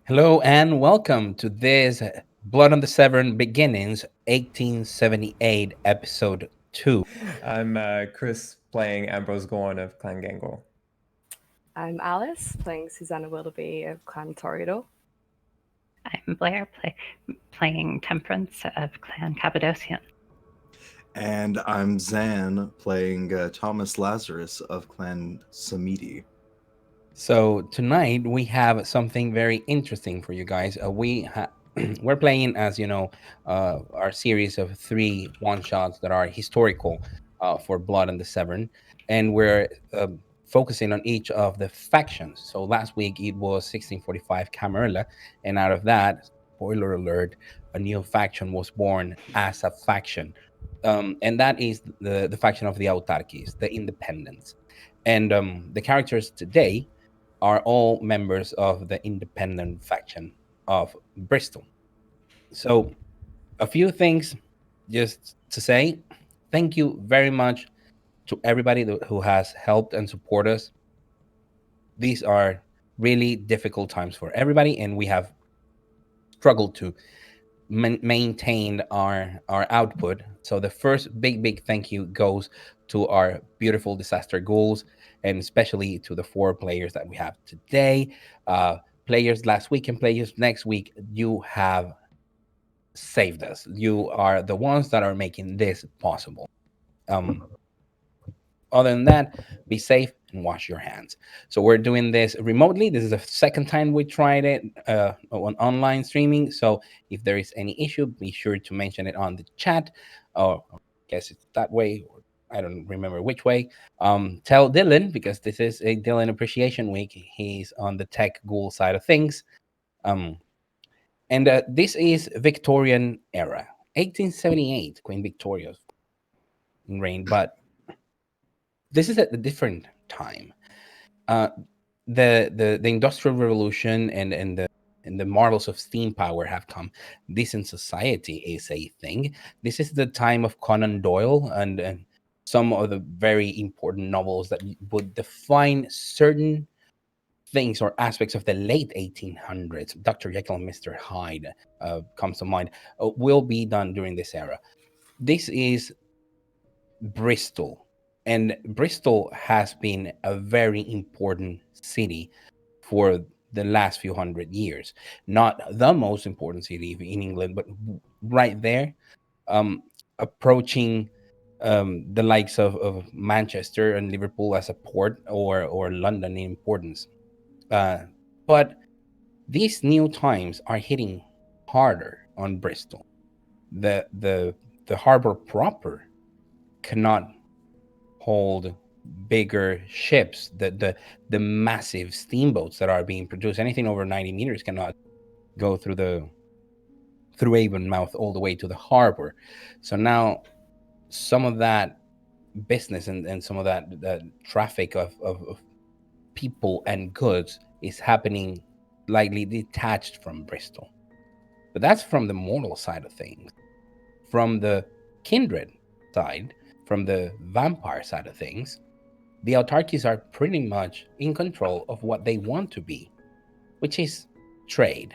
Hello and welcome to this Blood on the Severn Beginnings 1878 episode 2. I'm Chris playing Ambrose Gorn of Clan Gangle. I'm Alice, playing Susanna Willoughby of Clan Toreador. I'm Blair, playing Temperance of Clan Cappadocian. And I'm Zan, playing Thomas Lazarus of Clan Samiti. So tonight we have something very interesting for you guys. We're playing, as you know, our series of 3 one-shots that are historical for Blood on the Severn, and we're focusing on each of the factions. So last week it was 1645 Camarilla, and out of that, spoiler alert, a new faction was born as a faction, and that is the faction of the Autarkis, the Independents. And the characters today are all members of the independent faction of Bristol. So, a few things just to say. Thank you very much to everybody who has helped and support us. These are really difficult times for everybody, and we have struggled to maintain our output. So the first big thank you goes to our beautiful disaster ghouls, and especially to the 4 players that we have today. Players last week and players next week, you have saved us. You are the ones that are making this possible. Other than that, be safe and wash your hands. So we're doing this remotely. This is the second time we tried it on online streaming. So if there is any issue, be sure to mention it on the chat. Or I guess it's that way. Or I don't remember which way. Tell Dylan, because this is a Dylan Appreciation Week. He's on the tech ghoul side of things. And this is Victorian era, 1878, Queen Victoria's reign. But this is at a different time. The Industrial Revolution and the marvels of steam power have come. Decent society is a thing. This is the time of Conan Doyle and some of the very important novels that would define certain things or aspects of the late 1800s. Dr. Jekyll and Mr. Hyde comes to mind. Will be done during this era. This is Bristol, and Bristol has been a very important city for the last few hundred years. Not the most important city in England, but right there, approaching the likes of Manchester and Liverpool as a port, or London in importance. But these new times are hitting harder on Bristol. The harbor proper cannot hold bigger ships. The massive steamboats that are being produced, anything over 90 meters, cannot go through Avonmouth all the way to the harbor. So now some of that business and some of that traffic of people and goods is happening slightly detached from Bristol. But that's from the mortal side of things. From the kindred side, from the vampire side of things, the Autarkis are pretty much in control of what they want to be, which is trade.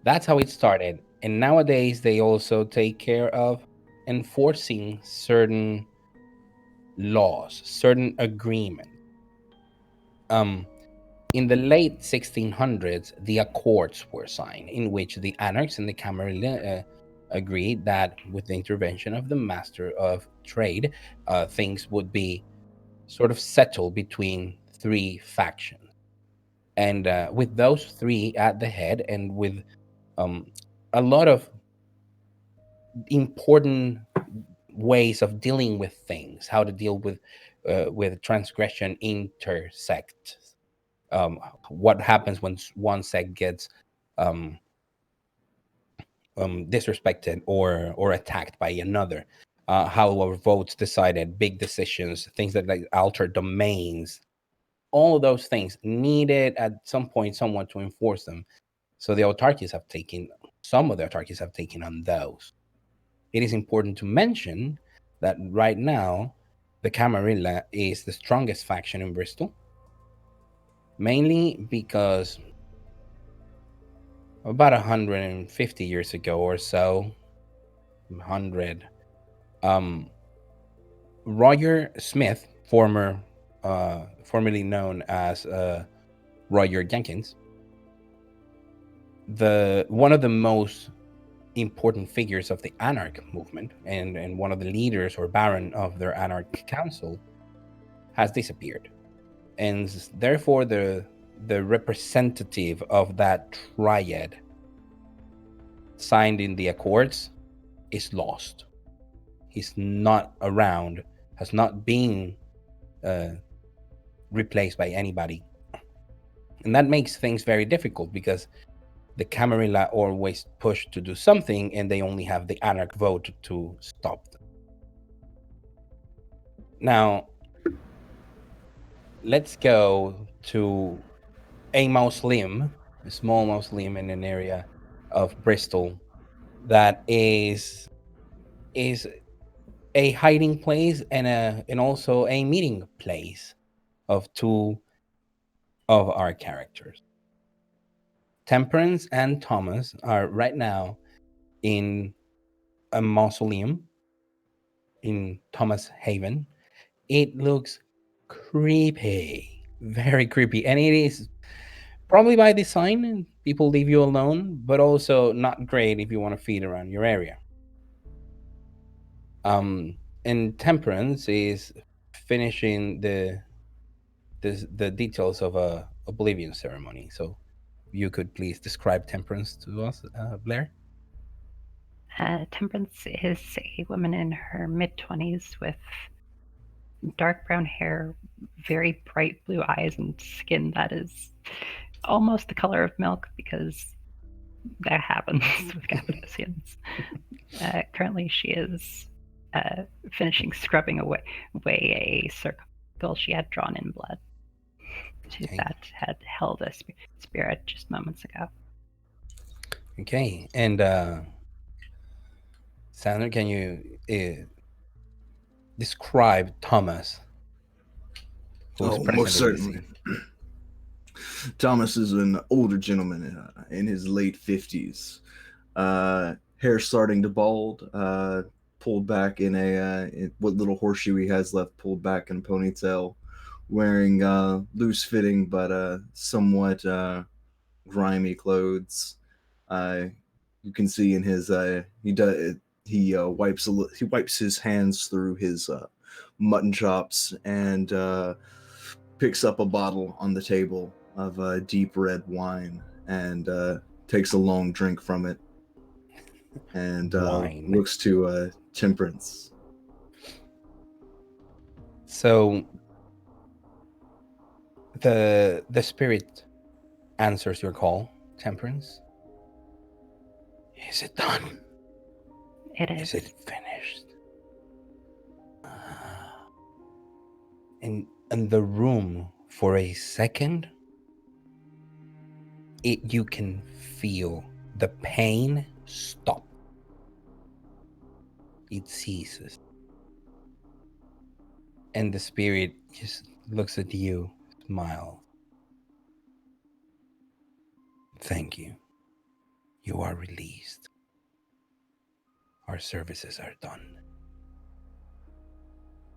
That's how it started. And nowadays, they also take care of enforcing certain laws, certain agreements. In the late 1600s, the Accords were signed, in which the Anarchs and the Camarilla agreed that with the intervention of the Master of Trade, things would be sort of settled between 3 factions. And with those 3 at the head, and with a lot of important ways of dealing with things, how to deal with transgression intersect. What happens when one sect gets disrespected or attacked by another? How our votes decided, big decisions, things that like alter domains, all of those things needed at some point someone to enforce them. So some of the autarkies have taken on those. It is important to mention that right now the Camarilla is the strongest faction in Bristol, mainly because about 150 years ago or so, 100, um, Roger Smith, formerly known as Roger Jenkins, the one of the most important figures of the Anarch movement and one of the leaders or baron of their Anarch council, has disappeared, and therefore the representative of that triad signed in the Accords is lost. He's not around, has not been uh, replaced by anybody. And that makes things very difficult because the Camarilla always push to do something and they only have the Anarch vote to stop them. Now, let's go to a mausoleum, a small mausoleum in an area of Bristol that is a hiding place and also a meeting place of two of our characters. Temperance and Thomas are right now in a mausoleum in Thomas Haven. It looks creepy, very creepy, and it is probably by design, and people leave you alone, but also not great if you want to feed around your area. Um, and Temperance is finishing the details of a Oblivion ceremony. So, you could please describe Temperance to us, Blair. Temperance is a woman in her mid-20s with dark brown hair, very bright blue eyes, and skin that is almost the color of milk because that happens with Cappadocians. Currently, she is finishing scrubbing away a circle she had drawn in blood that had held a spirit just moments ago. Okay, and Sandra, can you describe Thomas? Oh, most certainly. Thomas is an older gentleman in his late 50s. Hair starting to bald, pulled back in what little horseshoe he has left, pulled back in a ponytail, wearing loose-fitting but somewhat grimy clothes. You can see in his he wipes his hands through his mutton chops and picks up a bottle on the table of deep red wine and takes a long drink from it and looks to Temperance. So the spirit answers your call, Temperance. Is it done? It is. Is it finished? And the room, for a second, you can feel the pain stop. It ceases. And the spirit just looks at you, smiles. Thank you. You are released. Our services are done.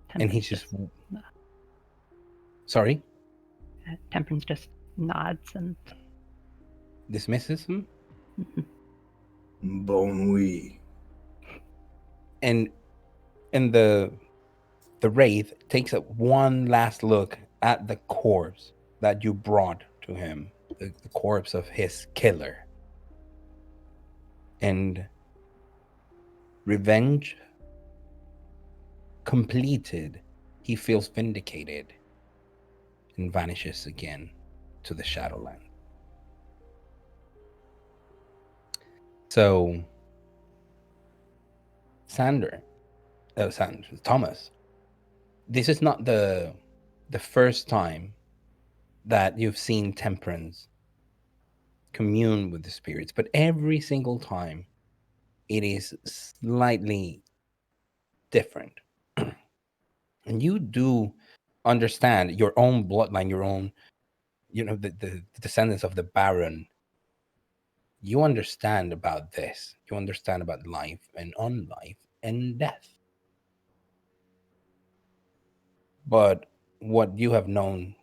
Temperance and he's just sorry? Temperance just nods and dismisses him. Bon oui. And the wraith takes one last look at the corpse that you brought to him, the corpse of his killer. And revenge completed, he feels vindicated and vanishes again to the Shadowland. So, Thomas, this is not the first time that you've seen Temperance commune with the spirits, but every single time it is slightly different. And you do understand your own bloodline, your own, the descendants of the Baron you understand about this. You understand about life and unlife and death. But what you have known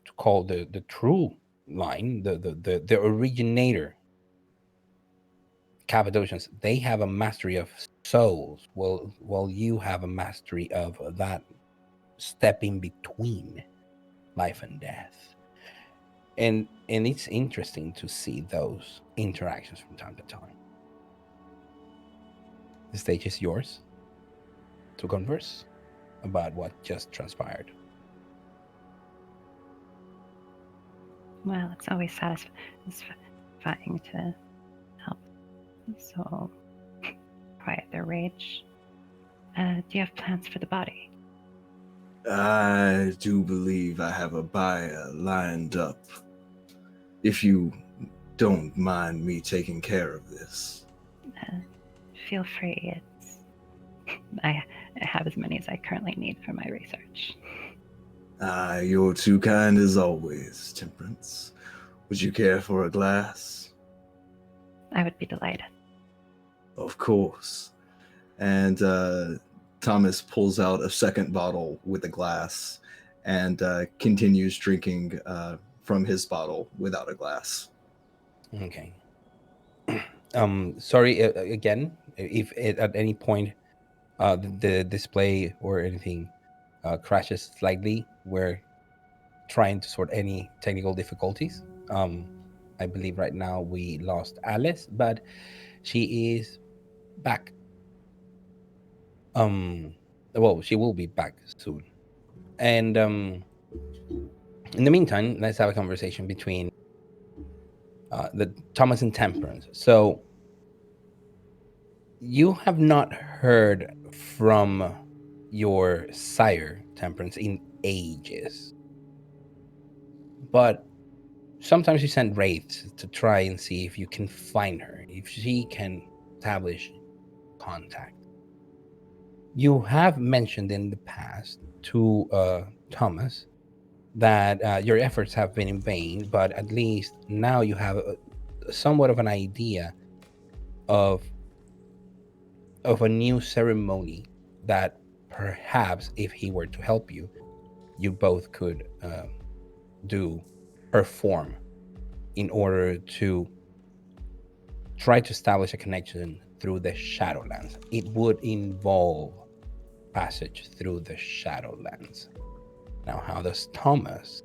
to call the true line, the originator Cappadocians, they have a mastery of souls, while you have a mastery of that step in between life and death. And it's interesting to see those interactions from time to time. The stage is yours to converse about what just transpired. Well, it's always satisfying to help soul quiet their rage. Do you have plans for the body? I do believe I have a buyer lined up. If you don't mind me taking care of this. Feel free. I have as many as I currently need for my research. You're too kind as always, Temperance. Would you care for a glass? I would be delighted. Of course. And Thomas pulls out a second bottle with a glass and continues drinking from his bottle without a glass. Okay. Sorry again. If at any point the display or anything crashes slightly, we're trying to sort any technical difficulties. I believe right now we lost Alice, but she is back. Well, she will be back soon. And in the meantime, let's have a conversation between the Thomas and Temperance. So you have not heard from your sire, Temperance, in ages. But sometimes you send wraiths to try and see if you can find her, if she can establish contact. You have mentioned in the past to Thomas that your efforts have been in vain, but at least now you have somewhat of an idea of a new ceremony that perhaps if he were to help you, you both could perform in order to try to establish a connection through the Shadowlands. It would involve passage through the Shadowlands. Now, how does Thomas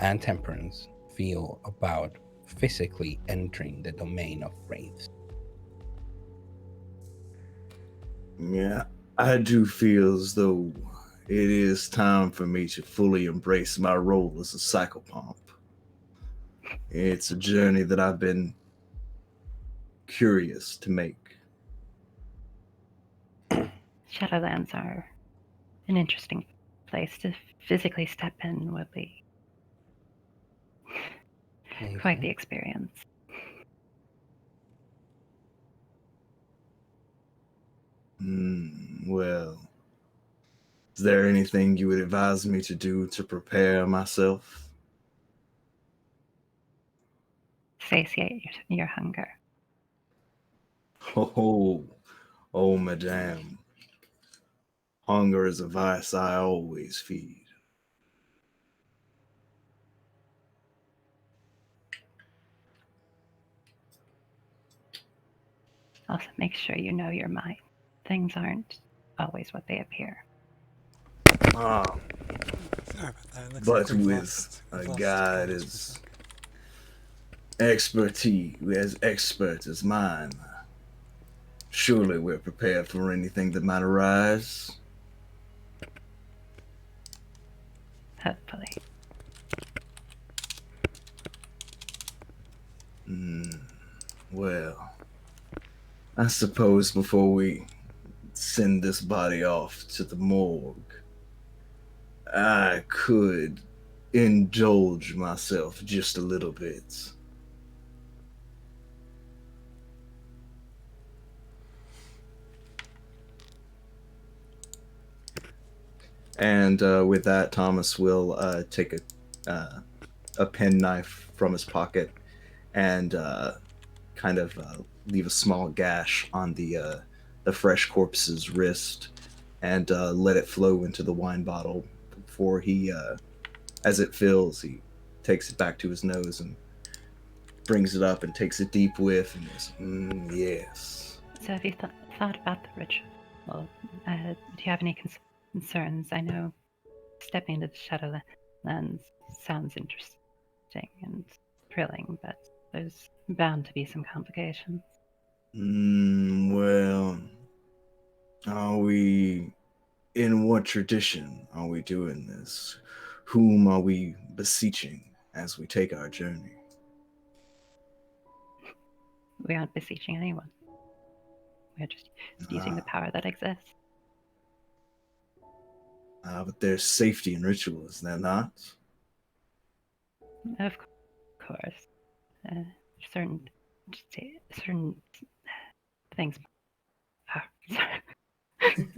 and Temperance feel about physically entering the domain of wraiths? Yeah, I do feel as though it is time for me to fully embrace my role as a psychopomp. It's a journey that I've been curious to make. Shadowlands are an interesting place to physically step in. Would be quite the experience. Well, is there anything you would advise me to do to prepare myself? Satiate your hunger. Oh, madame. Hunger is a vice I always feed. Also, make sure you know your mind. Things aren't always what they appear. Ah, Sorry about that. It looks but like we've with lost- a we've lost guide Thomas as for a sec. expert as mine, surely we're prepared for anything that might arise. Hopefully. Well, I suppose before we send this body off to the morgue, I could indulge myself just a little bit. And with that, Thomas will take a penknife from his pocket and kind of leave a small gash on the fresh corpse's wrist and let it flow into the wine bottle before he, as it fills, he takes it back to his nose and brings it up and takes a deep whiff and goes, yes. So have you thought about the ritual? Do you have any concerns? I know stepping into the Shadowlands sounds interesting and thrilling, but there's bound to be some complications. Well, are we... In what tradition are we doing this? Whom are we beseeching as we take our journey? We aren't beseeching anyone. We're just using the power that exists. But there's safety in ritual, is there not? Of course. Certain things.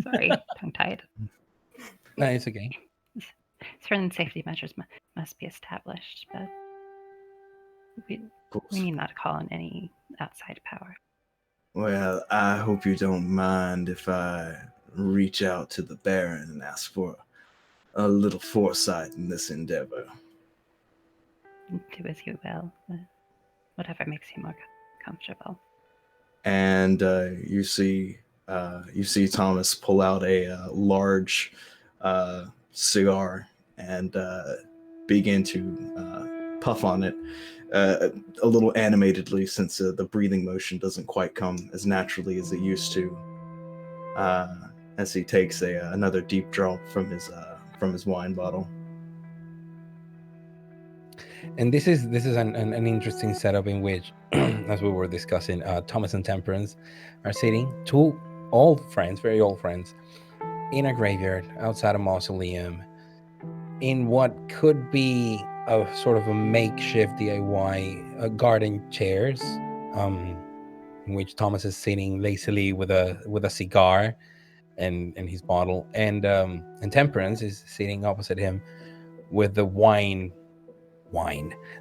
Sorry, tongue-tied. No, it's okay. Certain safety measures must be established, but we need not to call on any outside power. Well, I hope you don't mind if I reach out to the Baron and ask for a little foresight in this endeavor. Do as you will. Whatever makes you more comfortable. And you see Thomas pull out a large cigar and begin to puff on it a little animatedly, since the breathing motion doesn't quite come as naturally as it used to. As he takes another deep draw from his wine bottle. And this is an interesting setup in which, as we were discussing, Thomas and Temperance are sitting, two old friends, very old friends, in a graveyard outside a mausoleum, in what could be a sort of a makeshift DIY garden chairs, in which Thomas is sitting lazily with a cigar and his bottle, and Temperance is sitting opposite him with the wine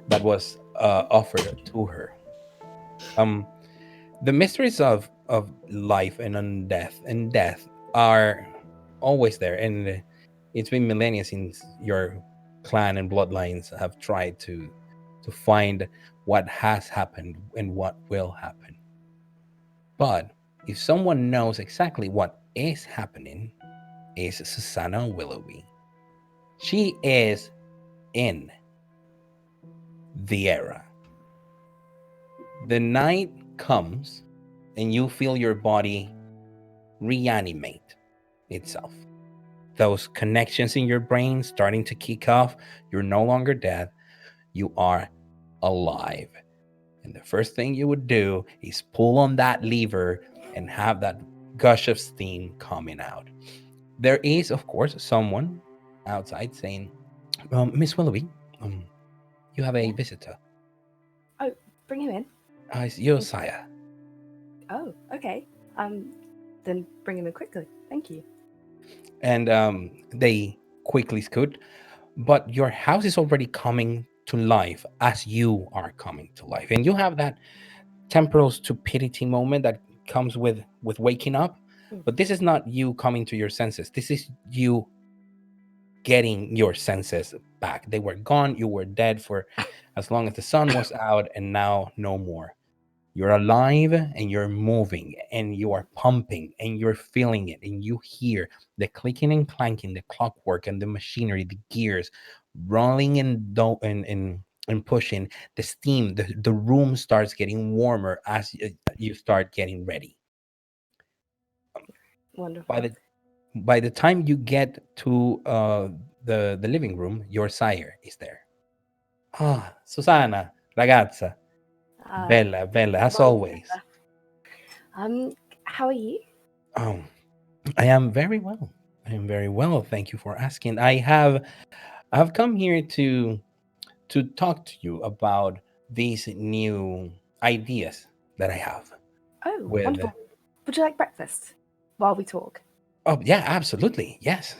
that was offered to her. The mysteries of life and death are always there, and it's been millennia since your clan and bloodlines have tried to find what has happened and what will happen. But if someone knows exactly what is happening, is Susanna Willoughby. She is in the era. The night comes and you feel your body reanimate itself. Those connections in your brain starting to kick off. You're no longer dead. You are alive. And the first thing you would do is pull on that lever and have that gush of steam coming out. There is, of course, someone outside saying, Miss Willoughby, you have a visitor. Oh, bring him in. It's Josiah. Oh, okay. Then bring him in quickly. Thank you. And they quickly scoot. But your house is already coming to life as you are coming to life. And you have that temporal stupidity moment that comes with waking up. But this is not you coming to your senses. This is you getting your senses back. They were gone. You were dead for as long as the sun was out, and now no more. You're alive and you're moving and you are pumping and you're feeling it, and you hear the clicking and clanking, the clockwork and the machinery, the gears rolling and pushing, the steam. The room starts getting warmer as you start getting ready. Wonderful. By the time you get to the living room, your sire is there. Ah, Susanna, ragazza, bella, as always. How are you? Oh, I am very well. Thank you for asking. I've come here to talk to you about these new ideas that I have. Oh, wonderful. Would you like breakfast while we talk? Oh, yeah, absolutely. Yes.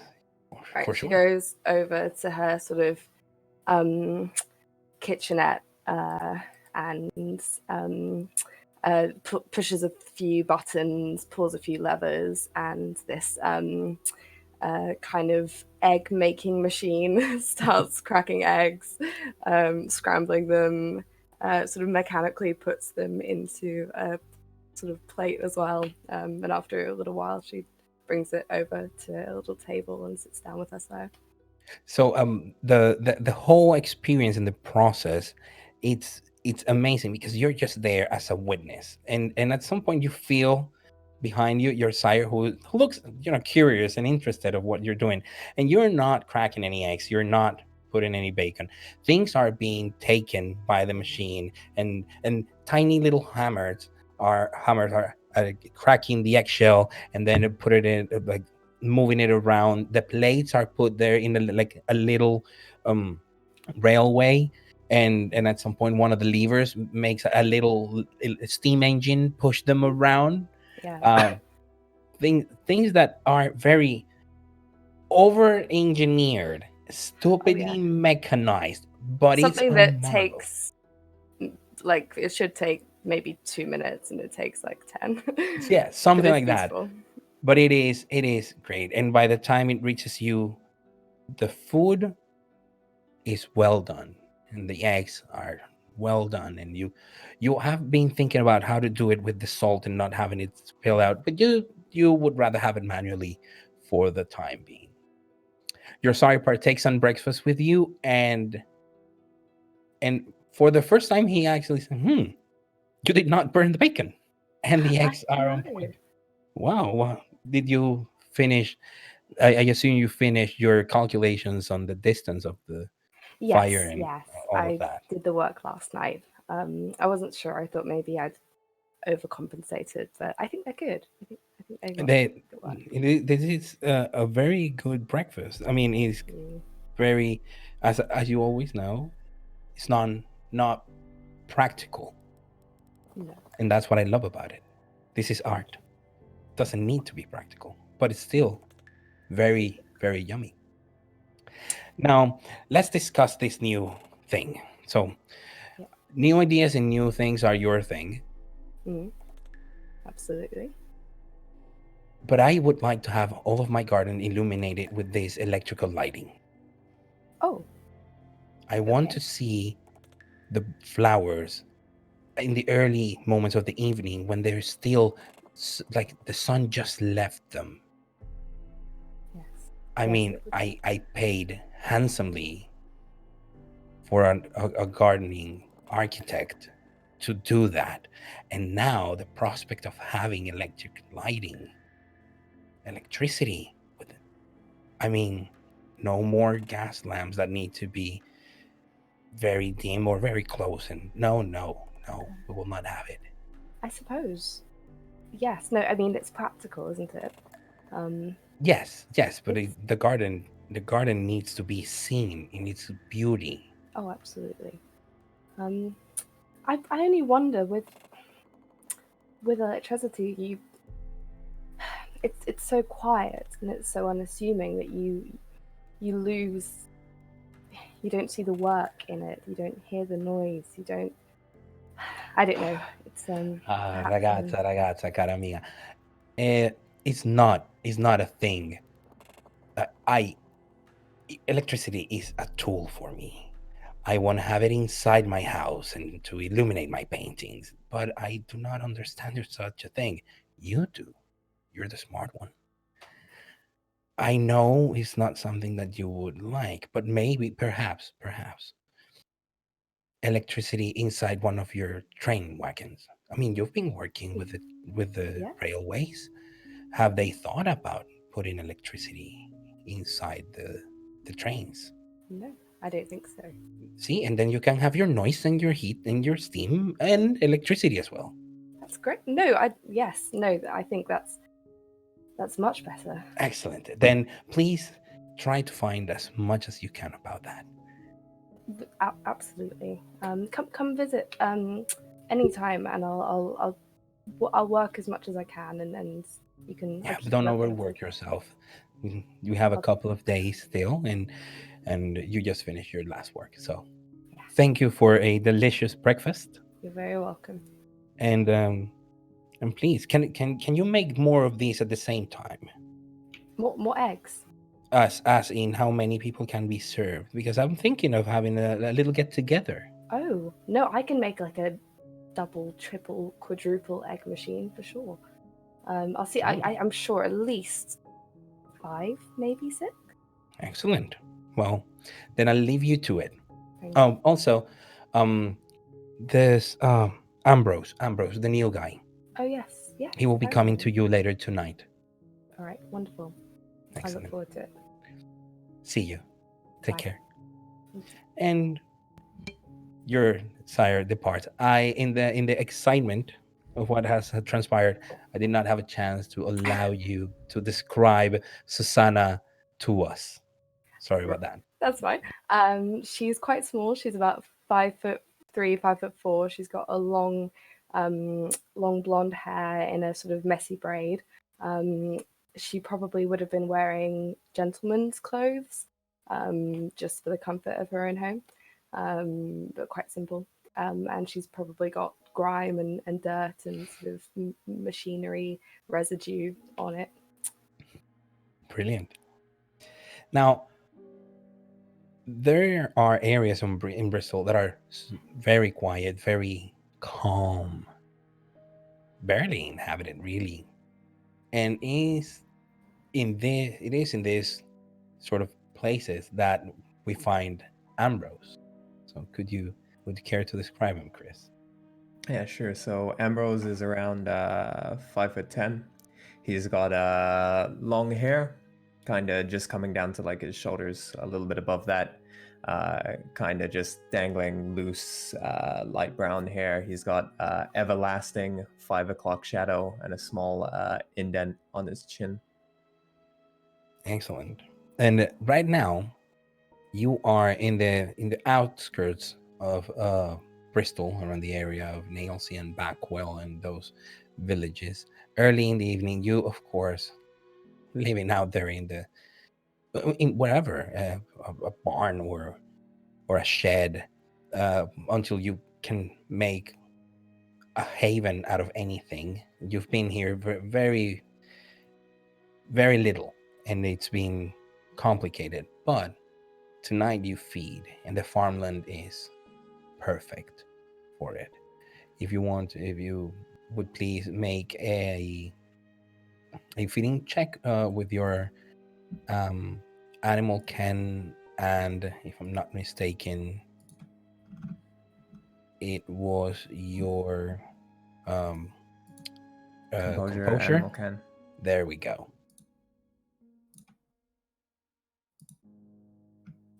Right, For she sure. goes over to her sort of kitchenette and pushes a few buttons, pulls a few levers, and this kind of egg making machine starts cracking eggs, scrambling them, sort of mechanically puts them into a sort of plate as well. And after a little while, she brings it over to a little table and sits down with us there. So the whole experience and the process, it's amazing because you're just there as a witness, and at some point you feel behind you your sire who looks curious and interested of what you're doing, and you're not cracking any eggs, you're not putting any bacon. Things are being taken by the machine, and tiny little hammers are cracking the eggshell, and then put it in, like moving it around. The plates are put there in like a little railway, and at some point one of the levers makes a little steam engine push them around. Yeah. Things that are very over engineered, stupidly mechanized, but Something it's a that marvel. takes, like, it should take maybe 2 minutes, and it takes like 10. Yeah, something But it's like that. beautiful. But it is great, and by the time it reaches you, the food is well done and the eggs are well done, and you have been thinking about how to do it with the salt and not having it spill out, but you would rather have it manually for the time being. Your sire partakes on breakfast with you, and for the first time he actually said, you did not burn the bacon, and the eggs are on point. Wow. Did you finish? I assume you finished your calculations on the distance of the fire and Yes. all of I that. did the work last night. I wasn't sure. I thought maybe I'd overcompensated, but I think they're good. I think they got good work. This is a very good breakfast. I mean, it's very, as you always know, it's not practical, No. and that's what I love about it. This is art. Doesn't need to be practical, but it's still very, very yummy. Now, let's discuss this new thing. So, Yeah. new ideas and new things are your thing, Absolutely. but I would like to have all of my garden illuminated with this electrical lighting. Oh, I want Okay. to see the flowers in the early moments of the evening when they're still like the sun just left them. yes. I Yes, mean, it would I paid handsomely for a gardening architect to do that, and now the prospect of having electricity with it. I mean, no more gas lamps that need to be very dim or very close, and no, we will not have it. I suppose. Yes. No, I mean, it's practical, isn't it? Yes, but It's- the garden needs to be seen in its beauty. Oh, absolutely. I only wonder with electricity, it's so quiet and it's so unassuming that you lose. You don't see the work in it. You don't hear the noise. You don't. I don't know. It's perhaps, Ragazza, cara mia. It's not a thing. I Electricity is a tool for me. I want to have it inside my house and to illuminate my paintings, but I do not understand there's such a thing. You do. You're the smart one. I know it's not something that you would like, but maybe, perhaps, electricity inside one of your train wagons. I mean, you've been working with the Yeah. railways. Have they thought about putting electricity inside the trains? No, I don't think so. See, and then you can have your noise and your heat and your steam and electricity as well. That's great. No, I think that's much better. Excellent. Then please try to find as much as you can about that. Absolutely. Come visit anytime, and I'll work as much as I can, and you can. Yeah, I'll but keep don't you overwork updated. yourself. You have a Okay. couple of days still, and you just finished your last work. So Yeah. thank you for a delicious breakfast. You're very welcome. And please, can you make more of these at the same time? More eggs. As in how many people can be served? Because I'm thinking of having a little get together. Oh no, I can make like a double, triple, quadruple egg machine for sure. I'll see. I'm sure at least 5, maybe 6. Excellent. Well, then I'll leave you to it. Thank you. Also, there's Ambrose, the new guy. Oh yes, yeah. He will be coming to you later tonight. All right, wonderful. I Excellent. look forward to it. See you. Take Bye. care. And your sire departs. In the excitement of what has transpired, I did not have a chance to allow you to describe Susanna to us. Sorry about that. That's fine. She's quite small. She's about 5'3", 5'4". She's got a long blonde hair in a sort of messy braid. She probably would have been wearing gentleman's clothes, just for the comfort of her own home, but quite simple. And she's probably got grime and dirt and sort of machinery residue on it. Brilliant. Now, there are areas in Bristol that are very quiet, very calm, barely inhabited, really, and it is in this sort of places that we find Ambrose. So, would you care to describe him, Chris? Yeah, sure. So Ambrose is around 5'10". He's got long hair, kind of just coming down to like his shoulders, a little bit above that, kind of just dangling loose, light brown hair. He's got everlasting 5 o'clock shadow and a small indent on his chin. Excellent. And right now, you are in the outskirts of Bristol, around the area of Nailsea and Backwell and those villages. Early in the evening, you, of course, living out there in wherever, a barn or a shed, until you can make a haven out of anything. You've been here very, very little, and it's been complicated. But tonight you feed, and the farmland is perfect for it. If you would please make a feeding check with your animal ken, and if I'm not mistaken, it was your composure. Animal can. There we go.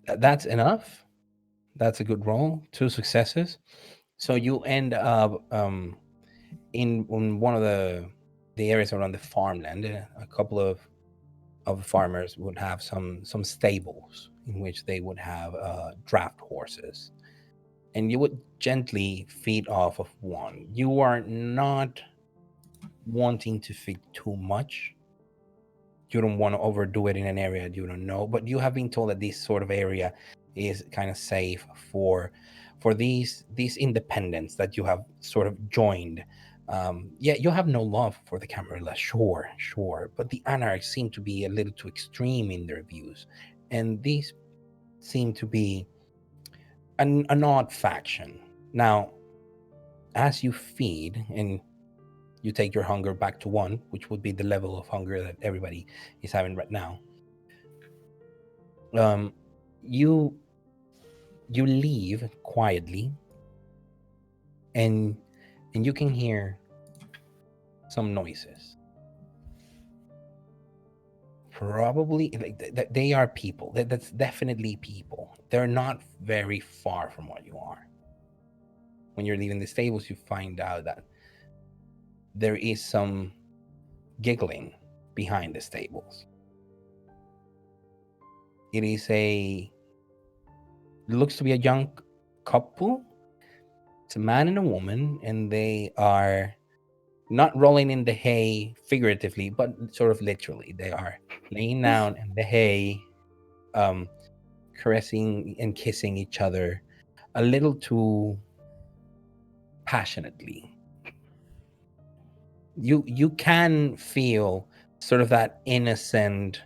That's enough. That's a good roll. 2 successes. So you end up in one of the areas around the farmland. A couple of farmers would have some stables in which they would have draft horses, and you would gently feed off of one. You are not wanting to feed too much. You don't want to overdo it in an area you don't know, but you have been told that this sort of area is kind of safe for these independents that you have sort of joined. You have no love for the Camarilla, sure, but the Anarchs seem to be a little too extreme in their views, and these seem to be an odd faction. Now, as you feed and you take your hunger back to 1, which would be the level of hunger that everybody is having right now, you leave quietly, and you can hear some noises. Probably they are people. That's definitely people. They're not very far from what you are. When you're leaving the stables, you find out that there is some giggling behind the stables. It looks to be a young couple. It's a man and a woman, and they are not rolling in the hay figuratively, but sort of literally. They are laying down in the hay, caressing and kissing each other a little too passionately. you can feel sort of that innocent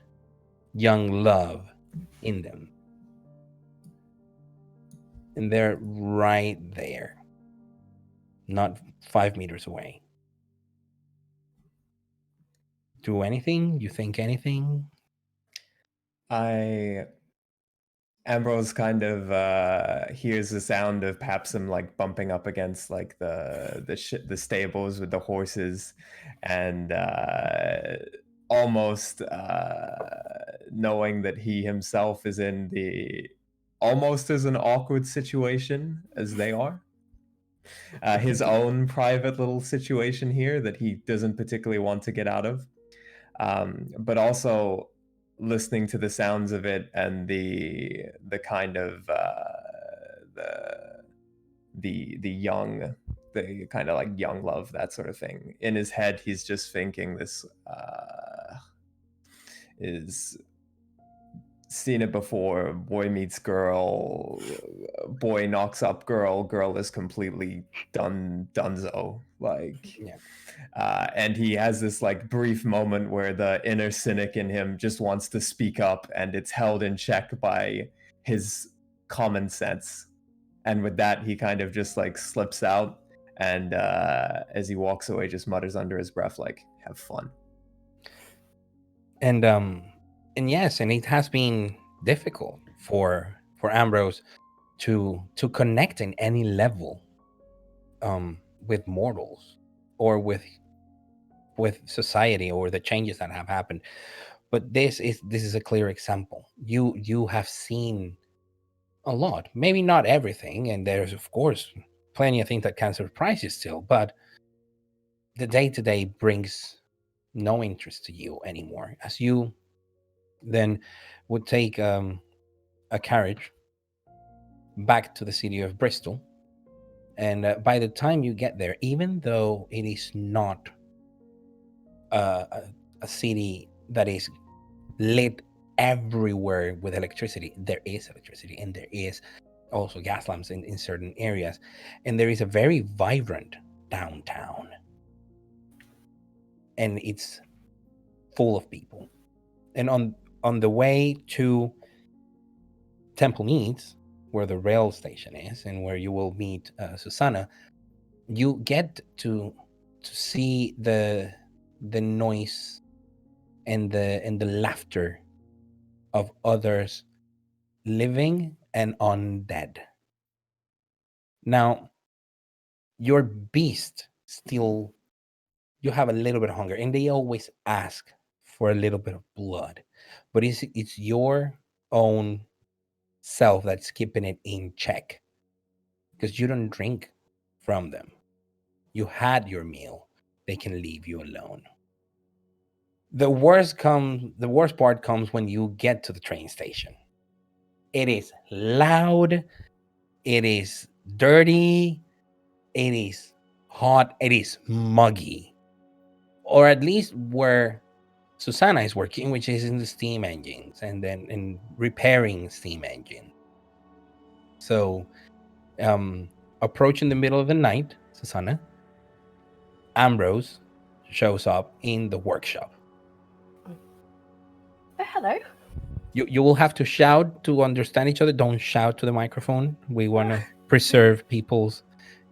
young love in them, and they're right there, not 5 meters away. Do anything? You think anything? Ambrose kind of hears the sound of perhaps some like bumping up against like the stables with the horses, and almost knowing that he himself is in the almost as an awkward situation as they are. His own private little situation here that he doesn't particularly want to get out of, but also listening to the sounds of it and the kind of the young, the kind of like young love, that sort of thing. In his head, he's just thinking this is seen it before. Boy meets girl, boy knocks up girl, girl is completely dunzo. Like, Yeah. and he has this like brief moment where the inner cynic in him just wants to speak up, and it's held in check by his common sense. And with that, he kind of just like slips out, and as he walks away, just mutters under his breath, like, "Have fun." And yes, and it has been difficult for Ambrose to connect in any level with mortals or with society or the changes that have happened. But this is a clear example. You have seen a lot, maybe not everything, and there's of course plenty of things that can surprise you still, but the day-to-day brings no interest to you anymore, as you then would take a carriage back to the city of Bristol. And by the time you get there, even though it is not a city that is lit everywhere with electricity, there is electricity, and there is also gas lamps in certain areas, and there is a very vibrant downtown, and it's full of people. And on the way to Temple Meads, where the rail station is and where you will meet Susanna, you get to see the noise and the laughter of others, living and undead. Now, your beast still, you have a little bit of hunger, and they always ask for a little bit of blood, but it's your own self that's keeping it in check, because you don't drink from them. You had your meal. They can leave you alone. The worst part comes when you get to the train station. It is loud, it is dirty, it is hot, it is muggy. Or at least where Susanna is working, which is in the steam engines and then in repairing steam engine. So, approaching the middle of the night, Susanna, Ambrose shows up in the workshop. Oh, hello. You will have to shout to understand each other. Don't shout to the microphone. We want to preserve people's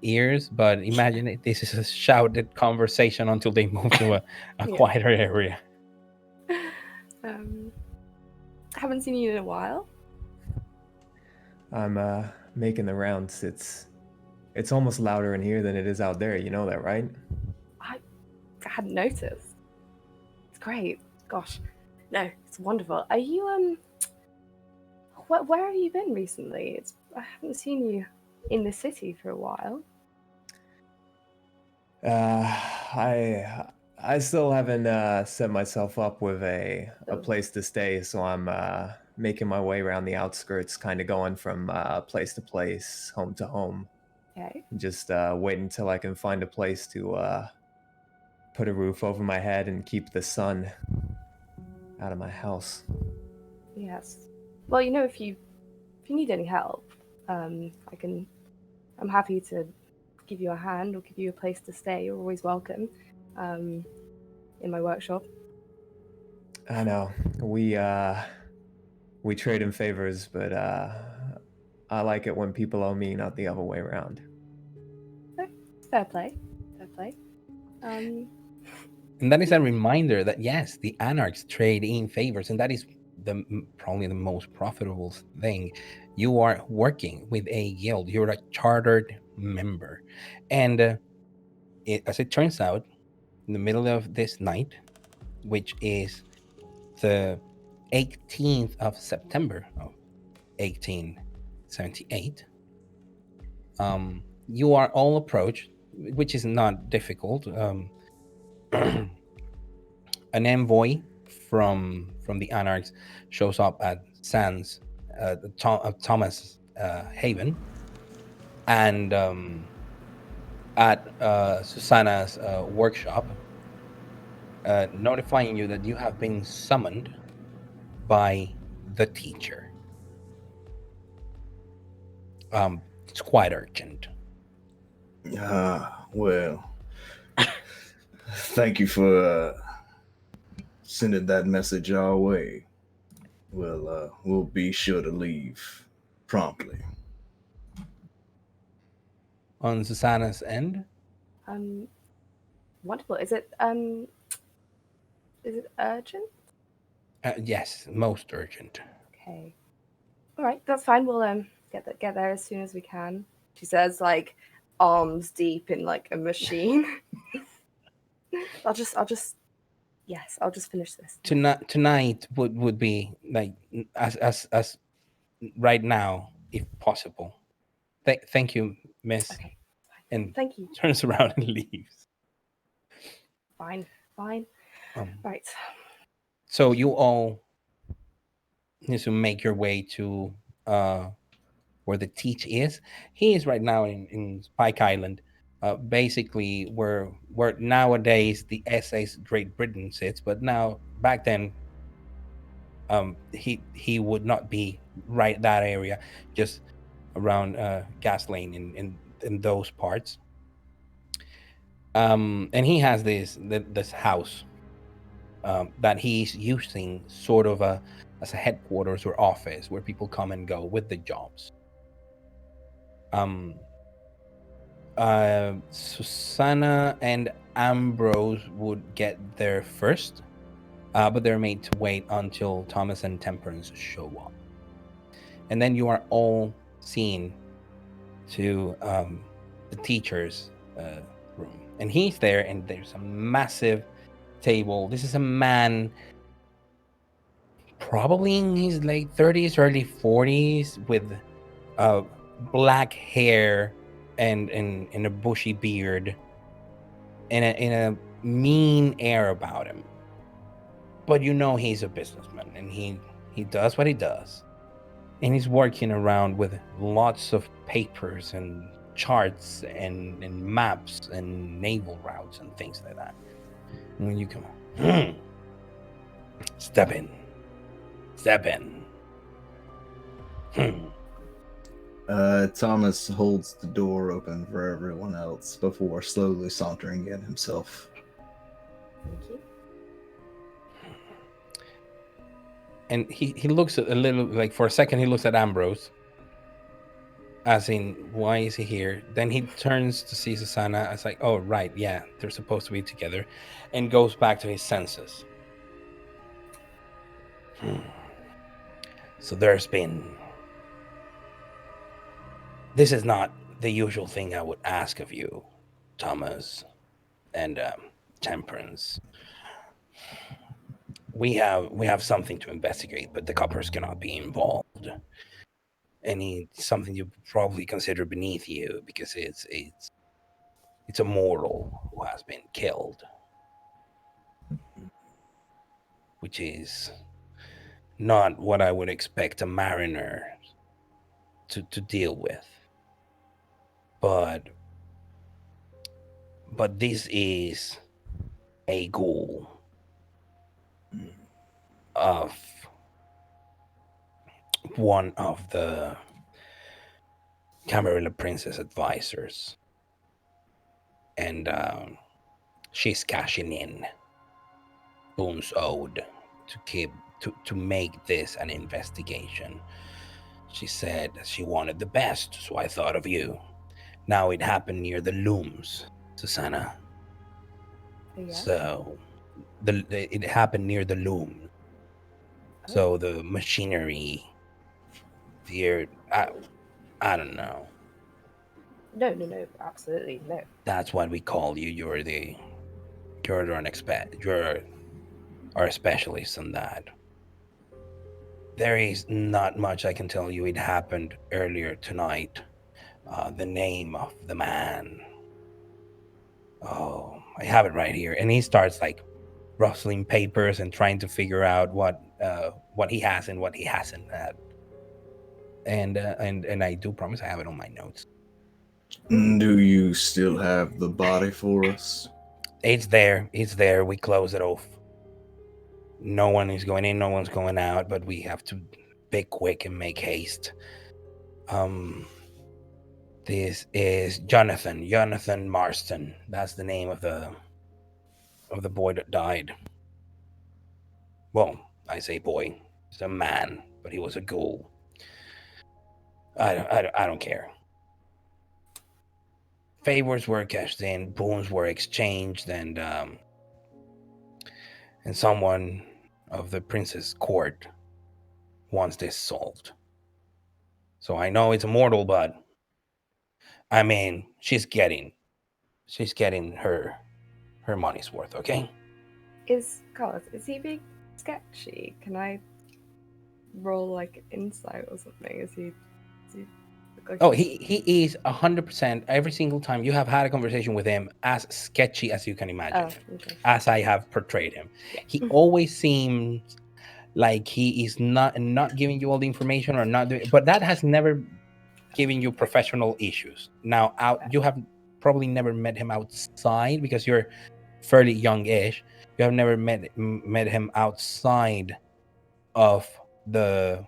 ears, but imagine this is a shouted conversation until they move to a Yeah. quieter area. Haven't seen you in a while. I'm making the rounds. It's almost louder in here than it is out there. You know that, right? I hadn't noticed. It's great. Gosh, no, it's wonderful. Are you where have you been recently? I haven't seen you in the city for a while. I still haven't set myself up with a place to stay, so I'm making my way around the outskirts, kind of going from place to place, home to home. Okay. Just waiting until I can find a place to put a roof over my head and keep the sun out of my house. Yes. Well, if you need any help, I'm happy to give you a hand or give you a place to stay. You're always welcome. in my workshop. I know. We trade in favors, but I like it when people owe me, not the other way around. Fair play. Fair play. And that is a reminder that yes, the Anarchs trade in favors, and that is probably the most profitable thing. You are working with a guild. You're a chartered member, and as it turns out, in the middle of this night, which is the 18th of September of 1878, you are all approached, which is not difficult. An envoy from the Anarchs shows up at Sans Thomas Haven, and at Susanna's workshop, notifying you that you have been summoned by the teacher. It's quite urgent. Well, thank you for sending that message our way. We'll be sure to leave promptly. On Susanna's end, Wonderful. Is it urgent? yes, most urgent. Okay. All right, that's fine. We'll get there as soon as we can. She says, like, arms deep in like a machine. I'll just finish this. Tonight would be like as right now, if possible. Thank you, miss. Okay. And Thank you. turns around and leaves. Fine. Right. So you all need to make your way to where the teach is. He is right now in Spike Island, basically where nowadays the SS Great Britain sits, but now back then he would not be right that area, just around Gas Lane in those parts. And he has this house that he's using sort of as a headquarters or office where people come and go with the jobs. Susanna and Ambrose would get there first, but they're made to wait until Thomas and Temperance show up. And then you are all seen to the teacher's room. And he's there, and there's a massive table. This is a man probably in his late 30s, early 40s, with black hair and a bushy beard and a mean air about him. But you know he's a businessman, and he does what he does. And he's working around with lots of papers and charts and maps and naval routes and things like that. And when you come on, step in. Thomas holds the door open for everyone else before slowly sauntering in himself. Thank you. And he looks at a little, like for a second, he looks at Ambrose, as in, why is he here? Then he turns to see Susanna. It's like, oh, right, yeah, they're supposed to be together, and goes back to his senses. So this is not the usual thing I would ask of you, Thomas and Temperance. We have something to investigate, but the coppers cannot be involved. Something you probably consider beneath you because it's a mortal who has been killed, which is not what I would expect a mariner to deal with. But this is a ghoul of one of the Camarilla Princess advisors. And she's cashing in. Boons owed to make this an investigation. She said she wanted the best, so I thought of you. Now it happened near the looms, Susanna. Yeah. So it happened near the loom. So the machinery, I don't know. No, absolutely no. That's what we call you. You're our specialist in that. There is not much I can tell you. It happened earlier tonight. The name of the man. Oh, I have it right here. And he starts like rustling papers and trying to figure out what he has and what he hasn't had. And I do promise I have it on my notes. Do you still have the body for us? It's there. We close it off. No one is going in, no one's going out, but we have to be quick and make haste. This is Jonathan Marston. That's the name of the boy that died. Well, I say boy. He's a man, but he was a ghoul. I don't care. Favors were cashed in, boons were exchanged, and someone of the prince's court wants this solved. So I know it's immortal, but I mean, she's getting her money's worth, okay? Carlos, is he being sketchy? Can I roll like insight or something? Is he look like Oh, he is 100% every single time you have had a conversation with him as sketchy as you can imagine, okay. as I have portrayed him. Yeah. He always seems like he is not giving you all the information or not doing, but that has never given you professional issues. Now, you have probably never met him outside because you're fairly young-ish. You have never met him outside of the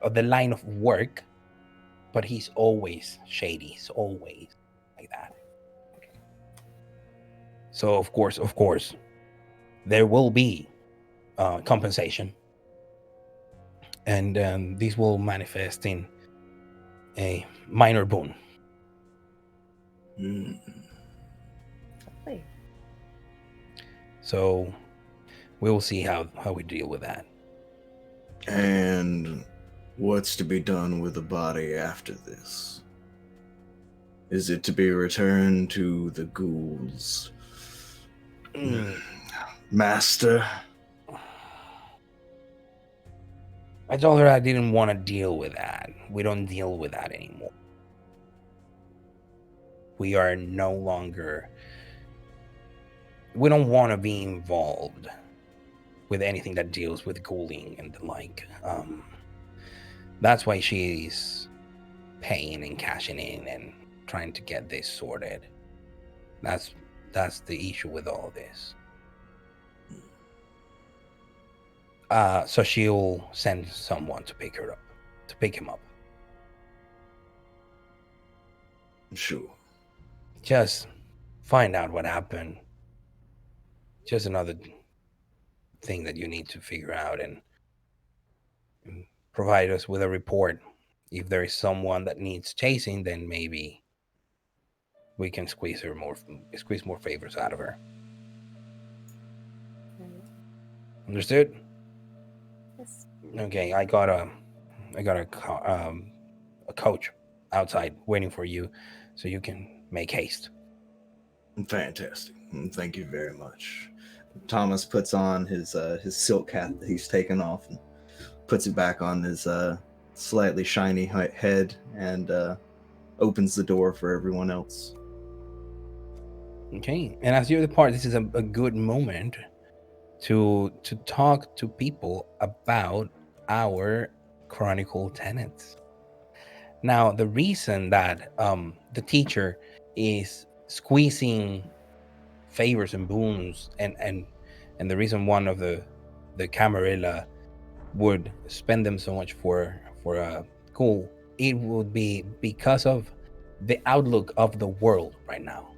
line of work. But he's always shady. He's always like that. Okay. So of course, there will be compensation, and these will manifest in a minor boon. Lovely. So we will see how we deal with that. And what's to be done with the body after this? Is it to be returned to the ghouls? Master? I told her I didn't want to deal with that. We don't deal with that anymore. We are no longer... We don't want to be involved with anything that deals with ghouling and the like. That's why she's paying and cashing in and trying to get this sorted. That's the issue with all this. So she'll send someone to pick him up. Sure. Just find out what happened. Just another thing that you need to figure out and provide us with a report. If there is someone that needs chasing, then maybe we can squeeze more favors out of her. Understood? Yes. Okay, I got a coach outside waiting for you, so you can make haste. Fantastic. Thank you very much. Thomas puts on his silk hat that he's taken off and puts it back on his slightly shiny head and opens the door for everyone else. Okay, and as you depart, this is a good moment to talk to people about our chronicle tenets. Now, the reason that the teacher is squeezing favors and boons, and the reason one of the Camarilla would spend them so much for a ghoul, it would be because of the outlook of the world right now.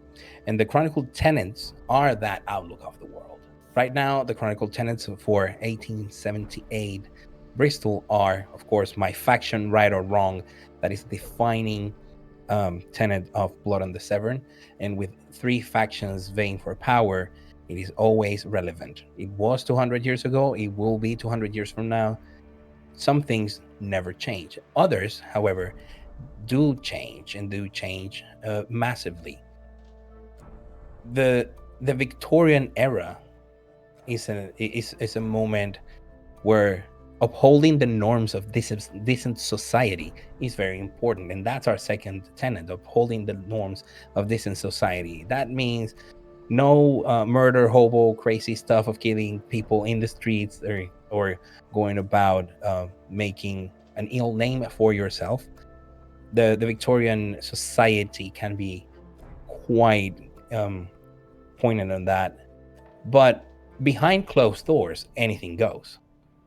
And the chronicle tenants are that outlook of the world. Right now, the chronicle tenants for 1878 Bristol are, of course, my faction, right or wrong, that is defining tenet of Blood on the Severn. And with three factions vying for power, it is always relevant. It was 200 years ago, it will be 200 years from now. Some things never change. Others, however, do change and do change massively. The Victorian era is a moment where upholding the norms of decent society is very important, and that's our second tenet: upholding the norms of decent society. That means no murder, hobo, crazy stuff of killing people in the streets, or going about making an ill name for yourself. The Victorian society can be quite pointed on that, but behind closed doors, anything goes.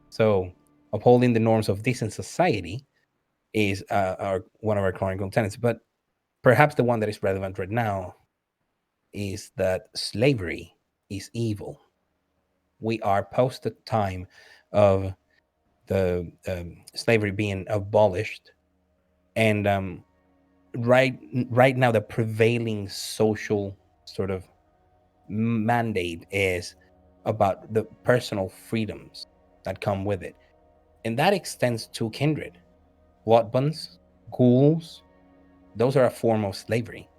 So, upholding the norms of decent society is one of our chronicle tenets. But perhaps the one that is relevant right now is that slavery is evil. We are post the time of the slavery being abolished, and right right now the prevailing social sort of mandate is about the personal freedoms that come with it, and that extends to kindred, blood bonds, ghouls. Those are a form of slavery,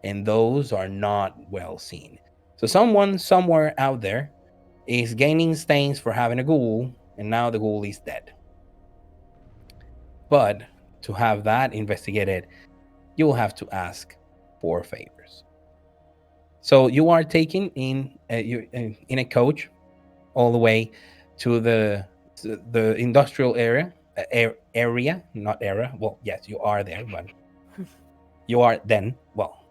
and those are not well seen. So someone somewhere out there is gaining stains for having a ghoul, and now the ghoul is dead. But to have that investigated, you will have to ask for favors. So you are taken in a coach all the way to the industrial area, not era. Well, yes, you are there, but you are then. Well,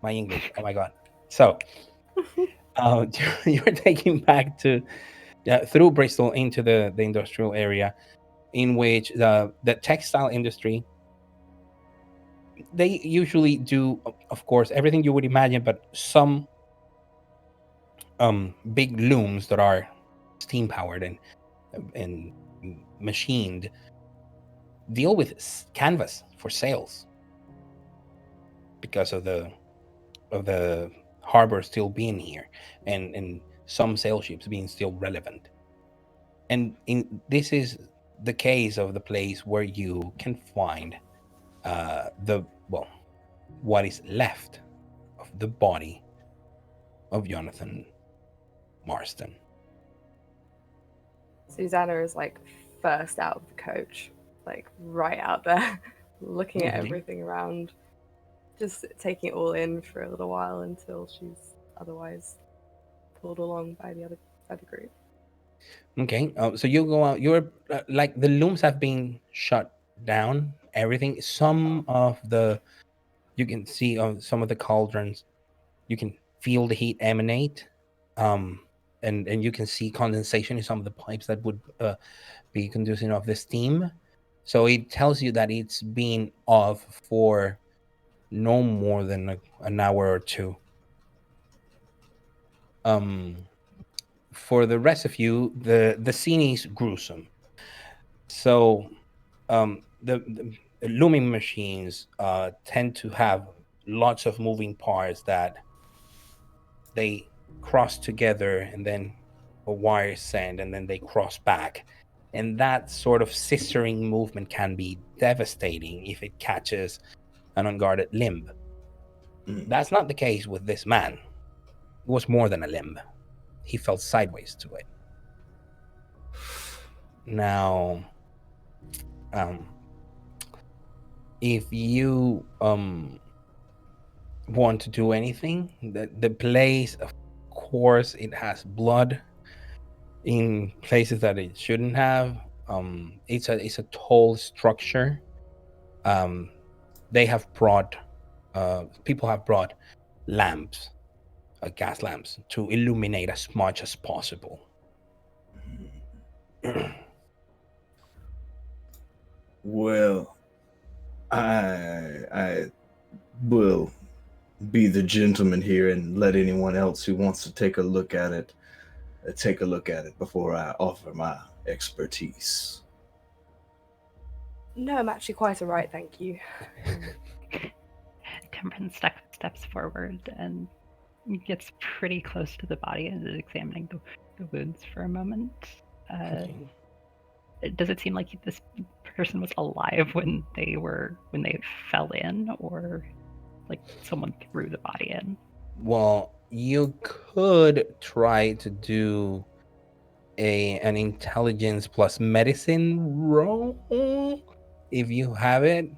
my English. Oh my god. So you're taken back to through Bristol into the industrial area, in which the textile industry, they usually do, of course, everything you would imagine, but some big looms that are steam powered and machined deal with canvas for sails because of the harbor still being here, and some sail ships being still relevant. And this is the case of the place where you can find the well, what is left of the body of Jonathan Marston. Susanna is like first out of the coach, like right out there, looking at everything around, just taking it all in for a little while until she's otherwise pulled along by the group. Okay, so you go out. You're like the looms have been shut down. Everything. Some of the you can see on some of the cauldrons. You can feel the heat emanate, um, and you can see condensation in some of the pipes that would be conducing of the steam. So it tells you that it's been off for no more than an hour or two. Um, for the rest of you, the scene is gruesome. So the looming machines tend to have lots of moving parts that they cross together, and then a wire send, and then they cross back. And that sort of scissoring movement can be devastating if it catches an unguarded limb. That's not the case with this man. It was more than a limb. He fell sideways to it. Now, if you want to do anything, the place, of course, it has blood in places that it shouldn't have. It's a tall structure. They have brought people have brought lamps, gas lamps, to illuminate as much as possible. Well, I will be the gentleman here and let anyone else who wants to take a look at it before I offer my expertise. No, I'm actually quite alright, thank you. Temperance steps forward and gets pretty close to the body and is examining the wounds for a moment. Okay. Does it seem like this person was alive when they fell in, or like someone threw the body in? Well, you could try to do an intelligence plus medicine roll if you have it.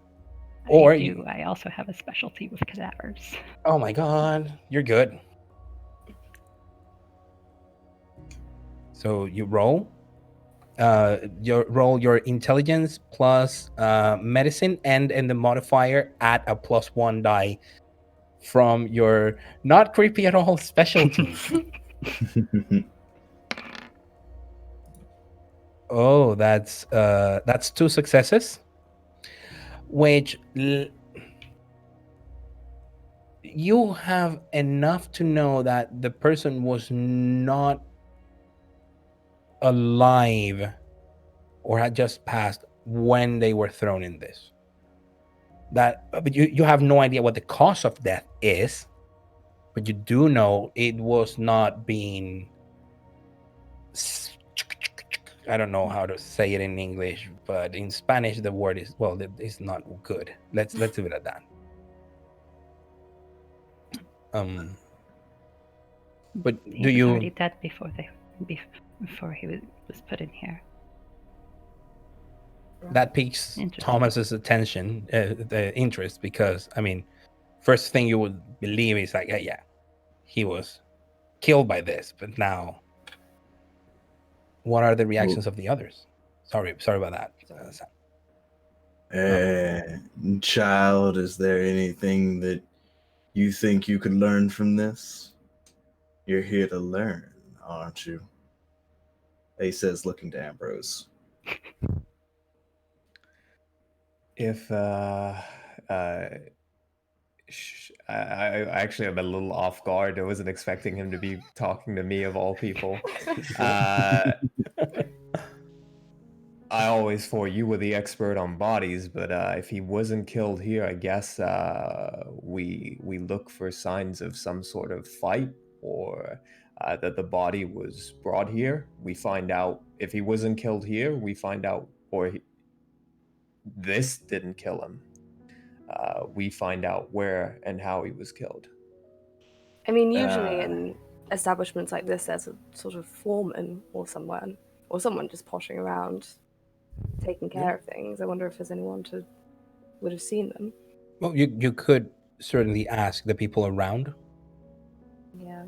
Or I do. I also have a specialty with cadavers. oh my god, you're good. So you roll. Your intelligence plus medicine, and the modifier add a +1 die from your not creepy at all specialty. Oh, that's 2 successes, which you have enough to know that the person was not alive or had just passed when they were thrown in this. But you have no idea what the cause of death is, but you do know it was not being. I don't know how to say it in English, but in Spanish the word is, well, it's not good. Let's leave it at that. But He do was you? already dead before he was put in here. That piques Thomas's attention, the interest, because I mean, first thing you would believe is like, yeah, he was killed by this, but now, what are the reactions of the others? Sorry about that. Child, is there anything that you think you could learn from this? You're here to learn, aren't you? He says, looking to Ambrose. If I actually am a little off guard. I wasn't expecting him to be talking to me of all people. I always thought you were the expert on bodies, but if he wasn't killed here, I guess we look for signs of some sort of fight, or that the body was brought here. We find out if he wasn't killed here. We find out, this didn't kill him. We find out where and how he was killed. I mean, usually in establishments like this, there's a sort of foreman or someone just poshing around, taking care of things. I wonder if there's anyone would have seen them. Well, you could certainly ask the people around. Yeah.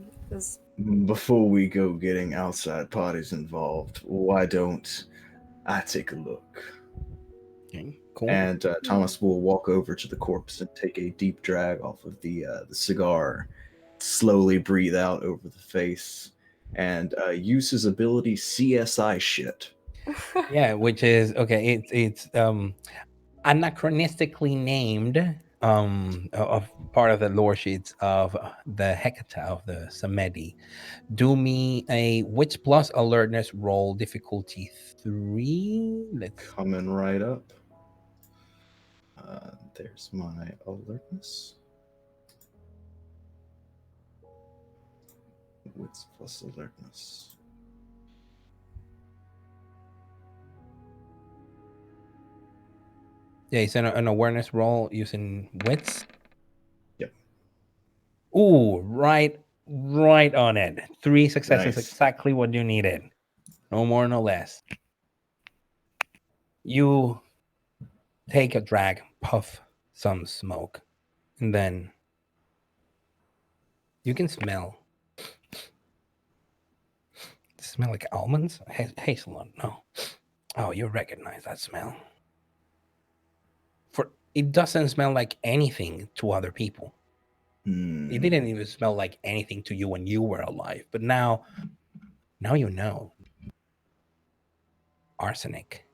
Before we go getting outside parties involved, why don't I take a look? Okay, cool. And Thomas will walk over to the corpse and take a deep drag off of the cigar, slowly breathe out over the face, and use his ability CSI shit. Yeah, which is okay. It's anachronistically named of part of the lore sheets of the Hecata of the Samedi. Do me a wits plus alertness roll, difficulty 3. Let's coming right up. There's my alertness. Wits plus alertness. Yeah, it's an awareness roll using wits. Yep. Ooh, right on it. 3 successes, Nice. exactly what you needed. No more, no less. You take a drag, puff some smoke, and then you can smell. Smell like almonds? Hazelnut? No. Oh, you recognize that smell. For it doesn't smell like anything to other people. It didn't even smell like anything to you when you were alive. But now you know. Arsenic.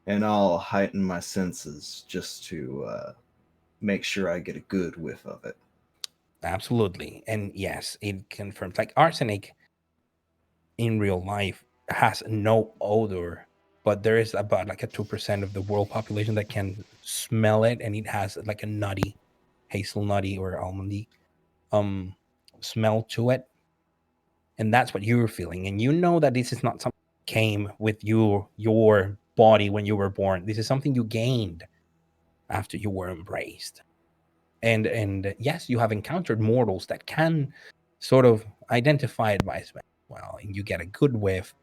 And I'll heighten my senses just to make sure I get a good whiff of it. Absolutely. And yes, it confirms like arsenic in real life has no odor, but there is about like a 2% of the world population that can smell it, and it has like a nutty, hazelnutty or almondy um smell to it. And that's what you're feeling. And you know that this is not something that came with your body when you were born. This is something you gained after you were embraced. And yes, you have encountered mortals that can sort of identify it by smell. Well, and you get a good whiff,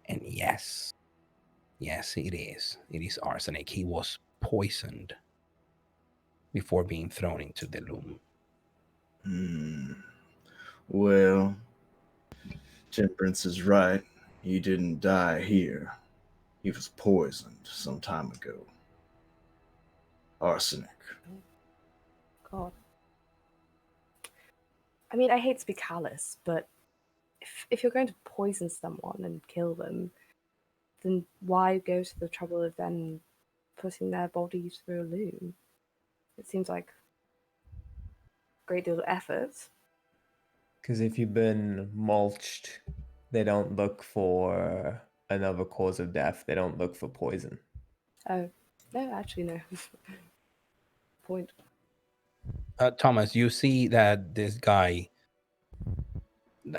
and yes, it is. It is arsenic. He was poisoned before being thrown into the loom. Well, Temperance is right. He didn't die here. He was poisoned some time ago. Arsenic. God. I mean, I hate to be callous, but if you're going to poison someone and kill them, then why go to the trouble of then putting their body through a loom? It seems like a great deal of effort. Because if you've been mulched, they don't look for another cause of death. They don't look for poison. Oh, no, actually, no. Point. Thomas, you see that this guy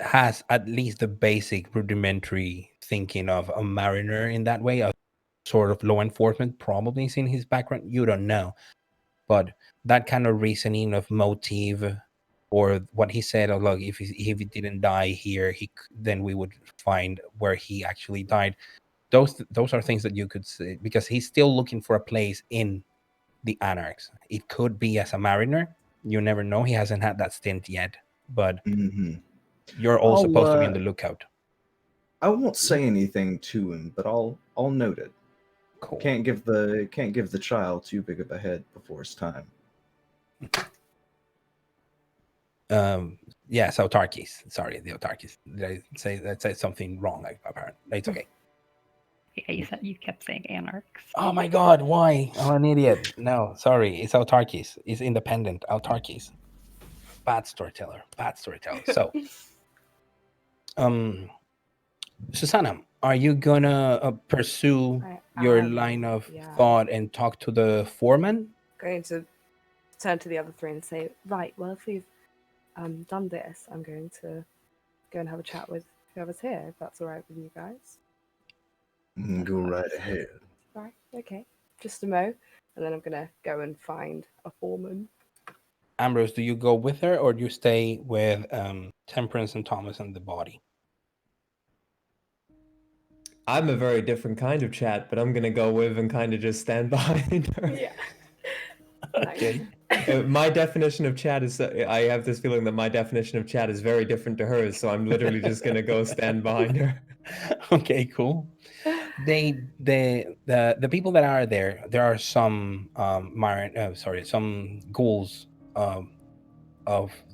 has at least the basic rudimentary thinking of a mariner in that way, a sort of law enforcement probably is in his background. You don't know. But that kind of reasoning of motive, or what he said, oh, look, if he didn't die here, then we would find where he actually died. Those are things that you could say, because he's still looking for a place in the Anarchs. It could be as a mariner. You never know. He hasn't had that stint yet, but you're all supposed to be on the lookout. I won't say anything to him, but I'll note it. Cool. Can't give the child too big of a head before his time. Yes, Autarkis. Sorry, the Autarkis. Did I say something wrong? Apparently, it's okay. Yeah, you kept saying Anarchs. Oh my God, why? I'm an idiot. No, sorry, it's Autarkis. It's independent. Autarkis. Bad storyteller. So, Susanna, are you gonna pursue your line of thought and talk to the foreman? Going to turn to the other three and say, right, well, if we've done this, I'm going to go and have a chat with whoever's here, if that's all right with you guys. Go right ahead. Right, okay. Just a mo, and then I'm going to go and find a foreman. Ambrose, do you go with her, or do you stay with Temperance and Thomas and the body? I'm a very different kind of chat, but I'm going to go with and kind of just stand behind her. Yeah. Okay. My definition of chat is, I have this feeling that my definition of chat is very different to hers, so I'm literally just going to go stand behind her. Okay, cool. The people that are there are some some ghouls of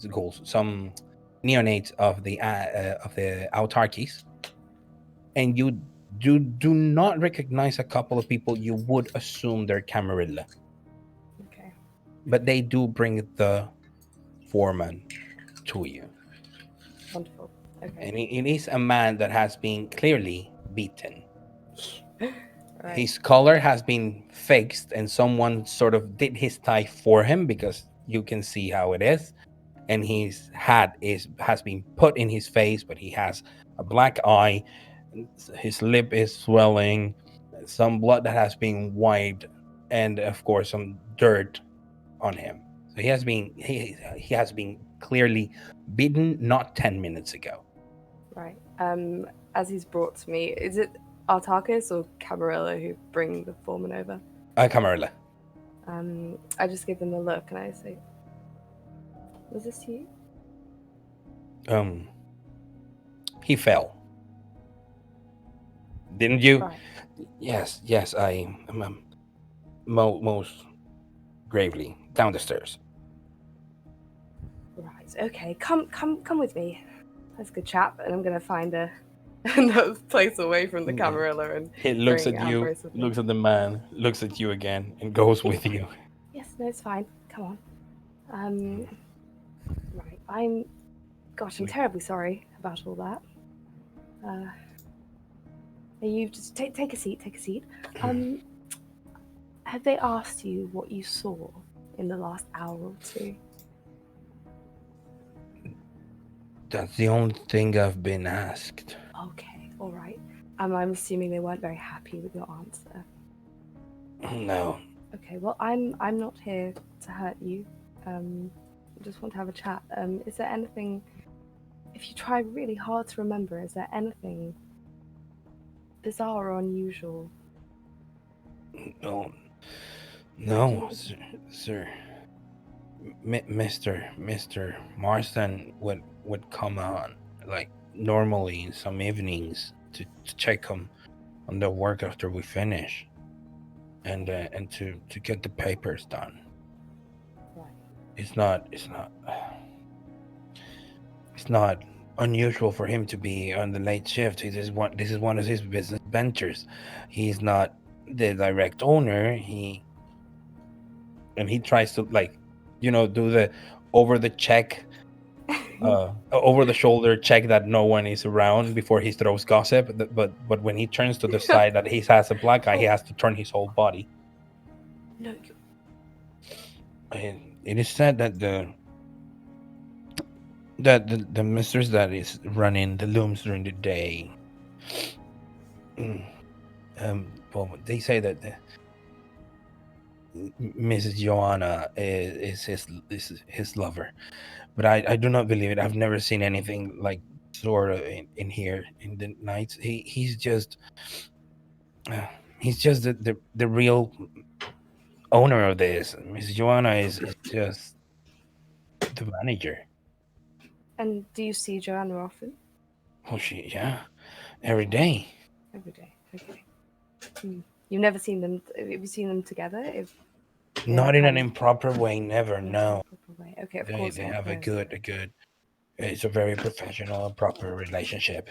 the ghouls, some neonates of the Autarkis, and you do not recognize a couple of people. You would assume they're Camarilla. Okay. But they do bring the foreman to you. Wonderful. Okay. And it is a man that has been clearly beaten. Right. His collar has been fixed, and someone sort of did his tie for him, because you can see how it is. And his hat has been put in his face, but he has a black eye. His lip is swelling, some blood that has been wiped, and of course some dirt on him. So he has been clearly beaten not 10 minutes ago. Right. As he's brought to me, is it Autarkis or Camarilla who bring the foreman over? Camarilla. I just give them a look and I say, was this you? He fell. Didn't you? Right. Yes, I most gravely down the stairs. Right, okay, come with me. That's a good chap, and I'm gonna find another place away from the Camarilla, and he looks at you, looks at the man, looks at you again, and goes with you. Yes, No, it's fine. Come on. Right. I'm terribly sorry about all that. You just take a seat. Take a seat. Have they asked you what you saw in the last hour or two? That's the only thing I've been asked. Okay, all right. I'm assuming they weren't very happy with your answer. No. Okay, well, I'm not here to hurt you. I just want to have a chat. Is there anything, if you try really hard to remember, is there anything bizarre or unusual? No, sir. Mr. Marston would come on like normally in some evenings to check on the work after we finish, and to get the papers done. Right. It's not unusual for him to be on the late shift. This is one of his business ventures. He's not the direct owner. He tries to do the over the check, over the shoulder check that no one is around before he throws gossip. But when he turns to the side that he has a black guy, he has to turn his whole body. No. And it is said that the mistress that is running the looms during the day, well, they say that Mrs. Joanna is his lover, but I do not believe it. I've never seen anything like sort of in here in the nights. He's just the real owner of this. Mrs. Joanna is just the manager. And do you see Joanna often? Oh, every day. Every day. Okay. You've never seen them? Have you seen them together? Not in an improper way. Never. No. Way. Okay, of course. They have a good. It's a very professional and proper relationship.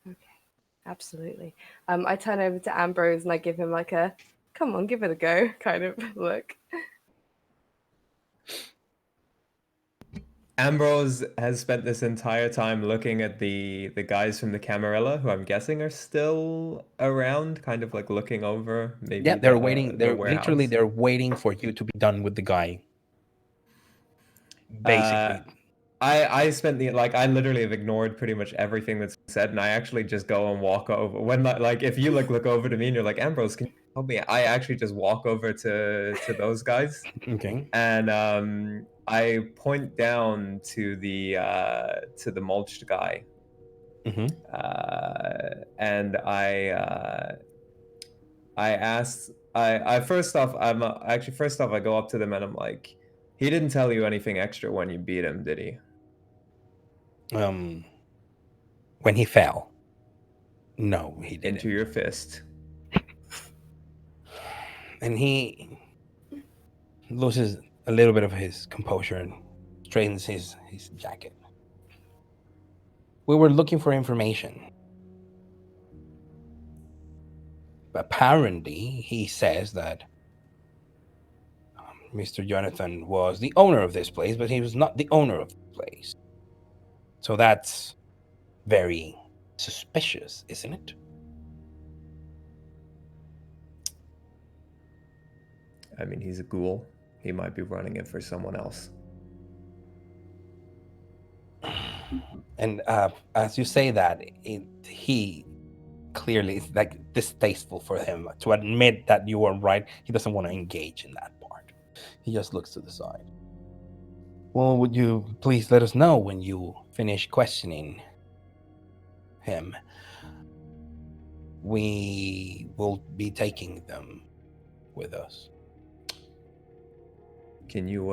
Okay, absolutely. I turn over to Ambrose and I give him like a, come on, give it a go kind of look. Ambrose has spent this entire time looking at the guys from the Camarilla, who I'm guessing are still around, kind of like looking over maybe. Yeah, they're waiting. They're warehouse. they're waiting for you to be done with the guy. Basically. I spent I literally have ignored pretty much everything that's said, and I actually just go and walk over. When if you look over to me and you're like, Ambrose, can you help me? I actually just walk over to those guys. Okay. And I point down to the mulched guy. Mm-hmm. And I asked. First off I go up to them and I'm like, he didn't tell you anything extra when you beat him, did he? When he fell. No, he didn't. Into your fist. And he loses a little bit of his composure and straightens his jacket. We were looking for information. Apparently, he says that Mr. Jonathan was the owner of this place, but he was not the owner of the place. So that's very suspicious, isn't it? I mean, he's a ghoul. He might be running it for someone else. And as you say that, he clearly is like distasteful for him to admit that you were right. He doesn't want to engage in that part. He just looks to the side. Well, would you please let us know when you finish questioning him? We will be taking them with us. Can you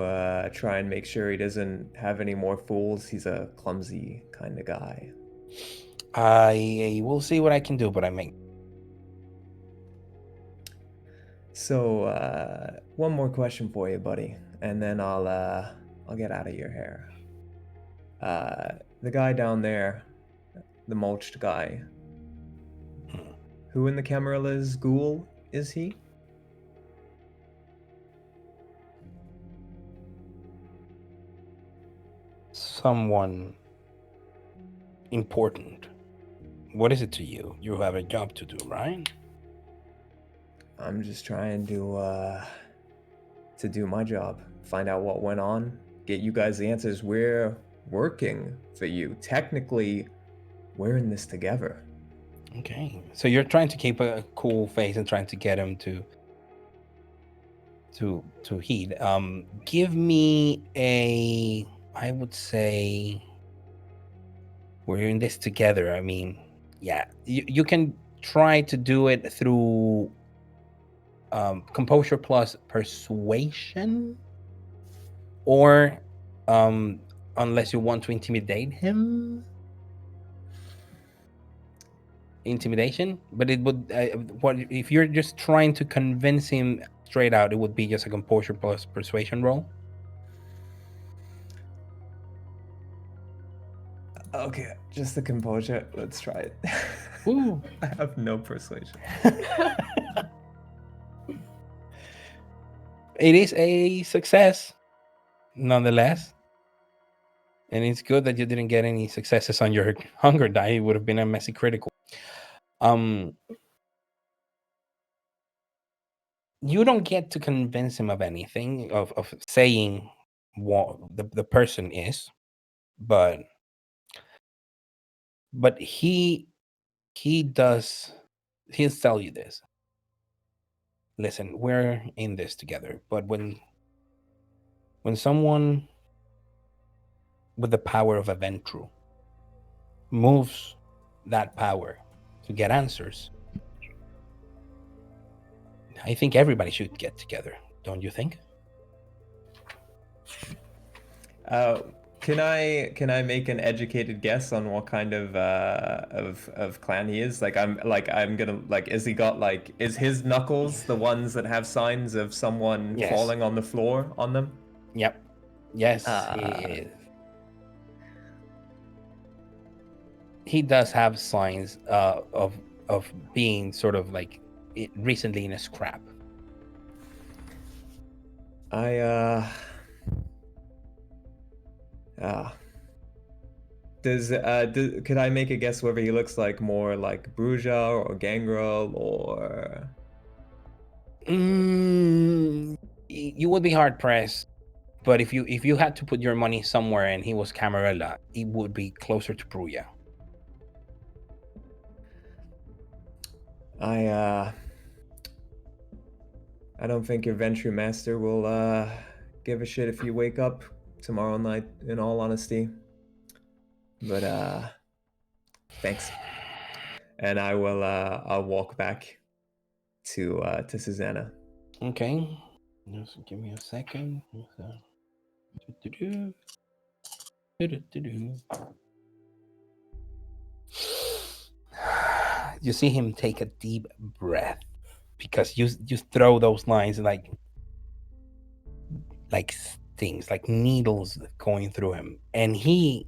try and make sure he doesn't have any more fools? He's a clumsy kind of guy. I will see what I can do, but I may. So, one more question for you, buddy, and then I'll get out of your hair. The guy down there, the mulched guy. Who in the Camarilla's ghoul is he? someone important. What is it to you? You have a job to do, right? I'm just trying to do my job, find out what went on, get you guys the answers. We're working for you. Technically, we're in this together. Okay. So you're trying to keep a cool face and trying to get him to heed. Give me a, I would say, we're in this together. I mean, yeah, you can try to do it through composure plus persuasion, or unless you want to intimidate him, intimidation. But it would, what if you're just trying to convince him straight out? It would be just a composure plus persuasion roll. Okay, just the composure. Let's try it. Ooh. I have no persuasion. It is a success, nonetheless. And it's good that you didn't get any successes on your hunger die. It would have been a messy critical. You don't get to convince him of anything, of saying what the person is, but he'll tell you this. Listen, we're in this together, but when someone with the power of a Ventru moves that power to get answers, I think everybody should get together, don't you think? Can I make an educated guess on what kind of clan he is? I'm gonna is he got is his knuckles the ones that have signs of someone Yes. falling on the floor on them? Yep. Yes, he is. He does have signs of being sort of recently in a scrap. Could I make a guess whether he looks like more like Bruja or Gangrel or? You would be hard pressed, but if you had to put your money somewhere and he was Camarilla, it would be closer to Bruja. I don't think your Ventru Master will give a shit if you wake up tomorrow night, in all honesty. But thanks. And I will I'll walk back to Susanna. Okay. Just give me a second. You see him take a deep breath, because you throw those lines like stings, like needles going through him, and he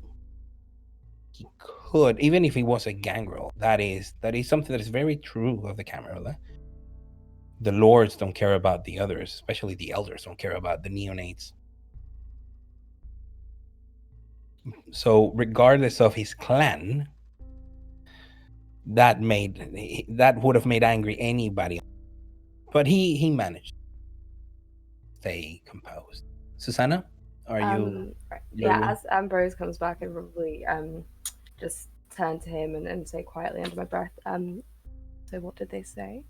could, even if he was a gangrel, that is something that is very true of the Camarilla. The lords don't care about the others, especially the elders don't care about the neonates. So regardless of his clan, that would have made angry anybody, but he managed to stay composed. Susanna, are you? Yeah, as Ambrose comes back, I probably just turn to him and say quietly under my breath, so what did they say?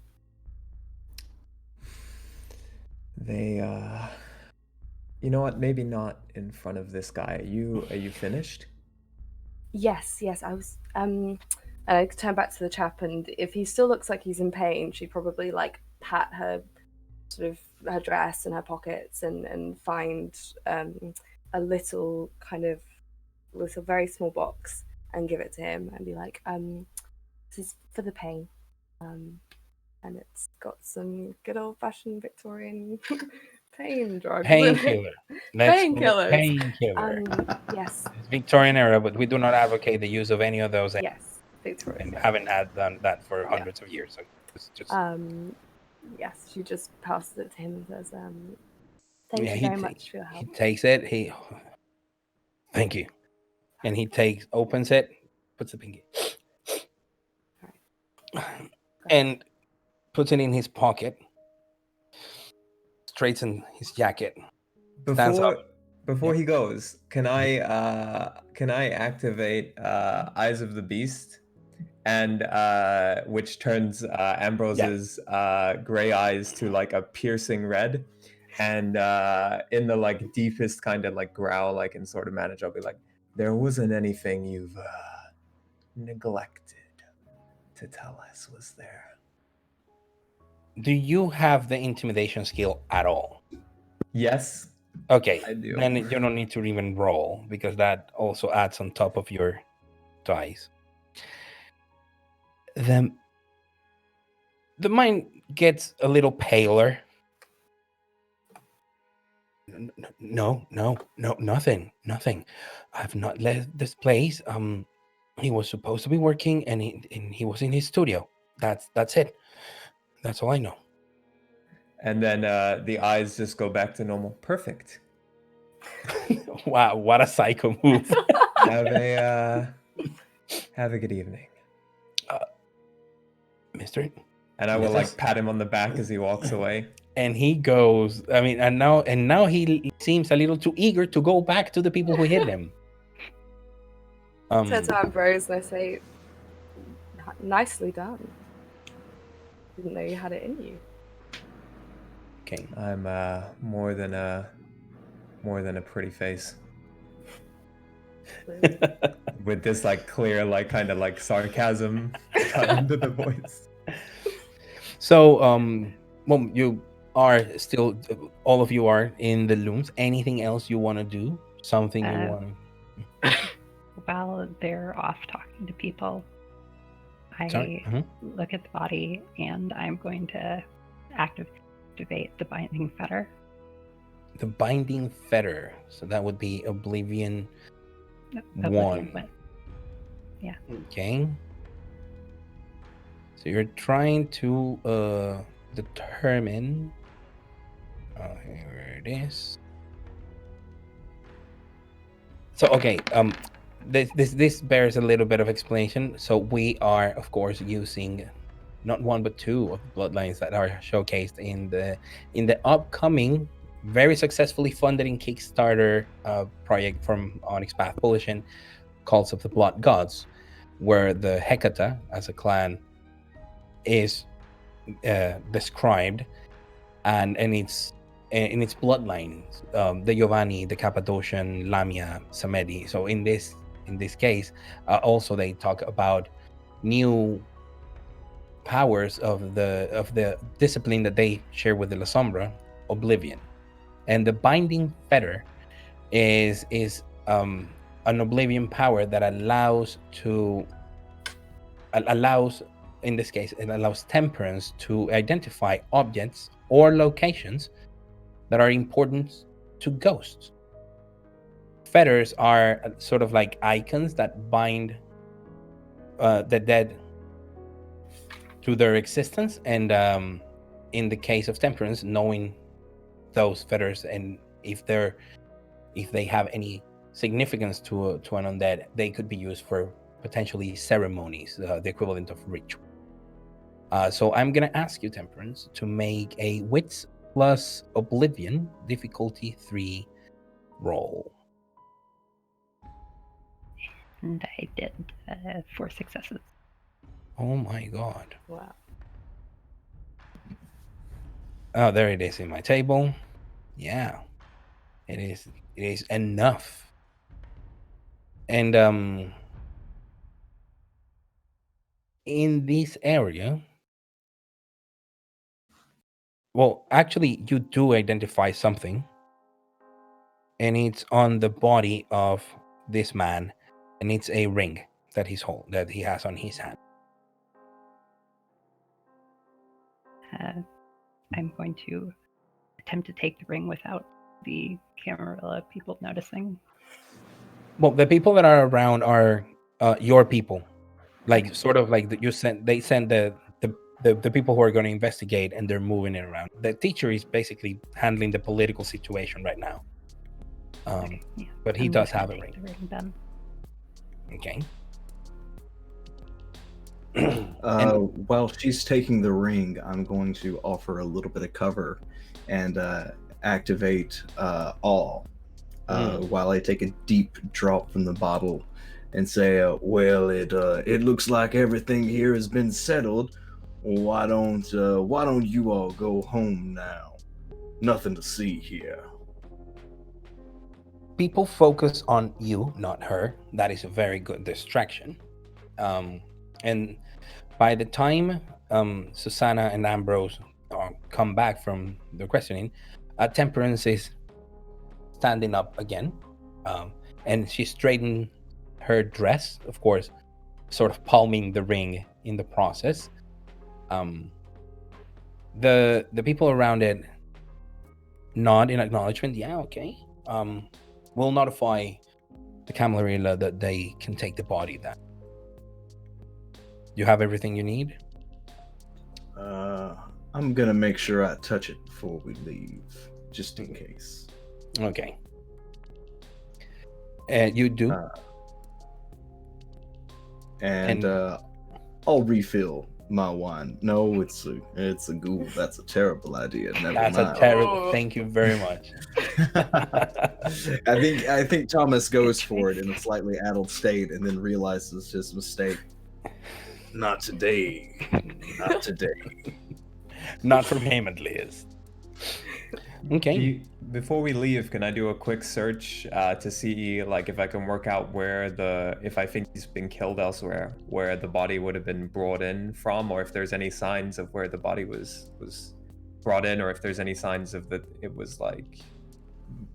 They you know what, maybe not in front of this guy. Are you finished? Yes, I was and I turn back to the chap, and if he still looks like he's in pain, she'd probably pat her sort of her dress and her pockets and find a little very small box and give it to him and be like, this is for the pain, and it's got some good old-fashioned Victorian pain drugs. Painkiller. Painkillers. Painkiller. Yes. It's Victorian era, but we do not advocate the use of any of those. Yes, Victorian. And haven't done that for hundreds of years. So it's just. Yes, she just passes it to him and says, "Thank you very much for your help." He takes it. Thank you. And he opens it, puts the pinky, and puts it in his pocket, straightens his jacket, stands up. Before he goes, can I activate Eyes of the Beast, and which turns Ambrose's gray eyes to like a piercing red, and in the like deepest kind of like growl I can sort of manage, I'll be like, there wasn't anything you've neglected to tell us, was there? Do you have the intimidation skill at all? Yes. Okay, I do. then you don't need to even roll, because that also adds on top of your dice. The mind gets a little paler. No, nothing. I've not left this place. He was supposed to be working, and he was in his studio. That's it. That's all I know. And then the eyes just go back to normal. Perfect. Wow, what a psycho move. Have a good evening. Mister. And I will like pat him on the back as he walks away. And he goes, I mean, and now he seems a little too eager to go back to the people who hit him. Turn to Ambrose and I say, nicely done. Didn't know you had it in you. Okay. I'm more than a pretty face. With this like clear, like kind of like sarcasm under the voice. So, well, you are still, all of you are in the looms. Anything else you want to do? Something you want to... While they're off talking to people, I look at the body and I'm going to activate the binding fetter. The binding fetter. So that would be Oblivion 1. Yeah. Okay. So you're trying to determine... Oh, here it is. So, okay, this bears a little bit of explanation. So we are, of course, using not one but two of the bloodlines that are showcased in the upcoming, very successfully funded in Kickstarter project from Onyx Path Publishing, Cults of the Blood Gods, where the Hecata as a clan is described, and it's in its bloodlines, the Giovanni, the Cappadocian, Lamia, Samedi. So in this case, also they talk about new powers of the discipline that they share with the La Sombra, Oblivion, and the binding fetter is an Oblivion power that allows in this case it allows Temperance to identify objects or locations that are important to ghosts. Fetters are sort of like icons that bind the dead to their existence, and in the case of Temperance, knowing those fetters and if they have any significance to an undead, they could be used for potentially ceremonies, the equivalent of ritual. So I'm gonna ask you, Temperance, to make a Wits plus Oblivion difficulty 3 roll. And I did 4 successes. Oh my god. Wow. Oh, there it is in my table. Yeah. It is enough. And in this area, well, actually you do identify something, and it's on the body of this man, and it's a ring that he has on his hand. I'm going to attempt to take the ring without the Camarilla people noticing. Well, the people that are around are your people, like sort of like they send the people who are going to investigate, and they're moving it around. The teacher is basically handling the political situation right now. Okay, yeah. But he does have a ring. The ring then. Okay. While she's taking the ring, I'm going to offer a little bit of cover and activate awe while I take a deep drop from the bottle and say, "Well, it looks like everything here has been settled. Why don't you all go home now? Nothing to see here." People focus on you, not her. That is a very good distraction. And by the time Susanna and Ambrose come back from the questioning, Temperance is standing up again, and she straightened her dress, of course, sort of palming the ring in the process. Um, the people around it nod in acknowledgement. Yeah, okay. We'll notify the Camarilla that they can take the body. Then you have everything you need. I'm gonna make sure I touch it before we leave, just in case. Okay. You do. And I'll refill my wine. No, it's a ghoul. That's a terrible idea. Never That's mind. a terrible. Thank you very much. I think Thomas goes for it in a slightly addled state and then realizes his mistake. Not today. Not today. Not from him, at least. Okay. Before we leave, can I do a quick search to see, like, if I can work out if I think he's been killed elsewhere, where the body would have been brought in from, or if there's any signs of where the body was brought in, or if there's any signs of that it was like,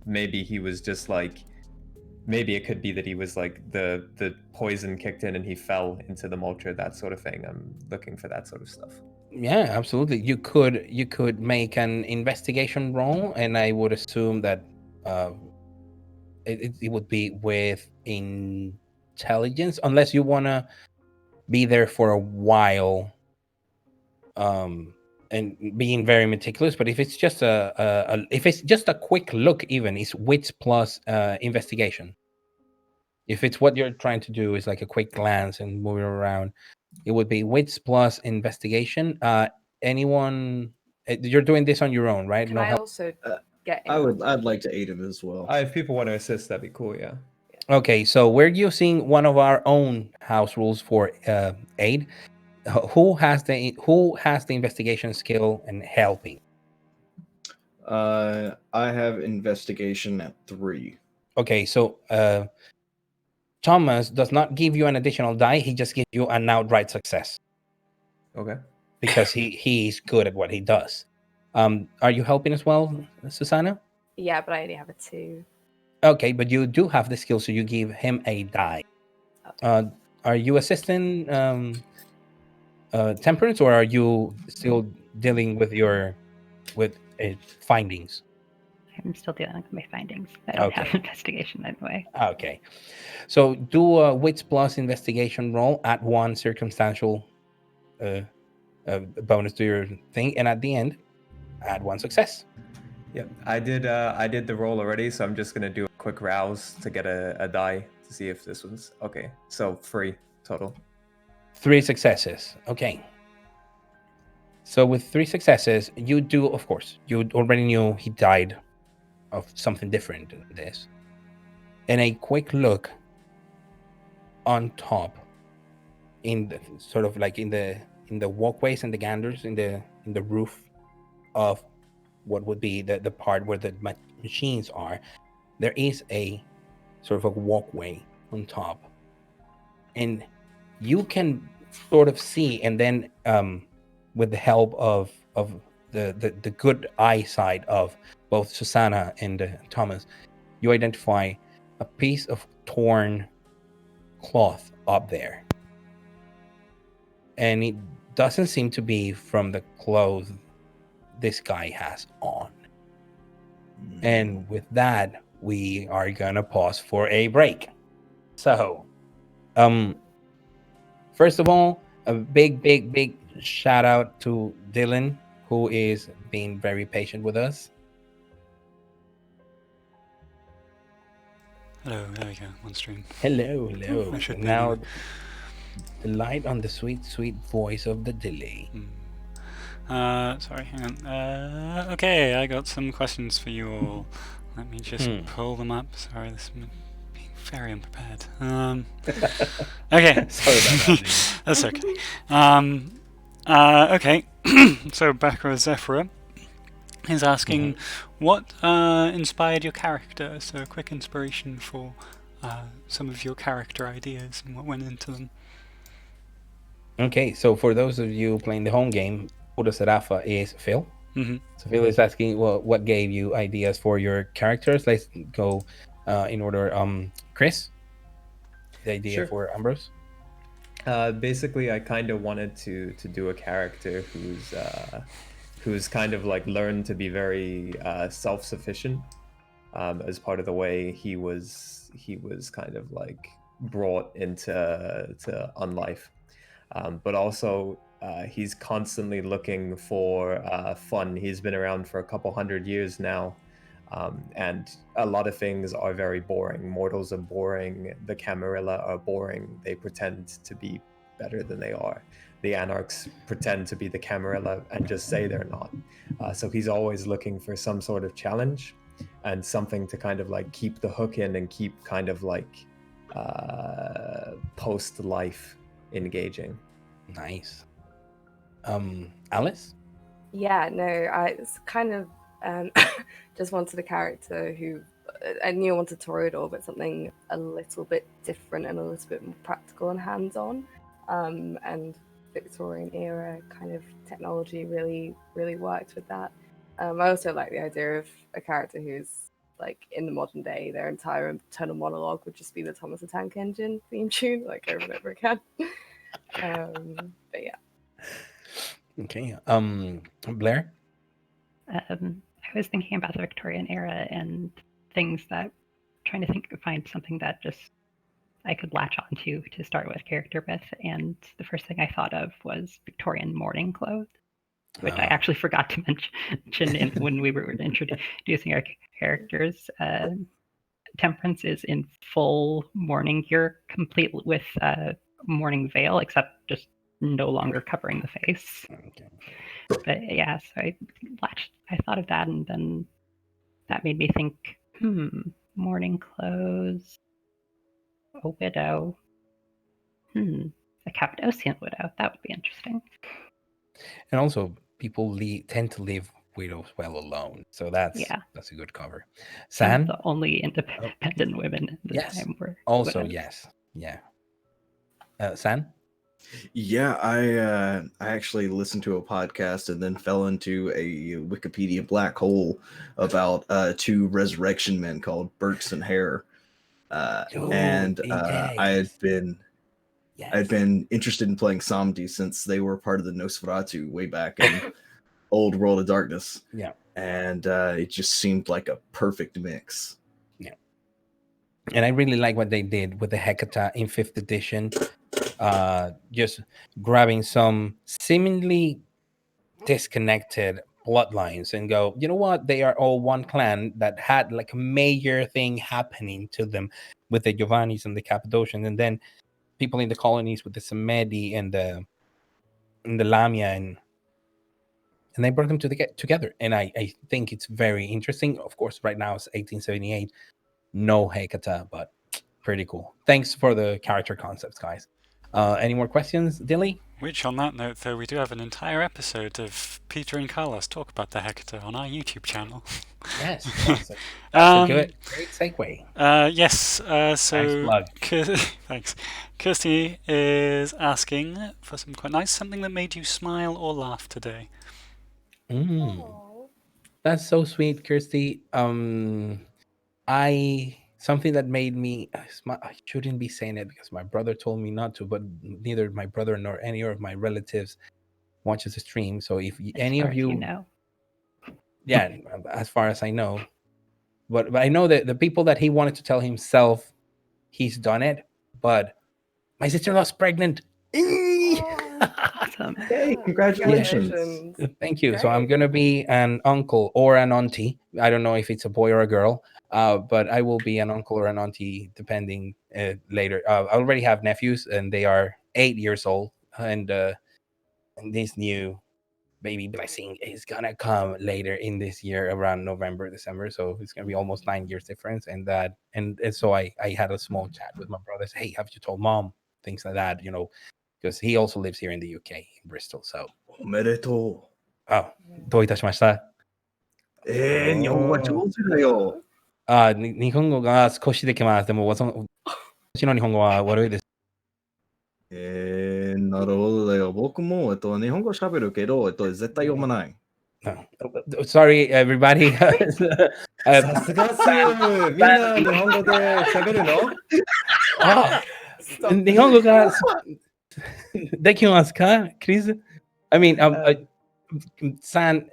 maybe he was just like, maybe it could be that he was like the poison kicked in and he fell into the mulcher, that sort of thing. I'm looking for that sort of stuff. Yeah, absolutely. You could make an investigation roll, and I would assume that it would be with intelligence, unless you wanna be there for a while, and being very meticulous. But if it's just a quick look, even it's wits plus investigation. If it's what you're trying to do is like a quick glance and moving around, it would be wits plus investigation. Anyone? You're doing this on your own, right? Can No I help. also get in? I'd like to aid him as well. If people want to assist, that'd be cool. Yeah. Okay, so we're using one of our own house rules for aid. Who has the investigation skill and helping? I have investigation at 3. Okay, so Thomas does not give you an additional die. He just gives you an outright success Okay. because he's good at what he does. Are you helping as well, Susanna? Yeah, but I only have a 2. Okay, but you do have the skill, so you give him a die. Okay. Are you assisting Temperance, or are you still dealing with findings? I'm still dealing with my findings. I don't have Okay. investigation anyway. Okay, so do a wits plus investigation roll, at 1 circumstantial bonus to your thing, and at the end, add 1 success. Yep. I did the roll already, so I'm just gonna do a quick rouse to get a die to see if this was okay. So 3 total. 3 successes. Okay. So with 3 successes, you do, of course, you already knew he died of something different than this. And a quick look on top, in the sort of like in the walkways and the ganders in the roof of what would be the part where the machines are, there is a sort of a walkway on top, and you can sort of see, and then with the help of the good eyesight of both Susanna and Thomas, you identify a piece of torn cloth up there, and it doesn't seem to be from the clothes this guy has on. And with that, we are gonna pause for a break. So, first of all, a big shout out to Dylan, who is being very patient with us. Hello, there we go, on stream. Hello, hello. I should be Now, anyway. the light on the sweet, sweet voice of the Dilly. Sorry, hang on. Okay, I got some questions for you all. Let me just pull them up. Sorry, this is being very unprepared. Okay. Sorry about that, dude. That's okay. Okay. So Bakra Zephyra is asking what inspired your character. So a quick inspiration for some of your character ideas and what went into them. Okay, so for those of you playing the home game, Oda Serafa is Phil. Mm-hmm. So Phil is asking, well, what gave you ideas for your characters? Let's go in order. Chris, the idea Sure. for Ambrose. Basically, I kind of wanted to do a character who's kind of like learned to be very self-sufficient, as part of the way he was kind of like brought into unlife, but also he's constantly looking for fun. He's been around for a couple hundred years now. And a lot of things are very boring. Mortals are boring. The Camarilla are boring. They pretend to be better than they are. The Anarchs pretend to be the Camarilla and just say they're not. So he's always looking for some sort of challenge and something to kind of like keep the hook in and keep kind of like post-life engaging. Nice. Alice? Yeah, no, it's kind of just wanted a character who I knew I wanted Toreador, but something a little bit different and a little bit more practical and hands-on. And Victorian era kind of technology really worked with that. I also like the idea of a character who's like in the modern day, their entire internal monologue would just be the Thomas the Tank Engine theme tune, like over and over again. But yeah. Okay. Blair? I was thinking about the Victorian era and things that trying to find something that just I could latch onto to start with character with, and the first thing I thought of was Victorian mourning clothes, which I actually forgot to mention when we were introducing our characters. Temperance is in full mourning gear, complete with mourning veil, except just no longer covering the face. Okay. But yeah, so I thought of that, and then that made me think, mourning clothes, a widow, a Cappadocian widow. That would be interesting. And also, people tend to leave widows well alone, so that's a good cover. San? The only independent women in the time were also widows. yes, yeah. San? Yeah, I actually listened to a podcast and then fell into a Wikipedia black hole about two resurrection men called Burks and Hare. And I had been interested in playing Samdi since they were part of the Nosferatu way back in Old World of Darkness. Yeah. And it just seemed like a perfect mix. Yeah. And I really like what they did with the Hecata in 5th edition. Just grabbing some seemingly disconnected bloodlines and go, you know what? They are all one clan that had like a major thing happening to them with the Giovannis and the Cappadocians, and then people in the colonies with the Samedi and the Lamia, and they brought them together. And I think it's very interesting. Of course, right now it's 1878, no Hecata, but pretty cool. Thanks for the character concepts, guys. Any more questions, Dilly? Which, on that note, though, we do have an entire episode of Peter and Carlos talk about the Hecata on our YouTube channel. Yes, that's a great segue. Yes, so thanks. Kirsty is asking for some quite nice something that made you smile or laugh today. That's so sweet, Kirsty. Something that made me smile. I shouldn't be saying it because my brother told me not to, but neither my brother nor any of my relatives watches the stream. So if any of you know, yeah, as far as I know, but I know that the people that he wanted to tell himself, he's done it. But my sister-in-law's pregnant. Awesome! Hey, congratulations! Thank you. Great. So I'm gonna be an uncle or an auntie. I don't know if it's a boy or a girl. But I will be an uncle or an auntie depending later. I already have nephews, and they are 8 years old, and this new baby blessing is gonna come later in this year around November, December. So it's gonna be almost 9 years difference, and so I had a small chat with my brothers. Hey, have you told mom? Things like that, because he also lives here in the UK, in Bristol. So, おめでと oh, どういたしました。日本語が上手だよ。日本語が少しできます。でも、私の日本語は悪いです。なるほどだよ。僕も、日本語喋るけど、絶対読まない。Sorry, everybody. さすがっす。みんな日本語で喋るの？日本語ができますか、Chris? I mean, San,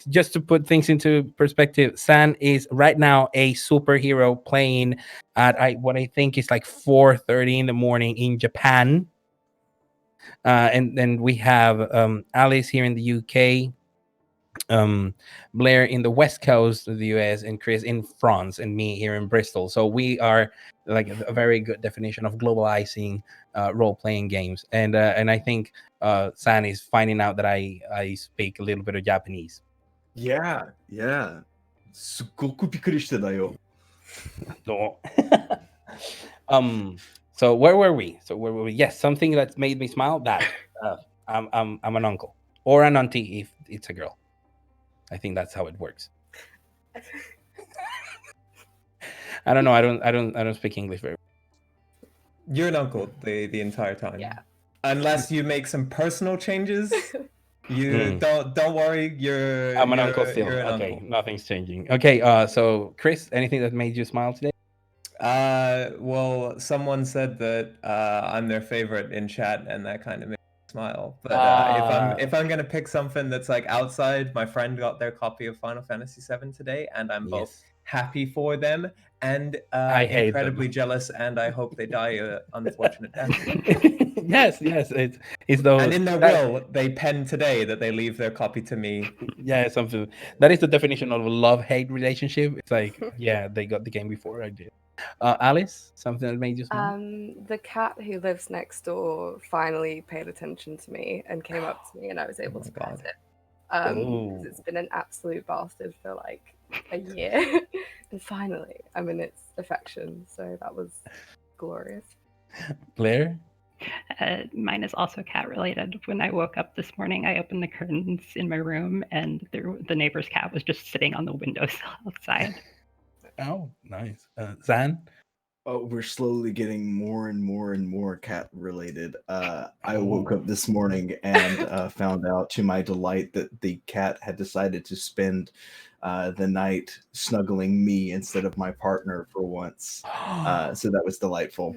just to put things into perspective, San is right now a superhero playing at what I think is like 4:30 in the morning in Japan. And then we have Alice here in the UK, Blair in the West Coast of the US, and Chris in France, and me here in Bristol. So we are like a very good definition of globalizing role-playing games. And I think San is finding out that I speak a little bit of Japanese. Yeah. すっごくびっくりしてたよ。No. So where were we? Yes, something that made me smile. That I'm an uncle or an auntie if it's a girl. I think that's how it works. I don't know. I don't speak English very well. You're an uncle the entire time. Yeah. Unless you make some personal changes, you don't worry. I'm an uncle still. You're an Okay, uncle. nothing's changing. Okay. So Chris, anything that made you smile today? Well, someone said that I'm their favorite in chat, and that kind of makes me smile. But if I'm gonna pick something that's like outside, my friend got their copy of Final Fantasy VII today, and I'm both happy for them and I hate incredibly them. jealous, and I hope they die an unfortunate death. Yes, it's those. And in their will, they penned today that they leave their copy to me. Yeah, something that is the definition of a love-hate relationship. It's like, yeah, they got the game before I did. Alice, something that made you smile? The cat who lives next door finally paid attention to me and came up to me, and I was able to pet it. Because it's been an absolute bastard for like a year, and finally I'm in its affection. So that was glorious. Blair? Mine is also cat related. When I woke up this morning, I opened the curtains in my room, and the neighbor's cat was just sitting on the windowsill outside. Oh, nice. Zan? Oh, we're slowly getting more and more cat related. I woke up this morning and found out to my delight that the cat had decided to spend the night snuggling me instead of my partner for once. So that was delightful.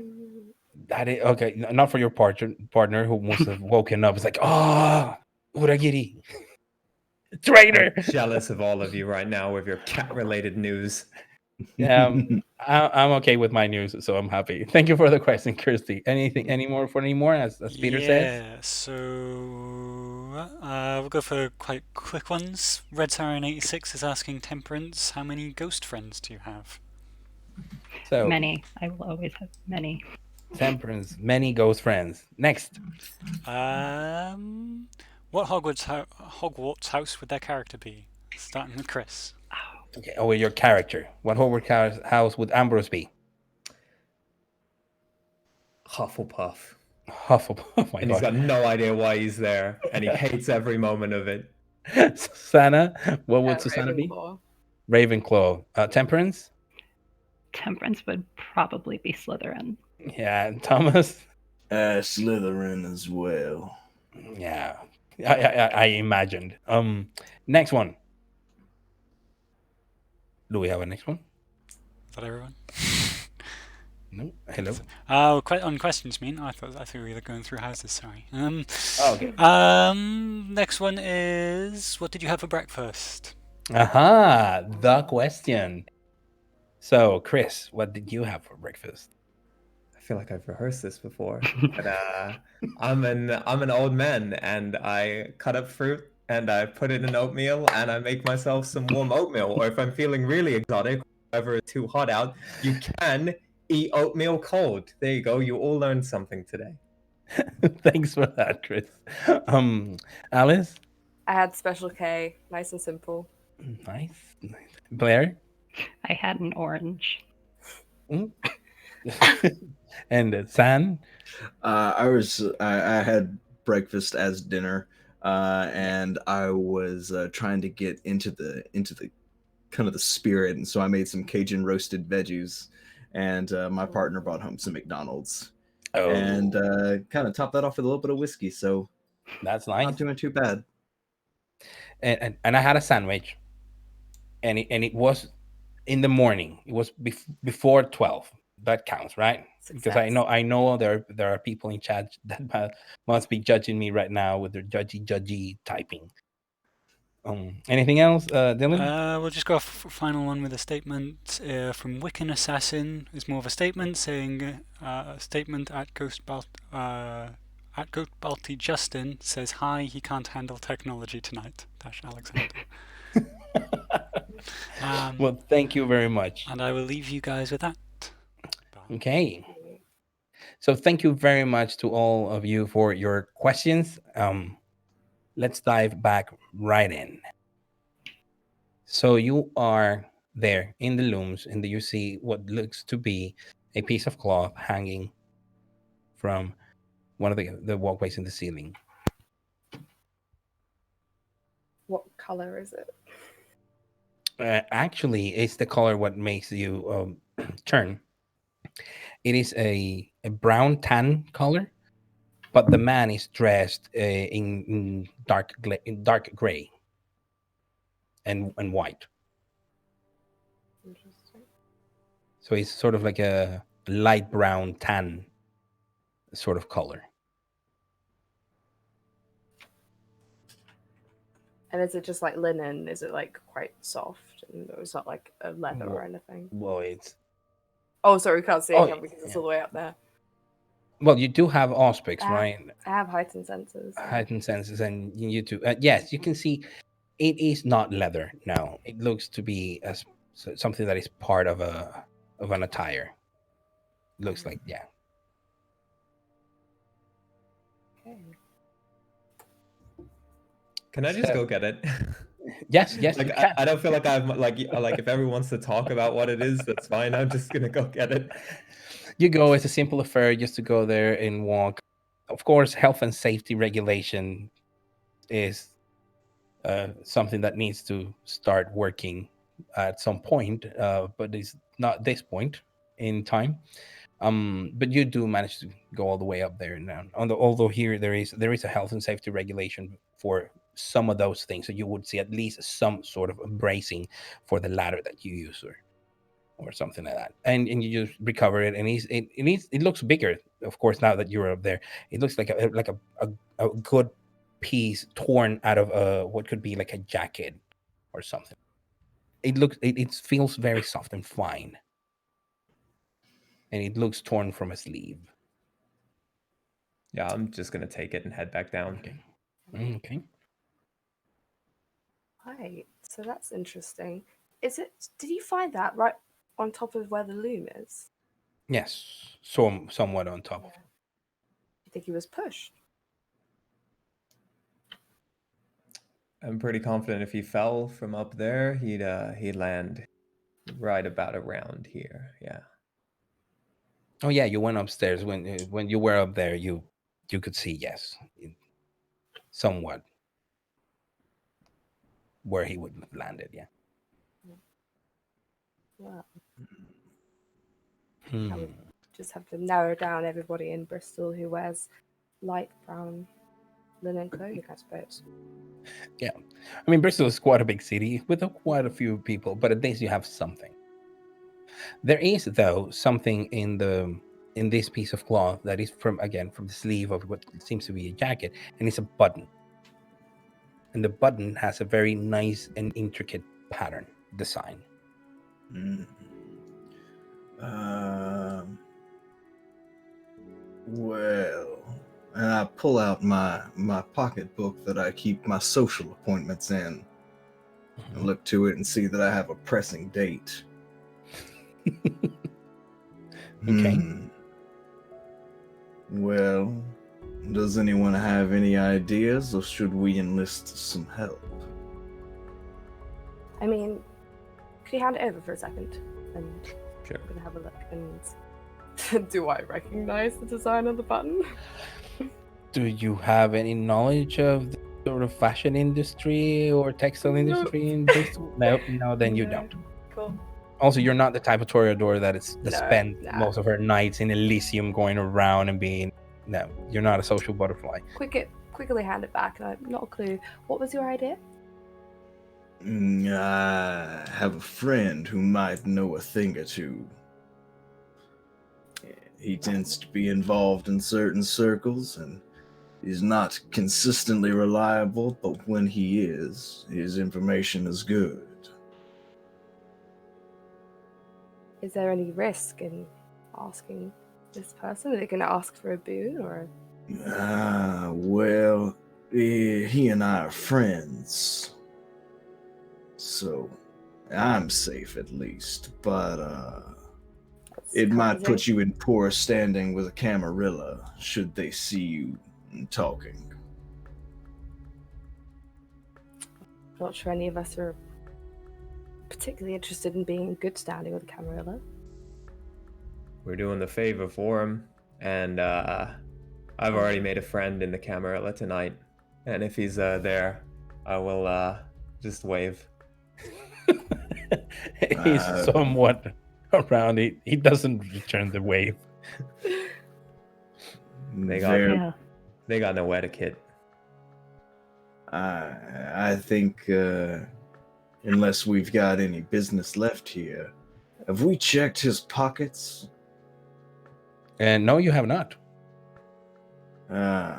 That is okay. Not for your partner who must have woken up. It's like, uragiri, traitor. I'm jealous of all of you right now with your cat-related news. I'm okay with my news, so I'm happy. Thank you for the question, Kirsty. Any more? As Peter says. Yeah. So we'll go for quite quick ones. Red Siren 86 is asking Temperance, how many ghost friends do you have? So many. I will always have many. Temperance, many ghost friends. Next. What Hogwarts house would their character be? Starting with Chris. Okay, with your character. What Hogwarts house would Ambrose be? Hufflepuff. Hufflepuff. And he's got no idea why he's there, and he hates every moment of it. Susanna, what would Susanna be? Ravenclaw. Temperance? Temperance would probably be Slytherin. Yeah, Thomas? Slytherin as well. Yeah, I imagined. Next one. Do we have a next one? Is that everyone? No. Hello. On questions, you mean? I thought we were going through houses. Sorry. Okay. Next one is, what did you have for breakfast? The question. So, Chris, what did you have for breakfast? I feel like I've rehearsed this before, but I'm an old man, and I cut up fruit and I put it in oatmeal, and I make myself some warm oatmeal. Or if I'm feeling really exotic, whenever it's too hot out, you can eat oatmeal cold. There you go. You all learned something today. Thanks for that, Chris. Alice? I had Special K, nice and simple. Nice. Blair? I had an orange. And San? I had breakfast as dinner, and I was trying to get into the kind of the spirit, and so I made some Cajun roasted veggies, and my partner brought home some McDonald's, and kind of topped that off with a little bit of whiskey. So that's nice. Not doing too bad. And I had a sandwich, and it was in the morning. It was before 12. That counts, right? Success. Because I know there are people in chat that must be judging me right now with their judgy typing. Anything else, Dylan? We'll just go final one with a statement from Wiccan Assassin. It's more of a statement saying a statement at Ghost Balti Justin says, "Hi, he can't handle technology tonight." Alexander. Well, thank you very much. And I will leave you guys with that. Bye. Okay. So thank you very much to all of you for your questions. Let's dive back right in. So you are there in the looms, and you see what looks to be a piece of cloth hanging from one of the walkways in the ceiling. What color is it? Actually, it's the color what makes you turn. It is a brown tan color, but the man is dressed in dark gray and white. Interesting. So it's sort of like a light brown tan sort of color. And is it just like linen? Is it like quite soft? And it's not like a leather or anything? Well, it's... Oh, sorry, we can't see it because it's all the way up there. Well, you do have auspics, right? I have heightened senses. Heightened senses, and you too. Yes, you can see it is not leather. No, it looks to be something that is part of an attire. Looks like, yeah. Okay. Can I just go get it? Yes. Like I don't feel like I'm like if everyone wants to talk about what it is, that's fine. I'm just gonna go get it. You go. It's a simple affair just to go there and walk. Of course, health and safety regulation is something that needs to start working at some point, but it's not this point in time. But you do manage to go all the way up there now. Although here there is a health and safety regulation for some of those things, so you would see at least some sort of bracing for the ladder that you use, or something like that, and you just recover it, and it looks bigger, of course, now that you're up there. It looks like a good piece torn out of what could be like a jacket or something. It feels very soft and fine, and it looks torn from a sleeve. Yeah, I'm just gonna take it and head back down. Okay. Right, so that's interesting. Did you find that right on top of where the loom is? Yes, somewhat on top of it. You think he was pushed? I'm pretty confident if he fell from up there, he'd land right about around here. Yeah. Oh yeah, you went upstairs when you were up there. You could see, yes, somewhat where he would have landed. Yeah. Well, I would just have to narrow down everybody in Bristol who wears light brown linen clothing, I suppose. Yeah, I mean, Bristol is quite a big city with quite a few people, but at least you have something. There is, though, something in this piece of cloth that is from the sleeve of what seems to be a jacket, and it's a button. And the button has a very nice and intricate pattern design. Well, and I pull out my pocketbook that I keep my social appointments in, and look to it and see that I have a pressing date. Okay. Well, does anyone have any ideas, or should we enlist some help? I mean, could you hand it over for a second? And Sure. I'm gonna have a look. And do I recognize the design on the button? Do you have any knowledge of the sort of fashion industry or textile industry in Bristol? No, then you No. don't. Cool. Also, you're not the type of toreador that No, spends nah. most of her nights in Elysium going around and being. No, you're not a social butterfly. Quickly hand it back. Not a clue. What was your idea? I have a friend who might know a thing or two. He tends to be involved in certain circles, and he's not consistently reliable, but when he is, his information is good. Is there any risk in asking this person? Are they going to ask for a boon or? Well, he and I are friends, so I'm safe at least, but it might put you in poor standing with a Camarilla should they see you talking. Not sure any of us are particularly interested in being in good standing with a Camarilla. We're doing the favor for him, and I've already made a friend in the Camarilla tonight, and if he's there, I will just wave. He's somewhat around it. He doesn't return the wave. They got no etiquette. I think unless we've got any business left here, have we checked his pockets? And no, you have not.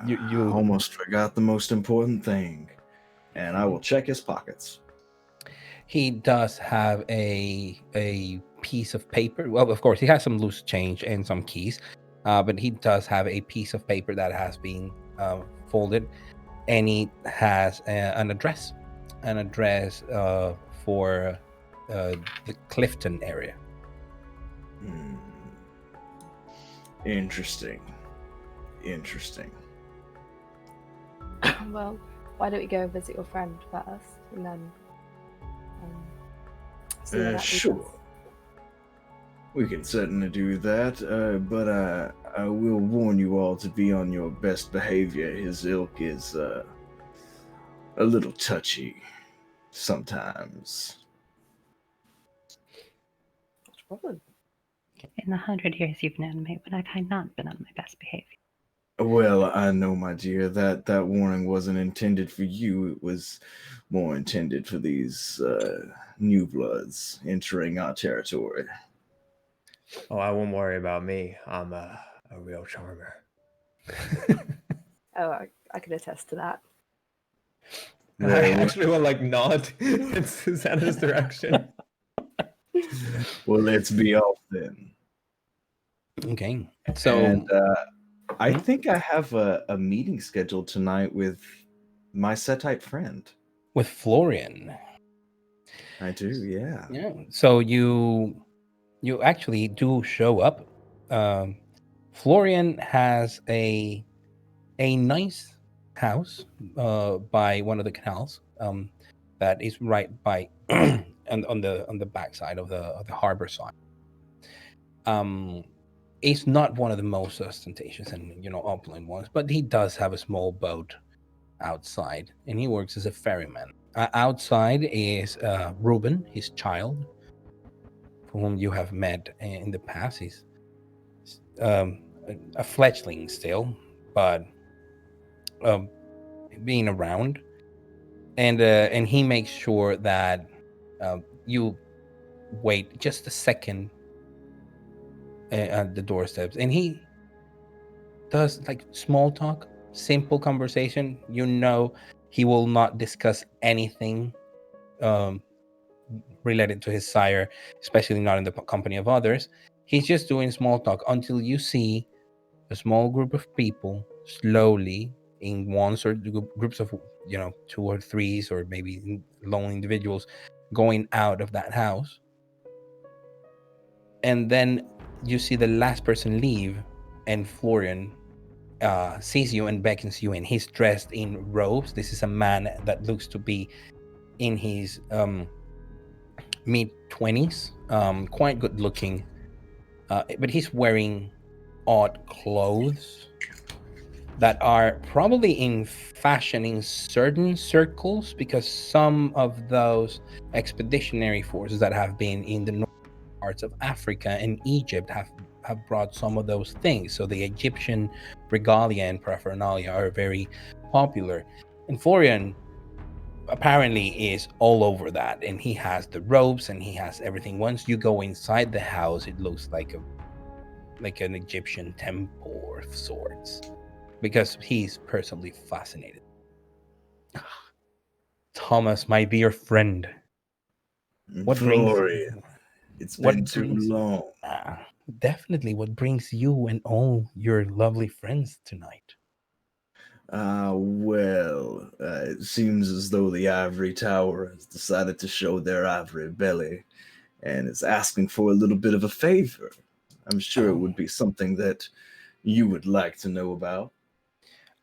You almost forgot the most important thing, and I will check his pockets. He does have a piece of paper. Well, of course, he has some loose change and some keys, but he does have a piece of paper that has been folded, and he has an address for the Clifton area. Interesting. Well, why don't we go visit your friend first, and then see where that leads Sure. us? We can certainly do that, but I will warn you all to be on your best behavior. His ilk is a little touchy sometimes. What's the problem? In the 100 years you've known me, when have I not been on my best behavior? Well, I know, my dear, that warning wasn't intended for you. It was more intended for these new bloods entering our territory. Oh, I won't worry about me. I'm a real charmer. Oh, I can attest to that. I actually will nod in Susanna's direction. Well, let's be off then. Okay, so And I think I have a meeting scheduled tonight with my Setite friend. with Florian. I do, yeah. Yeah. So you actually do show up. Florian has a nice house by one of the canals that is right by on the backside of the harbor side. It's not one of the most ostentatious and opulent ones, but he does have a small boat outside, and he works as a ferryman. Outside is Reuben, his child, whom you have met in the past. He's a fledgling still, but being around, and he makes sure that you wait just a second at the doorsteps, and he does small talk, simple conversation. He will not discuss anything related to his sire, especially not in the company of others. He's just doing small talk until you see a small group of people slowly, in ones or groups of 2 or 3s, or maybe lone individuals, going out of that house. And then you see the last person leave, and Florian sees you and beckons you in. He's dressed in robes. This is a man that looks to be in his mid 20s, quite good looking, but he's wearing odd clothes that are probably in fashion in certain circles, because some of those expeditionary forces that have been in the north parts of Africa and Egypt have brought some of those things. So the Egyptian regalia and paraphernalia are very popular. And Florian apparently is all over that, and he has the ropes and he has everything. Once you go inside the house, it looks like an Egyptian temple of sorts, because he's personally fascinated. Thomas, my dear friend, what brings Florian, it's what been too brings long. definitely what brings you and all your lovely friends tonight? It seems as though the Ivory Tower has decided to show their ivory belly and is asking for a little bit of a favor. I'm sure it Oh, would be something that you would like to know about.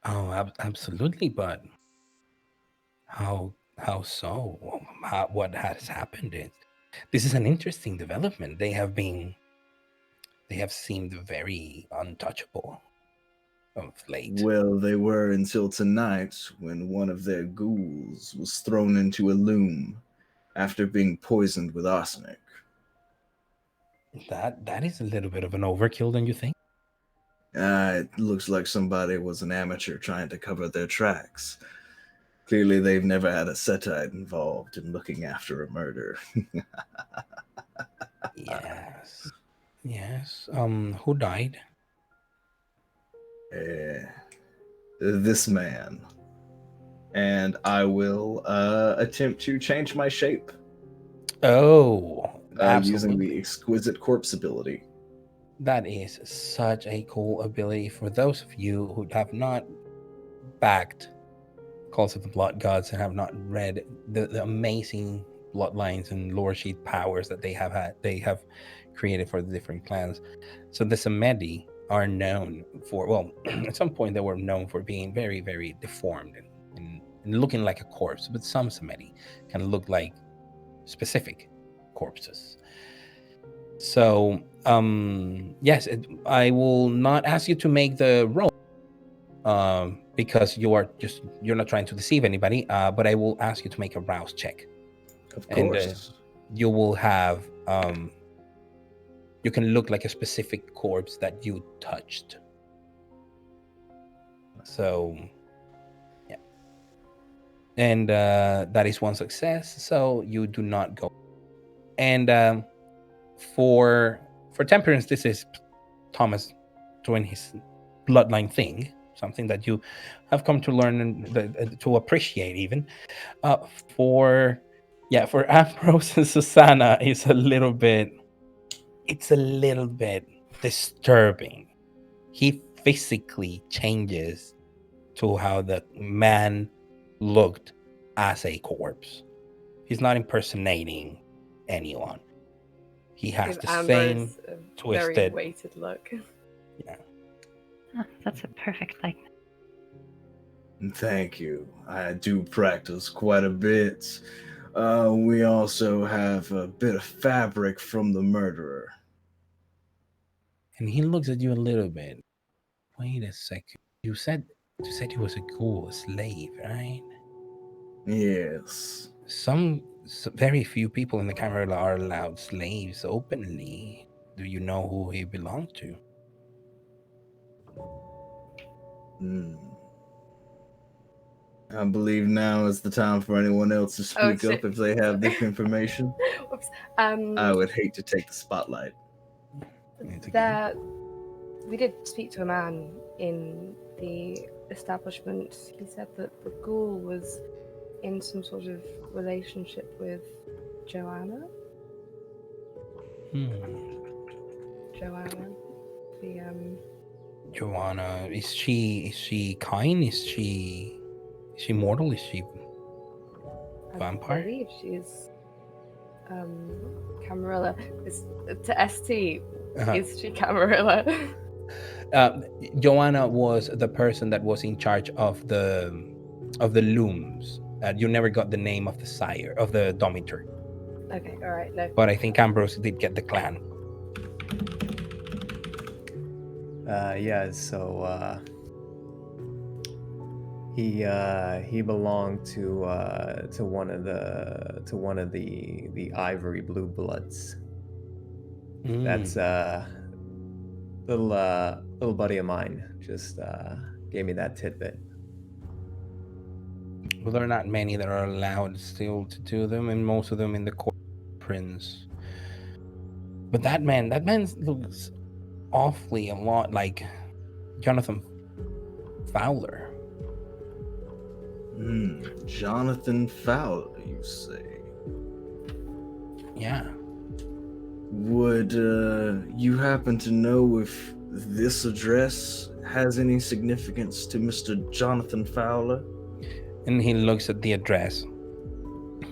oh, absolutely. But how so? What has happened? This is an interesting development. They have seemed very untouchable of late. Well, they were until tonight when one of their ghouls was thrown into a loom after being poisoned with arsenic. That is a little bit of an overkill, don't you think? It looks like somebody was an amateur trying to cover their tracks. Clearly, they've never had a Setite involved in looking after a murder. Yes. Yes. Who died? Eh, this man. And I will attempt to change my shape Oh, using the absolutely. exquisite corpse ability. That is such a cool ability. For those of you who have not backed Calls of the Blood Gods and have not read the amazing bloodlines and lore sheet powers that they have created for the different clans. So the Samedi are known for, well, at some point they were known for being very, very deformed and looking like a corpse, but some Samedi can look like specific corpses. So, yes, I will not ask you to make the roll, because you're not trying to deceive anybody. But I will ask you to make a rouse check, Of and course. you will have you can look like a specific corpse that you touched. So, yeah, and that is one success. So you do not go. And for Temperance, this is Thomas doing his bloodline thing, something that you have come to learn and to appreciate even. Uh, for for Ambrose and Susanna, it's a little bit disturbing. He physically changes to how the man looked as a corpse. He's not impersonating anyone. He has Give the same Ambrose a very twisted. weighted look. Yeah. That's a perfect likeness. Thank you. I do practice quite a bit. We also have a bit of fabric from the murderer. And he looks at you a little bit. Wait a second. You said he was a ghoul, a slave, right? Yes. Very few people in the Camarilla are allowed slaves openly. Do you know who he belonged to? Hmm. I believe now is the time for anyone else to speak shit. up if they have this information. Whoops. I would hate to take the spotlight. It's okay. There, we did speak to a man in the establishment. He said that the ghoul was in some sort of relationship with Joanna. Joanna, the Joanna, is she kind? Is she mortal? Is she I vampire? believe she's Camarilla. To ST, Uh-huh. is she Camarilla? Joanna was the person that was in charge of the looms. You never got the name of the sire of the Domitor, Okay, all right, no. but I think Ambrose did get the clan. Yeah, so he belonged to one of the Ivory Blue Bloods. That's little buddy of mine just gave me that tidbit. Well, there are not many that are allowed still to do them, and most of them in the court prince. But that man looks awfully a lot like Jonathan Fowler. Jonathan Fowler, you say? Yeah. Would you happen to know if this address has any significance to Mr. Jonathan Fowler? And he looks at the address,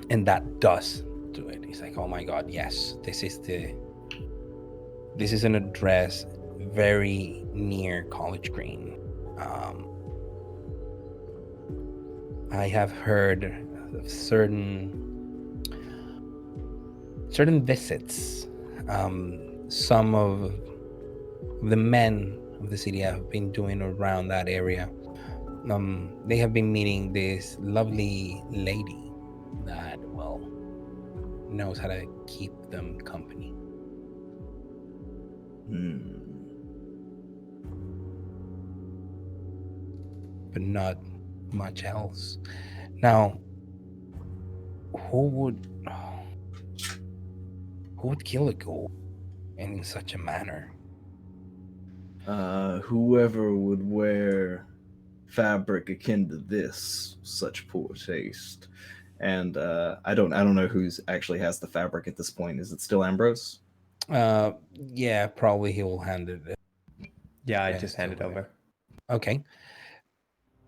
and that does do it. He's like, "Oh my God, yes, this is an address very near College Green. I have heard of certain visits. Some of the men of the city have been doing around that area. They have been meeting this lovely lady that, well, knows how to keep them company." But not much else. Now, who would kill a ghoul in such a manner? Whoever would wear fabric akin to this, such poor taste. And I don't know who's actually has the fabric at this point. Is it still Ambrose? Yeah, probably he will hand it. Yeah, I just handed over. Okay.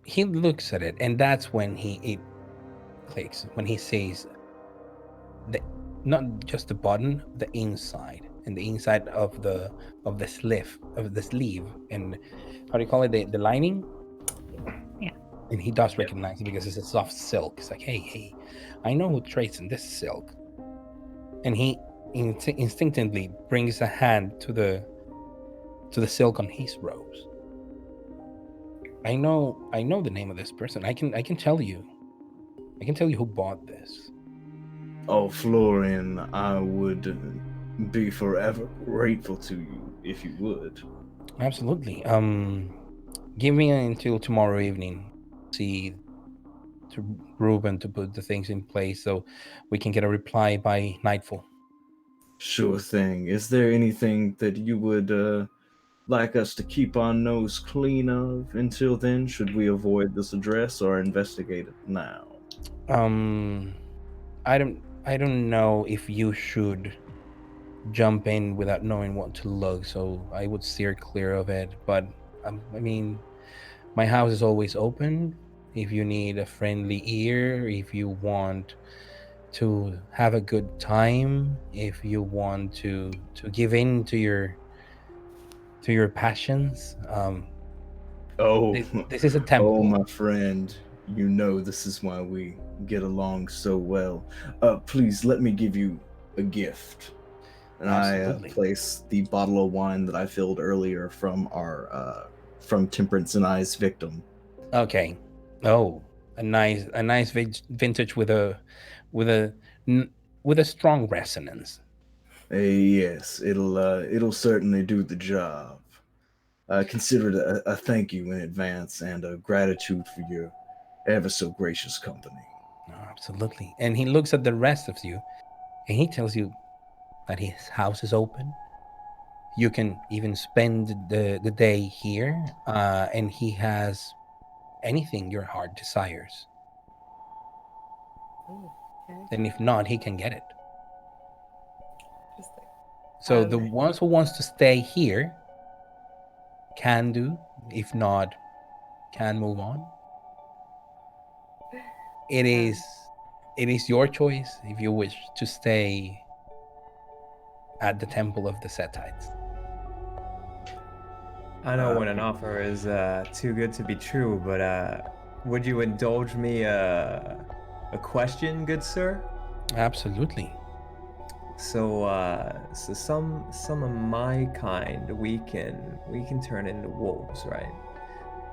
He looks at it, and that's when it clicks. When he sees not just the button, the inside, and the inside of the sleeve, and how do you call it? The lining. Yeah. And he does recognize it because it's a soft silk. It's like, hey, I know who trades in this silk. And he instinctively brings a hand to the silk on his robes. I know the name of this person. I can tell you. I can tell you who bought this. Oh, Florian, I would be forever grateful to you if you would. Absolutely. Give me until tomorrow evening. See to Ruben to put the things in place so we can get a reply by nightfall. Sure thing. Is there anything that you would like us to keep our nose clean of until then? Should we avoid this address or investigate it now? I don't know if you should jump in without knowing what to look, so I would steer clear of it. But I mean, my house is always open. If you need a friendly ear, if you want to have a good time, if you want to give in to your passions, this is a temple. Oh, my friend, you know this is why we get along so well. Please let me give you a gift. And Absolutely. I place the bottle of wine that I filled earlier from our from Temperance and I's victim. Okay. Oh, a nice vintage with a strong resonance. Yes, it'll certainly do the job. Consider it a thank you in advance and a gratitude for your ever so gracious company. Oh, absolutely. And he looks at the rest of you, and he tells you that his house is open. You can even spend the day here, and he has anything your heart desires. Ooh, okay. And if not, he can get it. Interesting. So the ones who wants to stay here can do. If not, can move on. It is it is your choice if you wish to stay at the Temple of the Setites. I know when an offer is too good to be true, but would you indulge me a question, good sir? Absolutely. So some of my kind we can turn into wolves, right?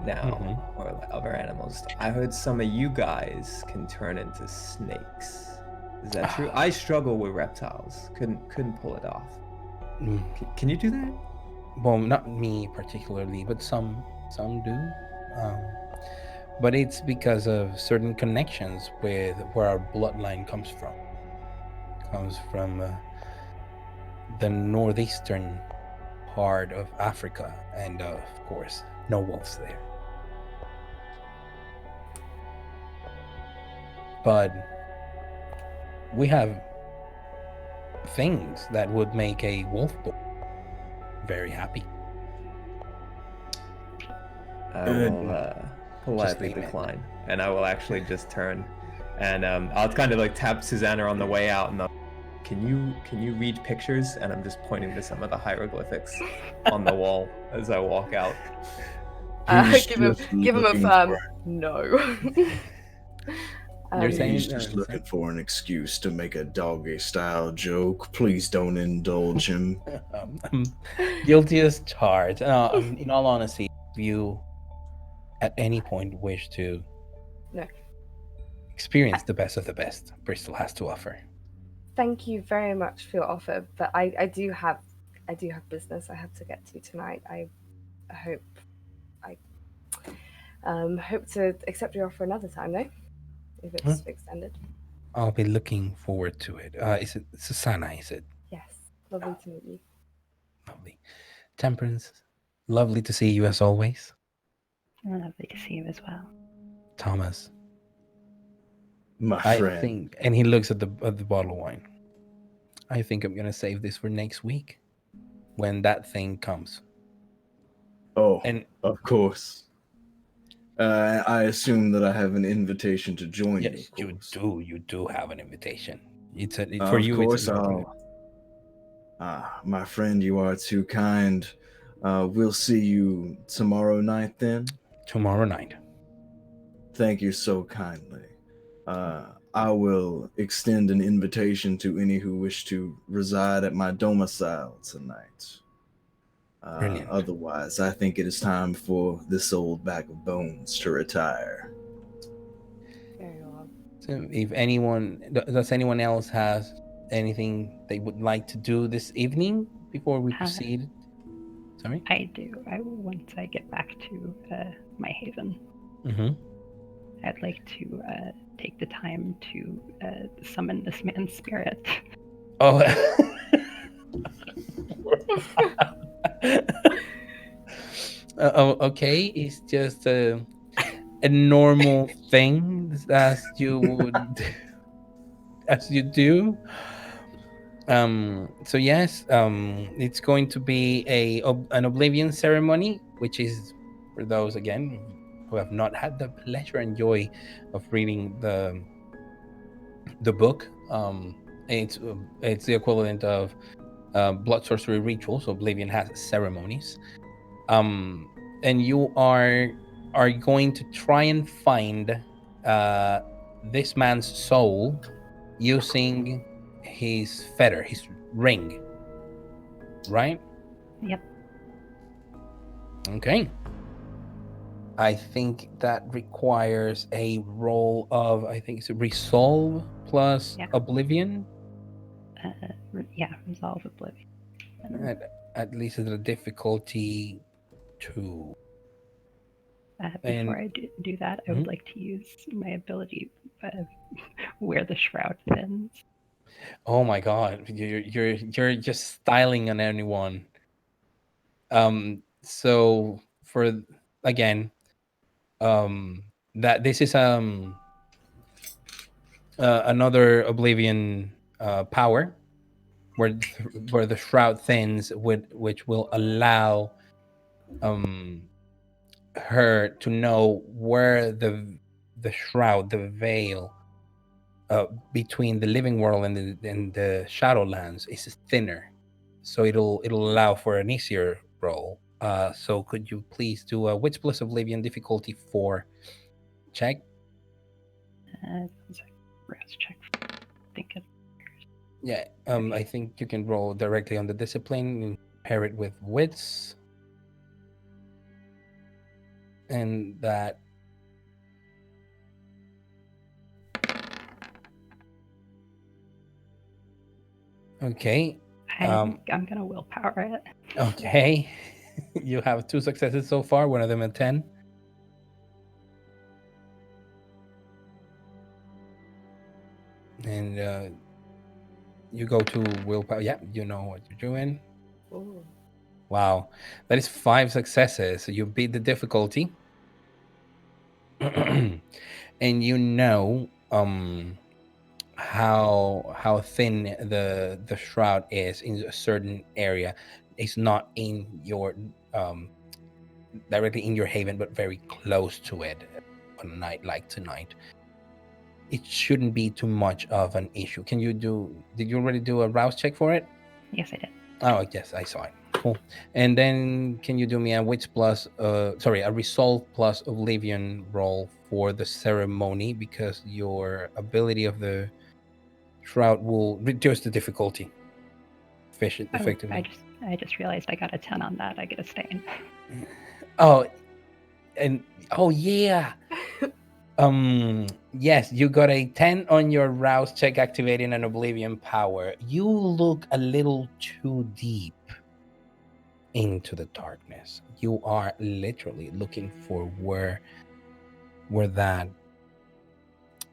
Now, or like other animals. I heard some of you guys can turn into snakes. Is that true? I struggle with reptiles. Couldn't pull it off. Can you do that? Well, not me particularly, but some do. But it's because of certain connections with where our bloodline comes from. Comes from the northeastern part of Africa, and of course, no wolves there. But we have things that would make a wolf boy very happy. I will politely decline, and I will actually just turn, and I'll kind of like tap Susanna on the way out, and can you read pictures? And I'm just pointing to some of the hieroglyphics on the wall as I walk out. Give him a firm no. You're saying he's just looking for an excuse to make a doggy-style joke. Please don't indulge him. I'm guilty as charged. In all honesty, if you at any point wish to experience the best of the best Bristol has to offer. Thank you very much for your offer, but I do have business I have to get to tonight. I hope to accept your offer another time, though, if it's extended. I'll be looking forward to it. Is it Susanna, is it? Yes. Lovely to meet you. Lovely. Temperance, lovely to see you as always. Lovely to see you as well. Thomas. My friend. And he looks at the bottle of wine. I think I'm going to save this for next week when that thing comes. Oh, and of course. I assume that I have an invitation to join you. Yes, you do. You do have an invitation. For you. Of course, my friend, you are too kind. We'll see you tomorrow night then. Tomorrow night. Thank you so kindly. I will extend an invitation to any who wish to reside at my domicile tonight. Otherwise, I think it is time for this old bag of bones to retire. Very well. So if does anyone else has anything they would like to do this evening before we proceed? Sorry? I do. Once I get back to my haven, I'd like to take the time to summon this man's spirit. Oh. Okay. It's just a normal thing as you do. So yes, it's going to be an oblivion ceremony, which is for those again who have not had the pleasure and joy of reading the book. It's the equivalent of blood sorcery rituals. Oblivion has ceremonies, and you are going to try and find this man's soul using his fetter, his ring, right? Yep. Okay. I think that requires a roll of, I think it's resolve plus oblivion. Resolve oblivion. At least at a difficulty 2. Before I do that, I would like to use my ability where the shroud thins. Oh my god, you're just styling on anyone. So for again, that this is another oblivion power where the shroud thins, which will allow her to know where the shroud, the veil, between the living world and the Shadowlands is thinner, so it'll allow for an easier roll. So could you please do a Wits plus Oblivion difficulty 4 check? Rouse check. I think it. Yeah, I think you can roll directly on the discipline and pair it with Wits, and that. Okay. I'm gonna willpower it. Okay. You have 2 successes so far, one of them a 10. And you go to willpower. Yeah, you know what you're doing. Ooh. Wow. That is 5 successes. So you beat the difficulty. And you know how thin the shroud is in a certain area. It's not in your directly in your haven, but very close to it on a night like tonight. It shouldn't be too much of an issue. Did you already do a rouse check for it? Yes, I did. Oh, yes, I saw it. Cool. And then can you do me a a resolve plus oblivion roll for the ceremony, because your ability of the shroud will reduce the difficulty effectively. I just realized I got a 10 on that. I get a stain. Oh, and oh yeah. Yes, you got a 10 on your rouse check activating an oblivion power. You look a little too deep into the darkness. You are literally looking for where that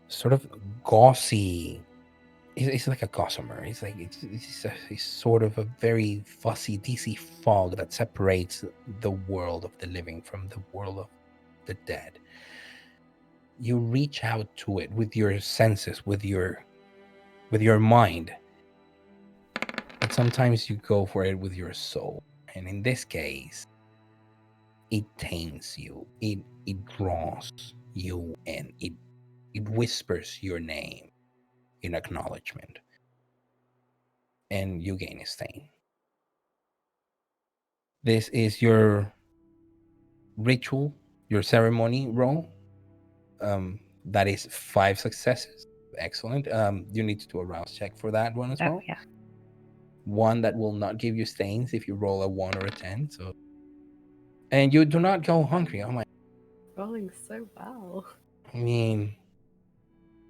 sort of gauzy, it's like a gossamer. It's like it's sort of a very fussy DC fog that separates the world of the living from the world of the dead. You reach out to it with your senses, with your mind, but sometimes you go for it with your soul. And in this case, it taints you. It draws you in. It whispers your name in acknowledgement, and you gain a stain. This is your ritual, your ceremony roll. That is 5 successes. Excellent. You need to do a rouse check for that one as well. Yeah. One that will not give you stains if you roll a 1 or a 10. So, and you do not go hungry. Oh my! Rolling so well. I mean,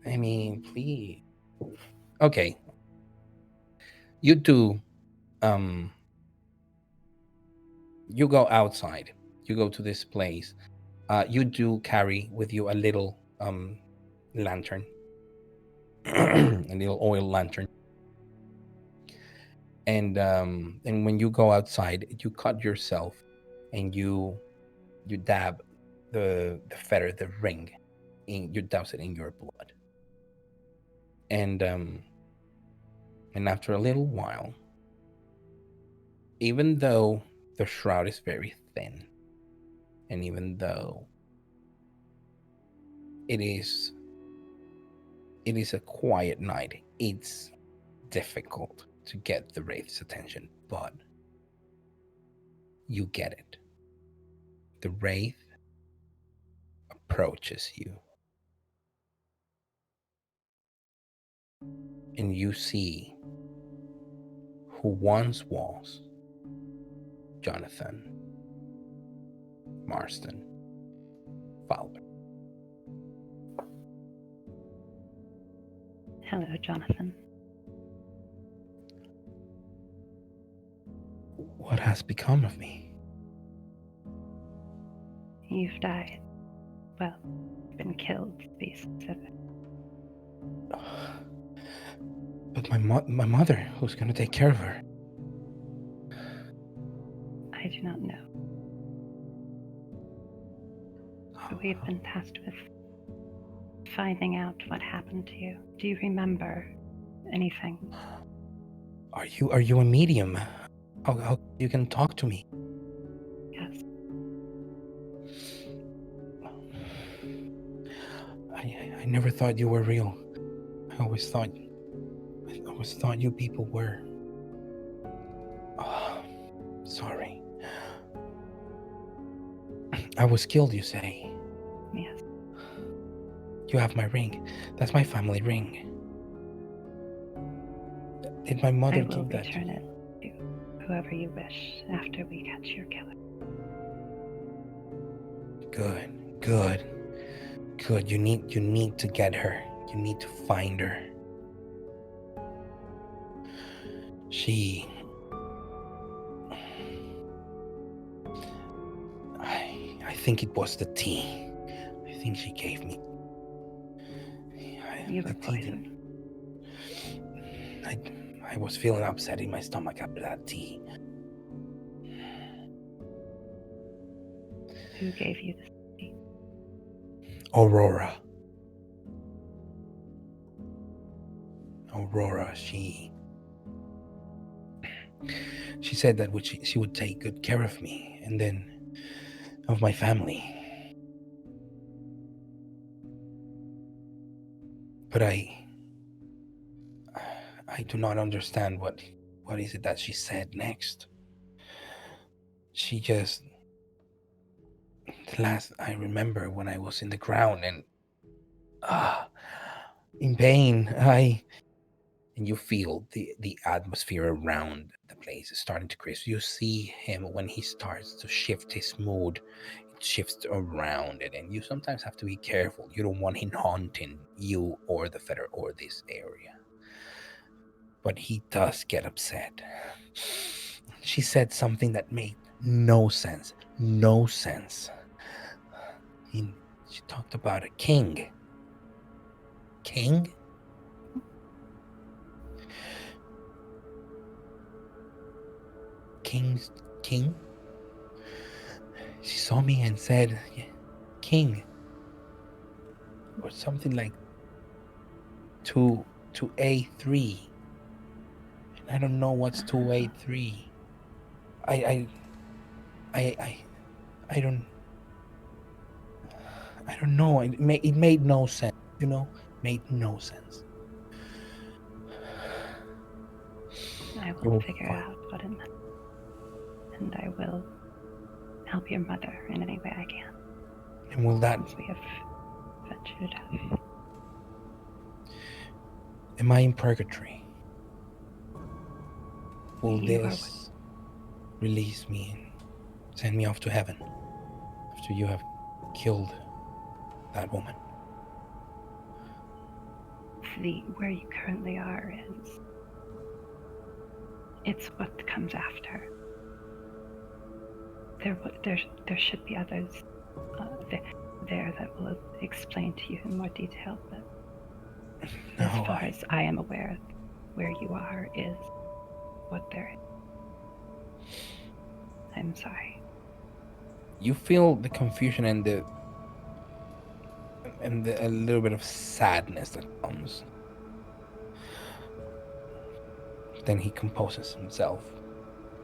please. Okay. You do. You go outside. You go to this place. You do carry with you a little lantern, a little oil lantern. And when you go outside, you cut yourself, and you dab the feather, the ring, you douse it in your blood. And after a little while, even though the shroud is very thin, and even though it is a quiet night, it's difficult to get the wraith's attention, but you get it. The wraith approaches you, and you see who once was Jonathan Marston Fowler. Hello, Jonathan. What has become of me? You've died. Well, been killed, to be specific. But my mother, who's going to take care of her? I do not know. But we've been tasked with finding out what happened to you. Do you remember anything? Are you a medium? How you can talk to me? Yes. I never thought you were real. I always thought you people were. Oh, sorry. I was killed, you say? Yes. You have my ring. That's my family ring. Did my mother I will give that to return you? it to whoever you wish after we catch your killer. Good. You need to get her. You need to find her. I think it was the tea. I think she gave me. You were The tea poisoned. I was feeling upset in my stomach after that tea. Who gave you this? Aurora, she said that she would take good care of me and then of my family. But I do not understand what is it that she said next. She just, the last I remember when I was in the ground and in pain, and you feel the atmosphere around the place is starting to crisp. You see him when he starts to shift his mood, it shifts around it, and you sometimes have to be careful. You don't want him haunting you or the feather or this area. But he does get upset. She said something that made no sense. She talked about a king. King? King? She saw me and said, King. Or something like 2A3. And I don't know what's 2A3. I don't know. It made no sense, made no sense. I will figure out what it meant. And I will help your mother in any way I can. And will that... Since we have ventured out. Am I in purgatory? Will You this release me and send me off to heaven after you have killed that woman? Where you currently are is... It's what comes after. There should be others there that will explain to you in more detail, but as far as I am aware, where you are is what there is. I'm sorry. You feel the confusion and a little bit of sadness that comes. Then he composes himself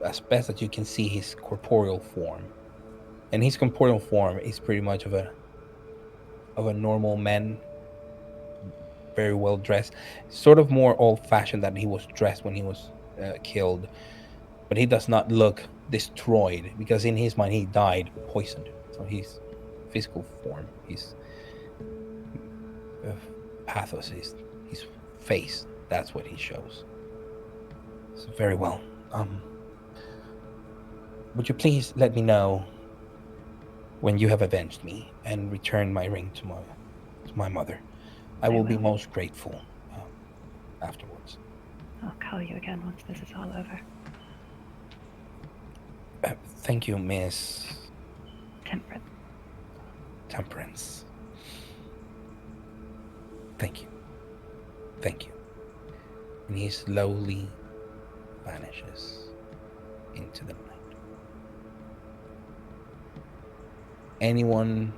as best that you can see his corporeal form, and his corporeal form is pretty much of a normal man, very well dressed, sort of more old-fashioned than he was dressed when he was killed. But he does not look destroyed, because in his mind he died poisoned. So his physical form, his pathos, his face, that's what he shows. So very well. Would you please let me know when you have avenged me and returned my ring to my mother? I will be most grateful afterwards. I'll call you again once this is all over. Thank you, Miss Temperance. Thank you. And he slowly vanishes into the night. Anyone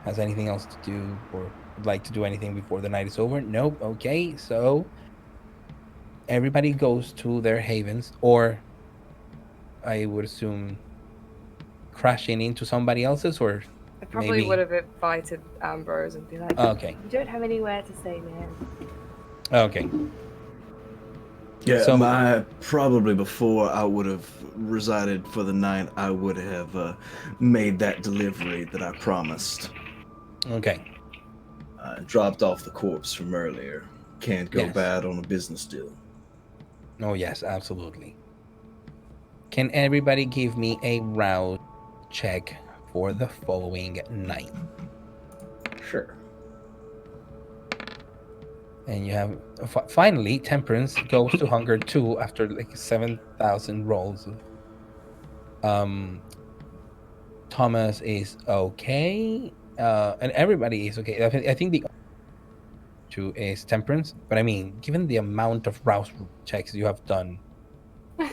has anything else to do or would like to do anything before the night is over? Nope. Okay, so everybody goes to their havens, or I would assume crashing into somebody else's, or I probably would have invited Ambrose and be like, okay. You don't have anywhere to stay, man. Okay. Yeah, So my probably before I would have resided for the night, I would have made that delivery that I promised. okay. Dropped off the corpse from earlier. Can't go Yes. bad on a business deal. Oh yes, absolutely. Can everybody give me a rouse check for the following night? Sure. And you have finally temperance goes to hunger 2 after like 7,000 rolls. Um Thomas is okay. And everybody is okay. I think the two is temperance, but I mean, given the amount of rouse checks you have done,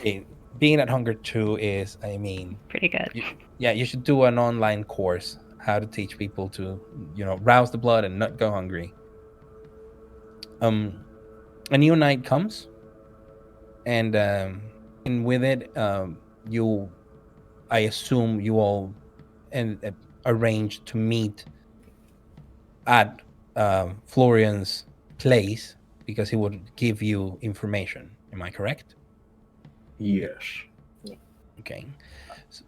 it, being at hunger 2 is, I mean, Pretty good. yeah, you should do an online course how to teach people to, rouse the blood and not go hungry. Um, a new night comes, and with it, you, I assume you all and arrange to meet at Florian's place because he would give you information. Am I correct? Yes. Okay.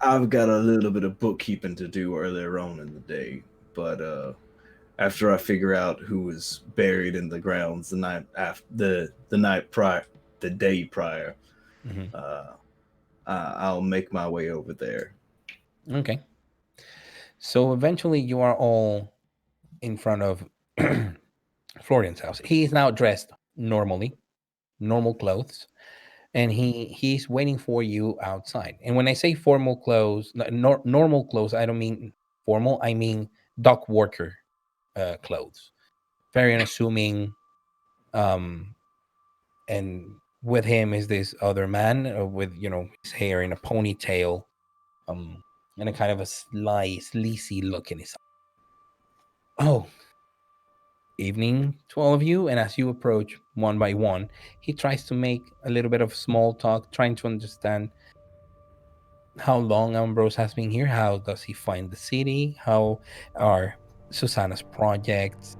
I've got a little bit of bookkeeping to do earlier on in the day, but after I figure out who was buried in the grounds the night after the night prior, the day prior, Mhm. uh, I'll make my way over there. Okay. So eventually you are all in front of Florian's house. He is now dressed normally, normal clothes, and he's waiting for you outside. And when I say formal clothes, normal clothes, I don't mean formal. I mean dock worker clothes. Very unassuming. Um, and with him is this other man with his hair in a ponytail, um, and a kind of a sly, sleazy look in his eye. Oh, evening to all of you. And as you approach one by one, he tries to make a little bit of small talk, trying to understand how long Ambrose has been here, how does he find the city, how are Susanna's projects,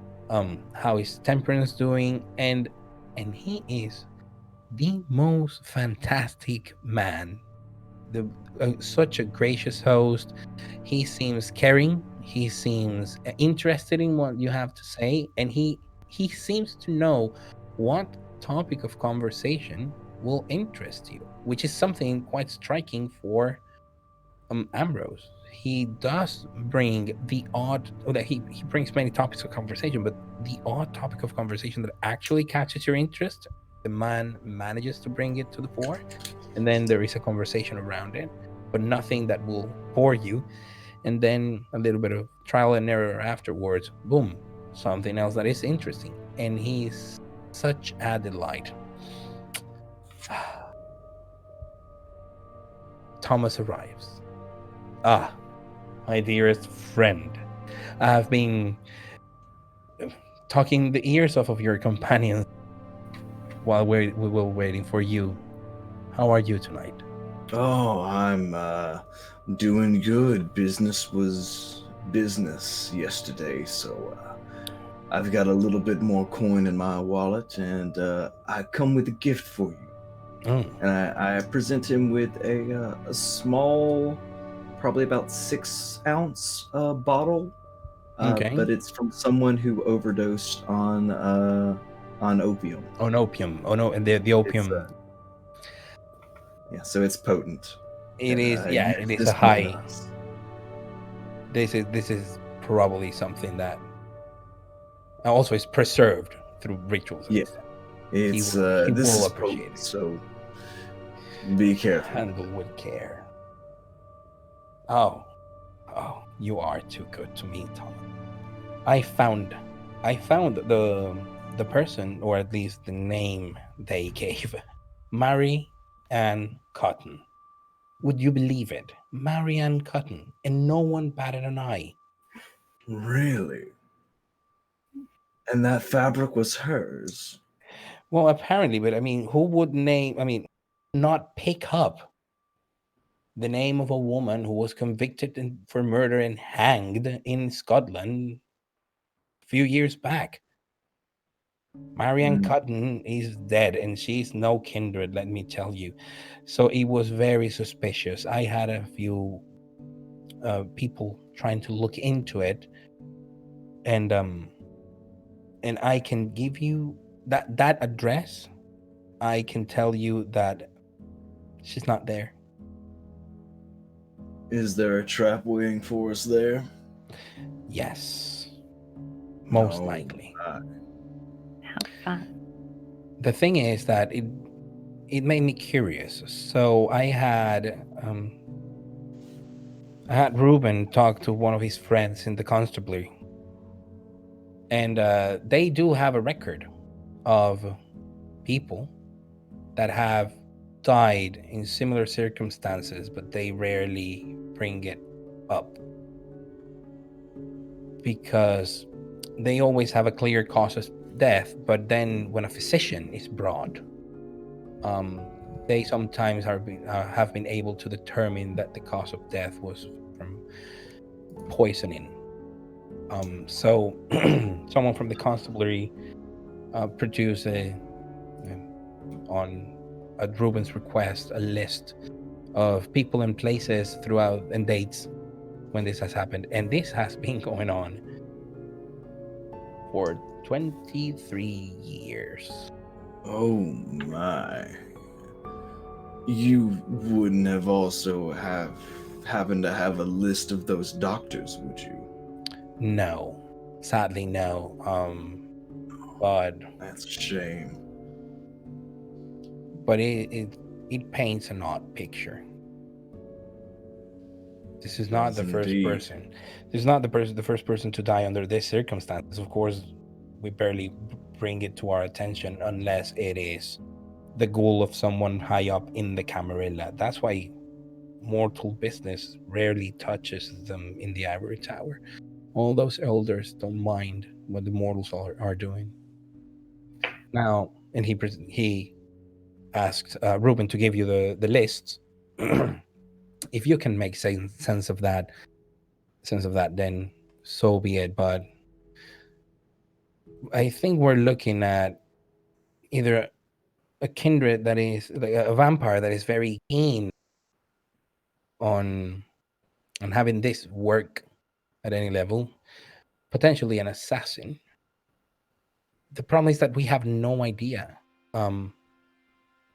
how is Temperance doing, and he is the most fantastic man. The Such a gracious host. He seems caring. He seems interested in what you have to say, and he seems to know what topic of conversation will interest you, which is something quite striking for Ambrose. He does bring the odd, oh, that he brings many topics of conversation, but the odd topic of conversation that actually catches your interest, the man manages to bring it to the fore, and then there is a conversation around it, but nothing that will bore you. And then a little bit of trial and error afterwards, boom, something else that is interesting. And he's such a delight. Thomas arrives. Ah, my dearest friend. I have been talking the ears off of your companions while we were waiting for you. How are you tonight? Oh, I'm doing good. Business was business yesterday, so I've got a little bit more coin in my wallet, and I come with a gift for you. Oh, And I present him with a small, probably about 6 ounce bottle, okay. but it's from someone who overdosed on opium. On opium. Oh no, and the It's opium. yeah, so it's potent. It is, yeah, Yes, it is a this one high. does. This is probably something that also is preserved through rituals and Yeah, stuff. it's He this will is appreciate potent, it. so be careful. Handle with care. Oh, oh, you are too good to me, Thomas. I found, I found the person, or at least the name they gave, Mary Ann Cotton. Would you believe it? Mary Ann Cotton, and no one batted an eye. Really? And that fabric was hers. Well, apparently, but I mean, who would name? I mean, not pick up the name of a woman who was convicted for murder and hanged in Scotland a few years back. Marianne Cotton is dead, and she's no kindred, let me tell you. So it was very suspicious. I had a few people trying to look into it, and I can give you that address. I can tell you that she's not there. Is there a trap waiting for us there? Yes, most No. likely. How fun. The thing is that it made me curious. So I had Ruben talk to one of his friends in the constabulary, and they do have a record of people that have died in similar circumstances, but they rarely bring it up because they always have a clear cause of death. But then when a physician is brought, they sometimes have been able to determine that the cause of death was from poisoning. So someone from the constabulary produced on at Ruben's request a list of people and places throughout and dates when this has happened, and this has been going on for 23 years. Oh my. You wouldn't have also happened to have a list of those doctors, would you? No, sadly no. But That's a shame. But it paints an odd picture. This is not the first person. This is not the first person to die under these circumstances. Of course, we barely bring it to our attention unless it is the goal of someone high up in the Camarilla. That's why mortal business rarely touches them in the Ivory Tower. All those elders don't mind what the mortals are doing. Now, and he asked Ruben to give you the list. If you can make sense of that, then so be it. But I think we're looking at either a kindred that is like a vampire that is very keen on having this work at any level, potentially an assassin. The problem is that we have no idea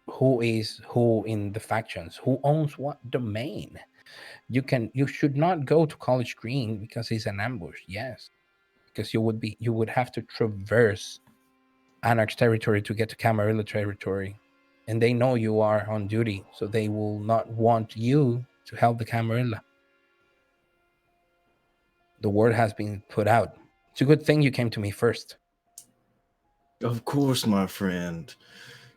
who is who in the factions, who owns what domain. You should not go to College Green because it's an ambush, yes, because you would have to traverse Anarch territory to get to Camarilla territory, and they know you are on duty, so they will not want you to help the Camarilla. The word has been put out. It's a good thing you came to me first. Of course, my friend.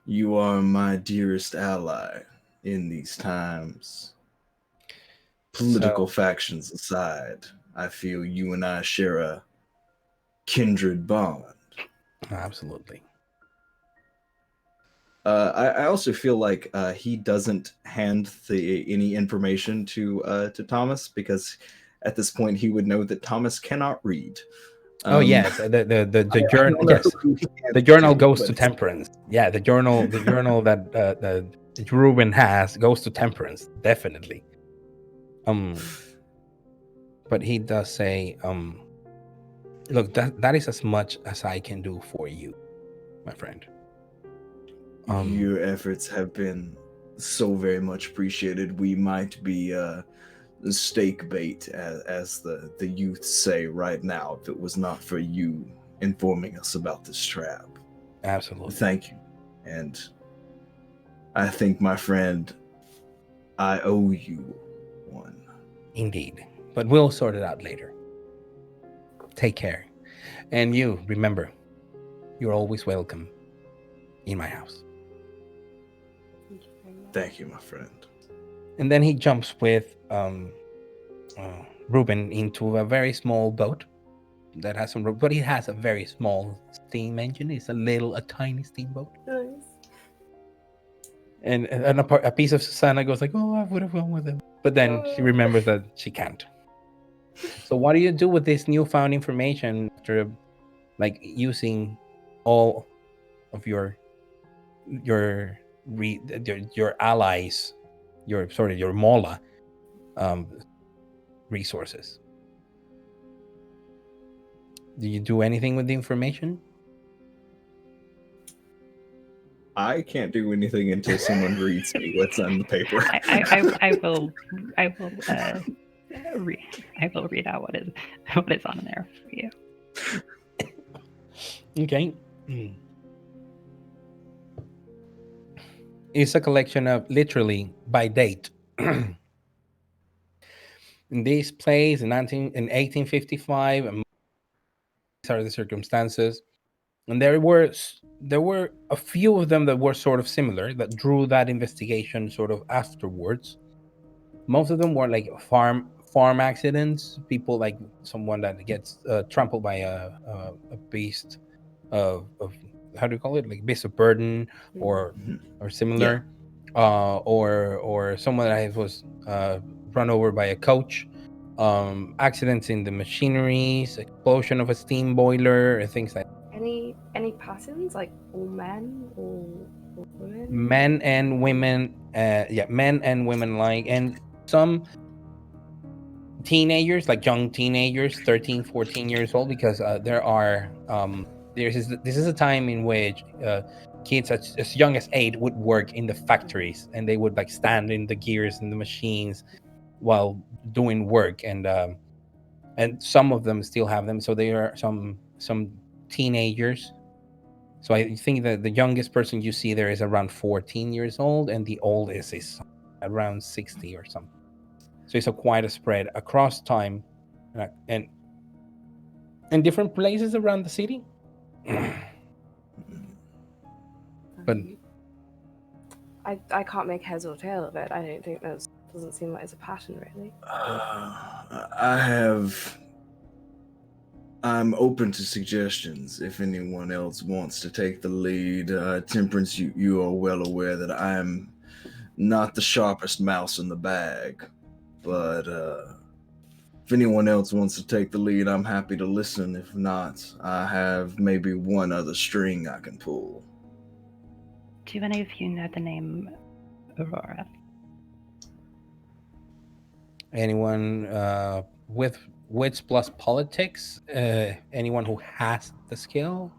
You are my dearest ally in these times. Political factions aside, I feel you and I share a kindred bond. Absolutely. I also feel like he doesn't hand any information to Thomas, because at this point he would know that Thomas cannot read. Oh yes, the journal. Yes, the journal goes to Temperance. Yeah, the journal that Ruben has goes to Temperance, definitely. But he does say, look, that is as much as I can do for you, my friend. Your efforts have been so very much appreciated. We might be steak bait, as the youth say right now, if it was not for you informing us about this trap. Absolutely. Thank you. And I think, my friend, I owe you one. Indeed. But we'll sort it out later. Take care. And you, remember, you're always welcome in my house. Thank you, my friend. And then he jumps with Ruben into a very small boat that has some rope, but it has a very small steam engine. It's a tiny steamboat. Nice. And a piece of Susanna goes like, "Oh, I would have gone with him," but then she remembers that she can't. So what do you do with this newfound information after, like, using all of your your allies, your mola um, resources. Do you do anything with the information? I can't do anything until someone reads me what's on the paper. I will read out what is on there for you. Okay. It's a collection of literally by date. In this place in 1855, and these are the circumstances. And there were a few of them that were sort of similar that drew that investigation sort of afterwards. Most of them were like farm accidents, people like someone that gets trampled by a beast of how do you call it, like beast of burden or Yeah. similar, or someone that was run over by a coach, accidents in the machineries, explosion of a steam boiler, and things like Any patterns, like all men or women? men and women. Yeah, men and women alike, and some teenagers, like young teenagers, 13, 14 years old, because there are this is a time in which kids as young as 8 would work in the factories, and they would like stand in the gears and the machines while doing work, and some of them still have them, so there are some teenagers. So I think that the youngest person you see there is around 14 years old, and the oldest is around 60 or something. So it's quite a spread across time, and in different places around the city. But I can't make heads or tail of it. I don't think doesn't seem like it's a pattern, really. I'm open to suggestions if anyone else wants to take the lead. Temperance, you are well aware that I am not the sharpest mouse in the bag, but if anyone else wants to take the lead, I'm happy to listen. If not, I have maybe one other string I can pull. Do any of you know the name Aurora? anyone with wits plus politics? Anyone who has the skill?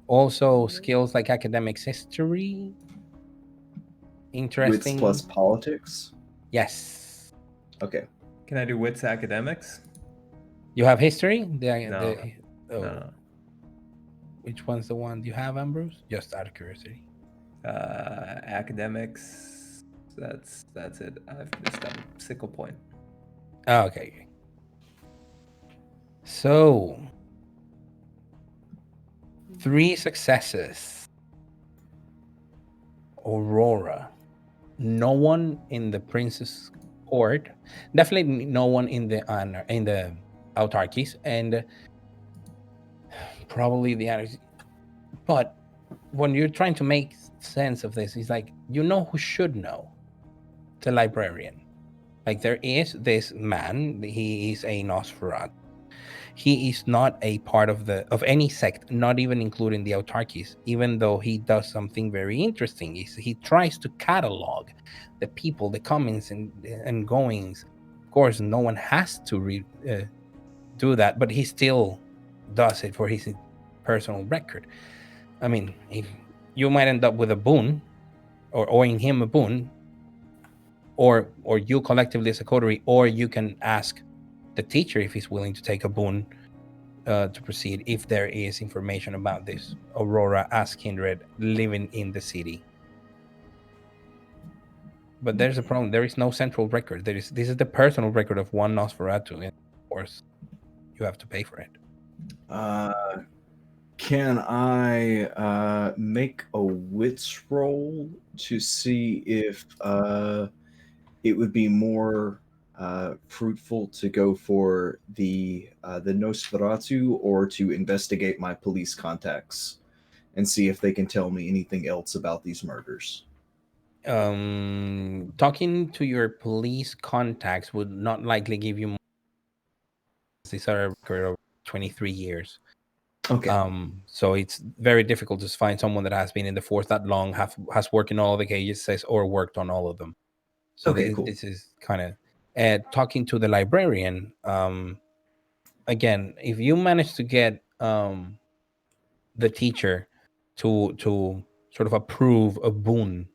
Also, skills like academics, history. Interesting. Wits plus politics? Yes. Okay. Can I do wits academics? You have history? No. Oh. No. Which one's the one you have, Ambrose? Just out of curiosity. Academics. That's it. I've missed a sickle point. Oh, okay. So 3 successes. Aurora. No one in the Princess Court. Definitely no one in the Autarkis, and probably the others. But when you're trying to make sense of this, it's like, you know who should know? The librarian. Like, there is this man. He is a Nosferatu. He is not a part of any sect, not even including the Autarkis, even though he does something very interesting. He tries to catalog the people, the comings and goings. Of course, no one has to do that, but he still does it for his personal record. I mean, if you might end up with a boon, or owing him a boon, or you collectively as a coterie, or you can ask the teacher if he's willing to take a boon to proceed if there is information about this Aurora as kindred living in the city. But there's a problem. There is no central record. This is the personal record of one Nosferatu, and of course, you have to pay for it. Can I make a wits roll to see if it would be more fruitful to go for the Nosferatu, or to investigate my police contacts and see if they can tell me anything else about these murders? Talking to your police contacts would not likely give you more. These are a record of 23 years. Okay. So it's very difficult to find someone that has been in the force that long, has worked in all the cases or worked on all of them. So Okay, cool. this is kind of talking to the librarian. Again, if you manage to get the teacher to sort of approve a boon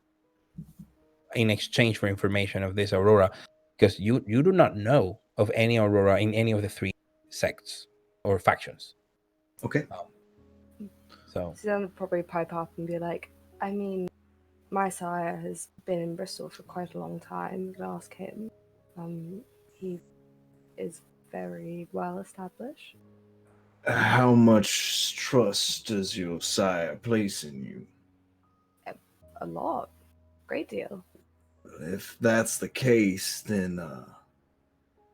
in exchange for information of this aurora, because you do not know of any aurora in any of the 3 sects or factions. Okay. So Suzanne would probably pipe up and be like, I mean, my sire has been in Bristol for quite a long time. You can ask him. He is very well established. How much trust does your sire place in you? A lot. Great deal. If that's the case, then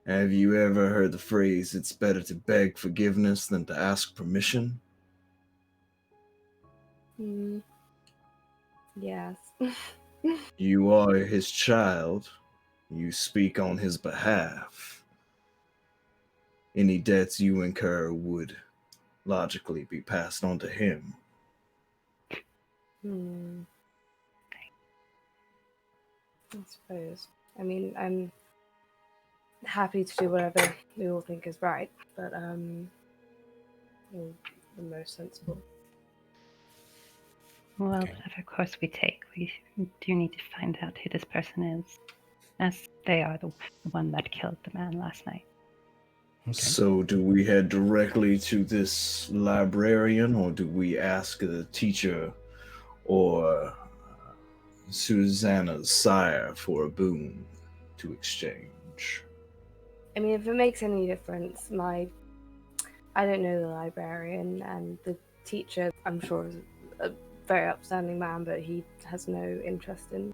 have you ever heard the phrase, it's better to beg forgiveness than to ask permission? Yes. You are his child. You speak on his behalf. Any debts you incur would logically be passed on to him. I suppose. I mean, I'm happy to do whatever we all think is right, but the most sensible. Well, Okay. whatever course we take, we do need to find out who this person is, as they are the one that killed the man last night. Okay. So do we head directly to this librarian, or do we ask the teacher or Susanna's sire for a boon to exchange? I mean, if it makes any difference, I don't know the librarian, and the teacher, I'm sure, is a very upstanding man, but he has no interest in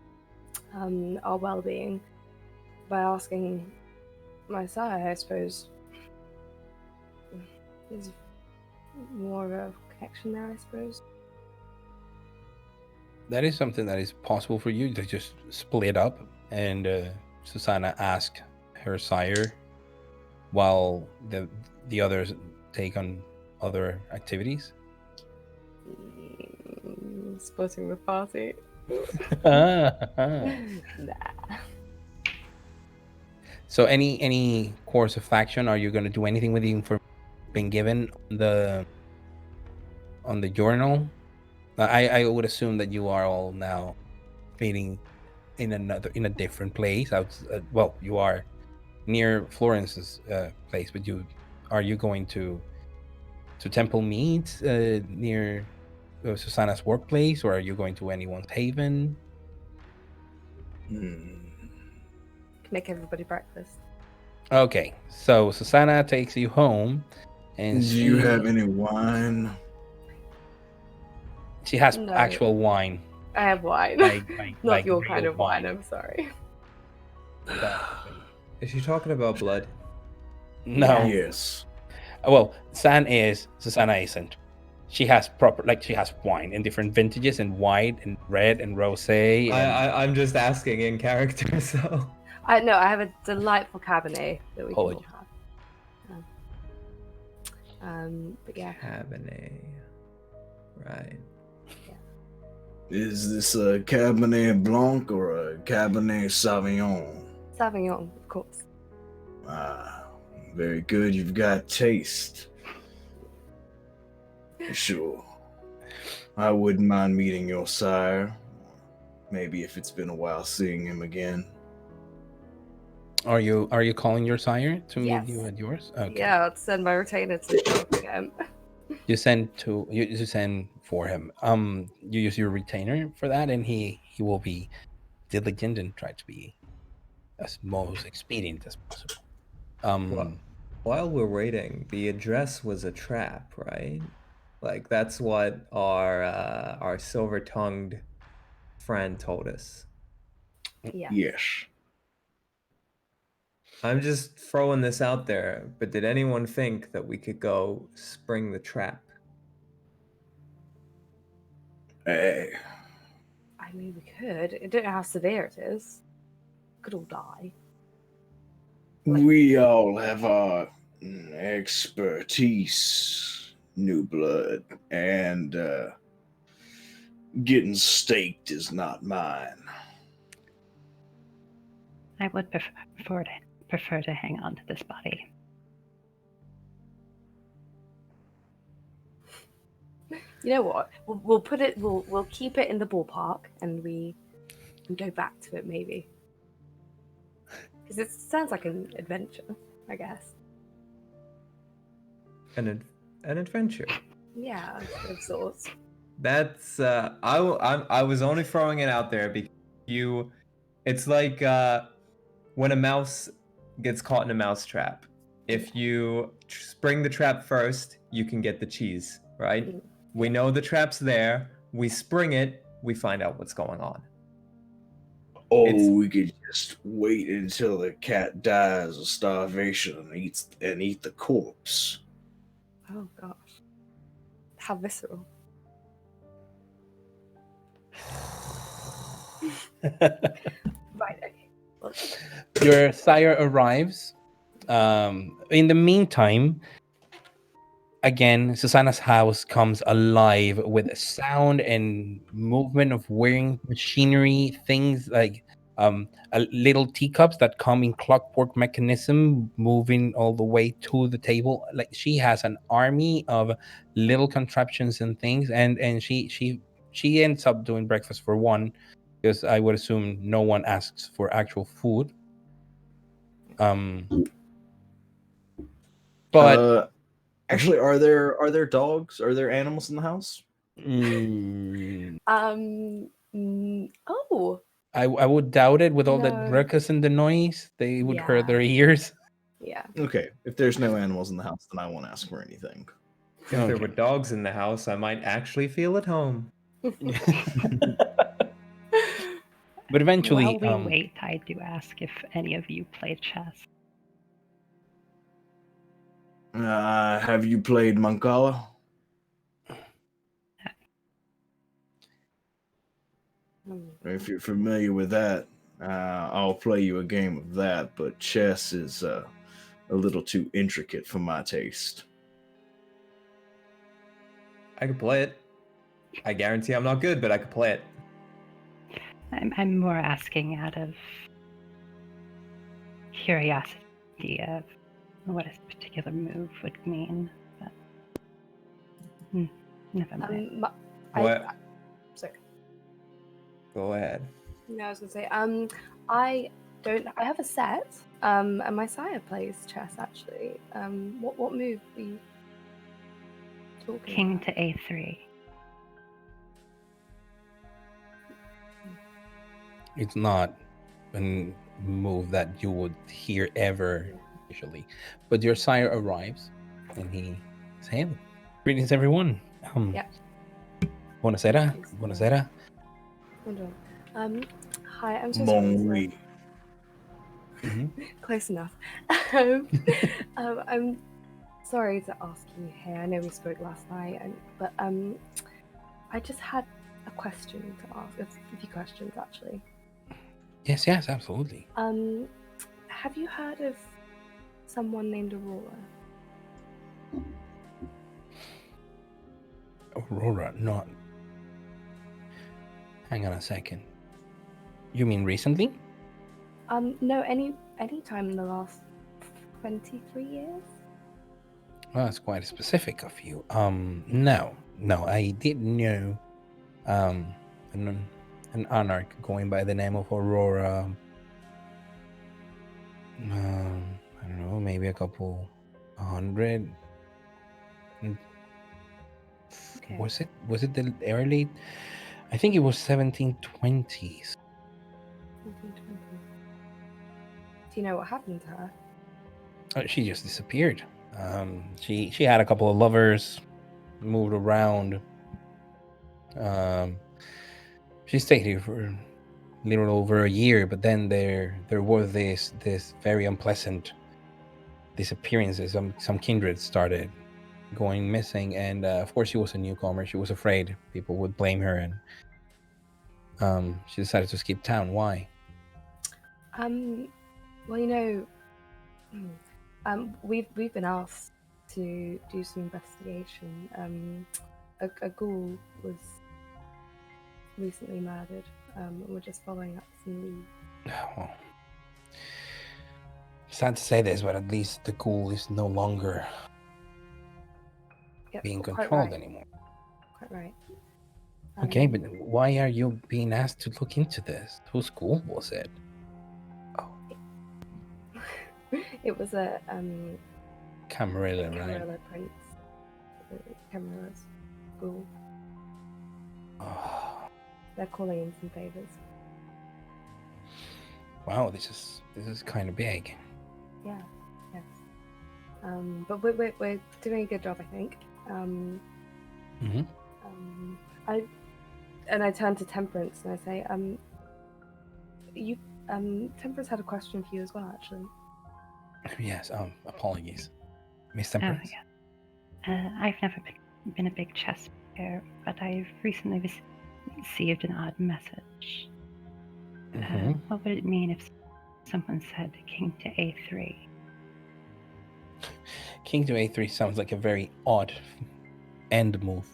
our well-being. By asking my sire, I suppose, there's more of a connection there, I suppose. That is something that is possible for you to just split up, and Susanna ask her sire while the others take on other activities. Splitting the party. Nah. So any course of faction, are you going to do anything with the information been given on the journal? I would assume that you are all now feeling in a different place. Well, you are near Florence's place, but are you going to Temple Meads near Susanna's workplace, or are you going to anyone's haven? Make everybody breakfast. Okay, so Susanna takes you home, and Do you have any wine? She has No. actual wine. I have wine. Like Not your real kind of wine, I'm sorry. Is she talking about blood? No. Yes. Well, Susanna isn't. She has she has wine in different vintages, and white and red and rosé. I'm just asking in character, so. I have a delightful Cabernet that we can all have. But yeah. Cabernet. Right. Is this a Cabernet Blanc or a Cabernet Sauvignon? Sauvignon, of course. Ah, very good. You've got taste. Sure. I wouldn't mind meeting your sire. Maybe if it's been a while seeing him again. Are you calling your sire to meet Yes. you at yours? Okay. Yeah, I'll send my retainer to talk again. You send for him. You use your retainer for that, and he will be diligent and try to be as most expedient as possible. Well, while we're waiting, the address was a trap, right? Like that's what our silver-tongued friend told us. Yeah. Yes. I'm just throwing this out there, but did anyone think that we could go spring the trap? Hey. I mean, we could. I don't know how severe it is. Could all die. We all have our expertise new blood, and getting staked is not mine. I would prefer to hang on to this body. You know what? We'll put it. We'll keep it in the ballpark, and we can go back to it maybe. Because it sounds like an adventure, I guess. An adventure. Yeah, of sorts. That's I was only throwing it out there because it's like when a mouse gets caught in a mouse trap. If you spring the trap first, you can get the cheese, right? Mm. We know the trap's there. We spring it. We find out what's going on. Oh, we could just wait until the cat dies of starvation and eat the corpse. Oh gosh, how visceral. Right. Okay. Well, Your sire arrives. In the meantime, again, Susanna's house comes alive with sound and movement of wearing machinery, things like little teacups that come in clockwork mechanism moving all the way to the table. Like she has an army of little contraptions and things, and she ends up doing breakfast for one, because I would assume no one asks for actual food. But Actually, are there dogs? Are there animals in the house? Oh. I would doubt it with all that No. ruckus and the noise. They would hurt Yeah. their ears. Yeah. Okay, if there's no animals in the house, then I won't ask for anything. If there Okay. were dogs in the house, I might actually feel at home. But eventually, While we wait, I do ask if any of you play chess. Have you played Mancala? If you're familiar with that, I'll play you a game of that, but chess is a little too intricate for my taste. I could play it. I guarantee I'm not good, but I could play it. I'm more asking out of curiosity of what a particular move would mean. But never mind. What? Sorry. Go ahead. No, I was gonna say, I have a set, and my sire plays chess actually. What move were you talking King about? to A3. it's not a move that you would hear ever usually. But your sire arrives, and he says, "Hey, greetings, everyone. Yeah. Buonasera. Buonasera. Hi, I'm so Bon sorry. oui. Close enough. I'm sorry to ask you here. I know we spoke last night, but I just had a question to ask. A few questions actually. Yes, absolutely. Have you heard of someone named Aurora? Aurora, not. Hang on a second. You mean recently? No, any time in the last 23 years. Well, that's quite specific of you. No, I did know an Anarch going by the name of Aurora. I don't know, maybe a couple 100. Okay. Was it the early? I think it was 1720s. 1920. Do you know what happened to her? She just disappeared. She had a couple of lovers, moved around. She stayed here for a little over a year, but then there was this very unpleasant disappearances. Some kindred started going missing, and of course she was a newcomer. She was afraid people would blame her, and she decided to skip town. Why? Well, we've been asked to do some investigation. A ghoul was recently murdered, and we're just following up some leads. Well, sad to say this, but at least the ghoul is no longer Yep, being quite controlled right. anymore. Quite right. Okay, but why are you being asked to look into this? Whose ghoul was it? It was a Camarilla, right? Camarilla prince. Camarilla's ghoul. Oh, They're calling in some favors. wow, this is kind of big. Yeah, yes. But we're doing a good job, I think. Mm-hmm. I turn to Temperance and I say, Temperance had a question for you as well, actually. Yes. Apologies, Miss Oh, Temperance. yeah. I've never been a big chess player, but I've recently received an odd message. Mm-hmm. What would it mean if someone said king to a3? King to a3 sounds like a very odd end move,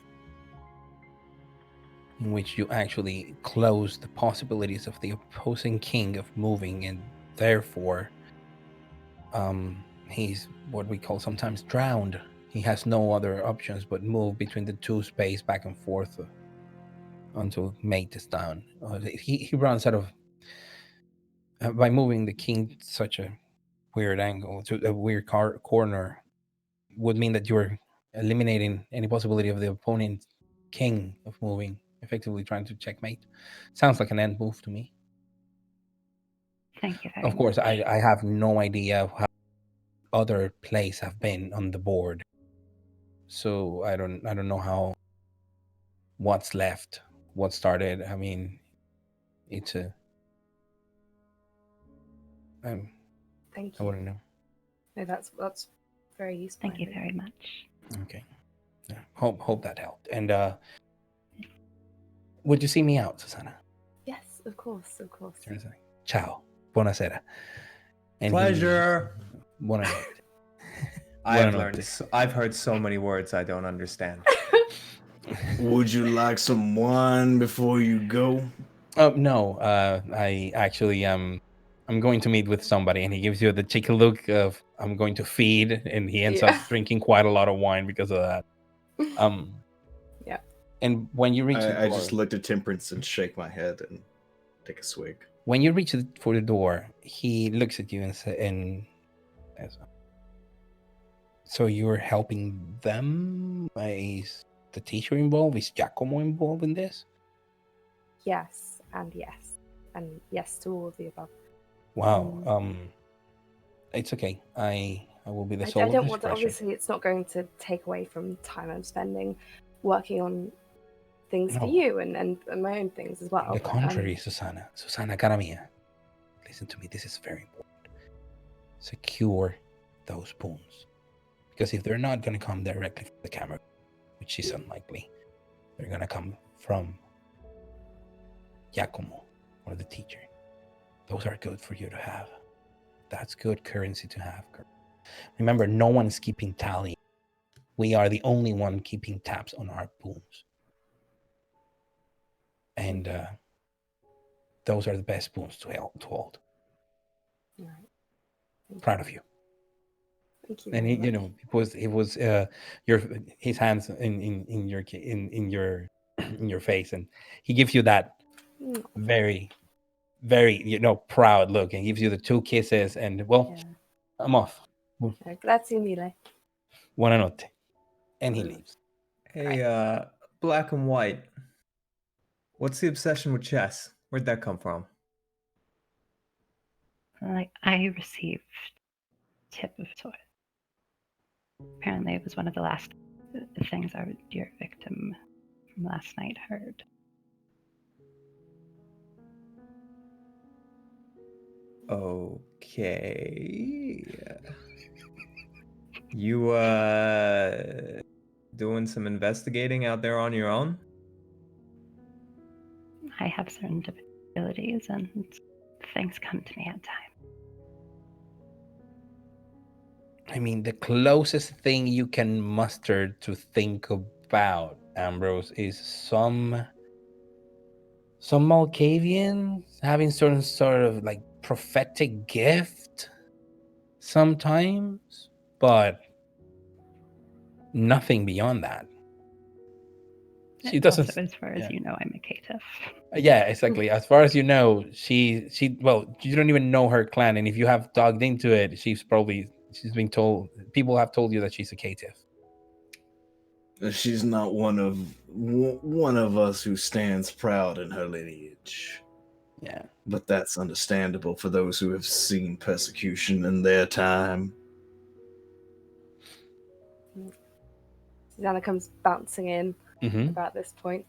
in which you actually close the possibilities of the opposing king of moving, and therefore, he's what we call sometimes drowned. He has no other options but move between the two space back and forth until mate is down. He runs out of by moving the king such a weird angle to a weird corner would mean that you're eliminating any possibility of the opponent king of moving, effectively trying to checkmate. Sounds like an end move to me. Thank you very Of course, much. I have no idea how other plays have been on the board, so I don't know how what's left, what started. I mean, it's a Thank I you. wouldn't know. No, that's very useful. Thank you very much. Okay, yeah. Hope that helped. And would you see me out, Susanna? Yes, of course, of course. Ciao, buonasera. And Pleasure. Buonanotte. I've heard so many words I don't understand. Would you like some wine before you go? No, I actually I'm going to meet with somebody, and he gives you the cheeky look of I'm going to feed, and he ends up drinking quite a lot of wine because of that. Yeah. And when you reach the door, I just looked at Temperance and shake my head and take a swig. when you reach for the door, he looks at you and says, "So you're helping them? Is the teacher involved? Is Giacomo involved in this?" Yes, and yes, and yes to all of the above. Wow. It's okay. I will be the soul I of don't want to. discretion. Obviously, it's not going to take away from time I'm spending working on things for No. you and my own things as well. On the but, contrary, Susanna, cara mia, listen to me. This is very important. Secure those spoons, because if they're not going to come directly from the camera, which is unlikely, they're going to come from Giacomo or the teacher. Those are good for you to have. That's good currency to have. Remember, no one is keeping tally. We are the only one keeping tabs on our spoons. And those are the best spoons to hold. Right. Proud of you. Thank you. And very he, you much. know, it was his hands in your in your face, and he gives you that very, very proud look, and gives you the 2 kisses, and well, Yeah. I'm off. Grazie mille. Buonanotte. And he leaves. Hey, Black and White. What's the obsession with chess? Where'd that come from? Like, I received tip of soil. Apparently, it was one of the last things our dear victim from last night heard. Okay. You doing some investigating out there on your own? I have certain abilities, and things come to me at times. I mean, the closest thing you can muster to think about, Ambrose, is some Malkavians having certain sort of like prophetic gift sometimes, but nothing beyond that. She And doesn't. also, as far as Yeah. you know, I'm a caitiff. Yeah, exactly. As far as you know, well, you don't even know her clan, and if you have dug into it, she's been told. People have told you that she's a caitiff. She's not one of us who stands proud in her lineage. Yeah. But that's understandable for those who have seen persecution in their time. Susanna comes bouncing in Mm-hmm. about this point.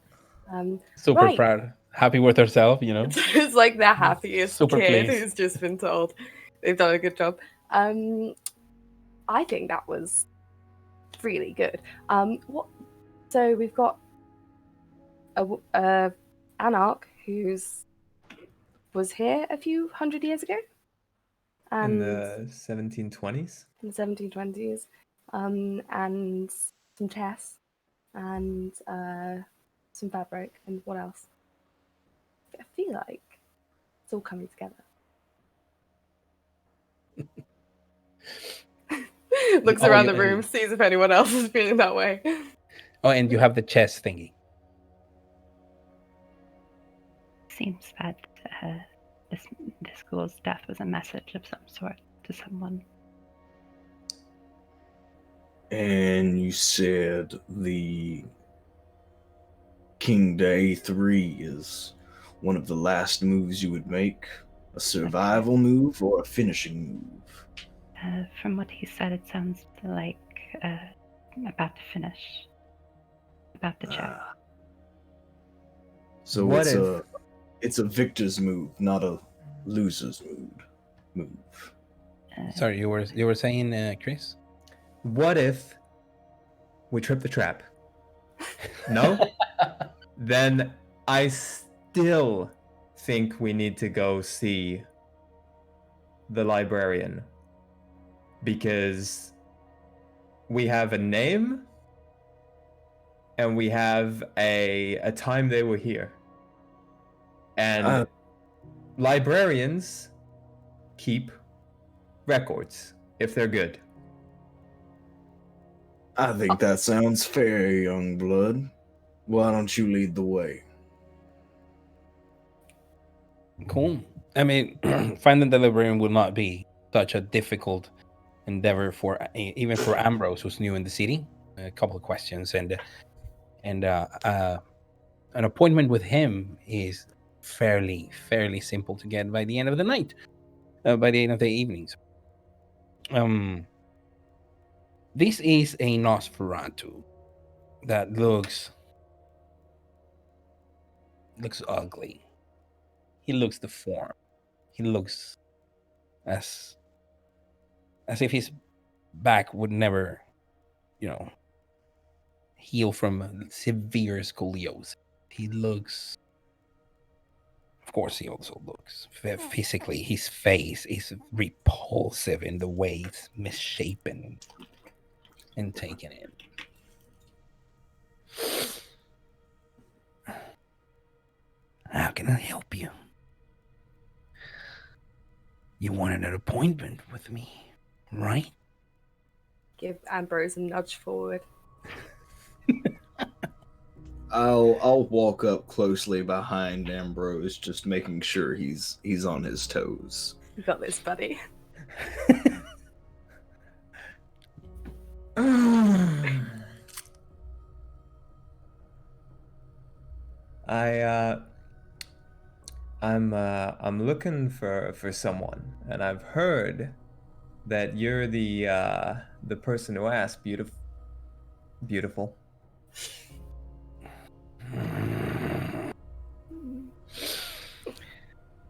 Super Right. proud, happy with herself, you know. It's like the happiest Super kid pleased. who's just been told they've done a good job. I think that was really good. What? So we've got a Anarch who's was here a few hundred years ago, In and the 1720s? in the 1720s, and some chess, and some fabric, and what else? I feel like it's all coming together. Looks around the room, sees if anyone else is feeling that way. Oh, and you have the chess thingy. Seems that this girl's death was a message of some sort to someone. And you said the King to A3 is one of the last moves you would make? A survival move or a finishing move? From what he said, it sounds like about to finish. About to check. So What it's a victor's move, not a loser's move. Sorry, you were saying, Chris? What if we trip the trap? No? Then I still think we need to go see the librarian. Because we have a name and we have a time they were here. And librarians keep records if they're good. I think that sounds fair, young blood. Why don't you lead the way? Cool. I mean, finding the librarian will not be such a difficult endeavor for even for Ambrose, who's new in the city. A couple of questions, and an appointment with him is fairly simple to get by the end of the night, by the end of the evenings. This is a Nosferatu that looks ugly. He looks deformed. He looks as if his back would never, heal from severe scoliosis. He looks, of course, he also looks physically. His face is repulsive in the way it's misshapen and taken in. How can I help you? You wanted an appointment with me, right? Give Ambrose a nudge forward. I'll walk up closely behind Ambrose, just making sure he's on his toes. You got this, buddy. I'm looking for someone, and I've heard that you're the person who asked beautiful.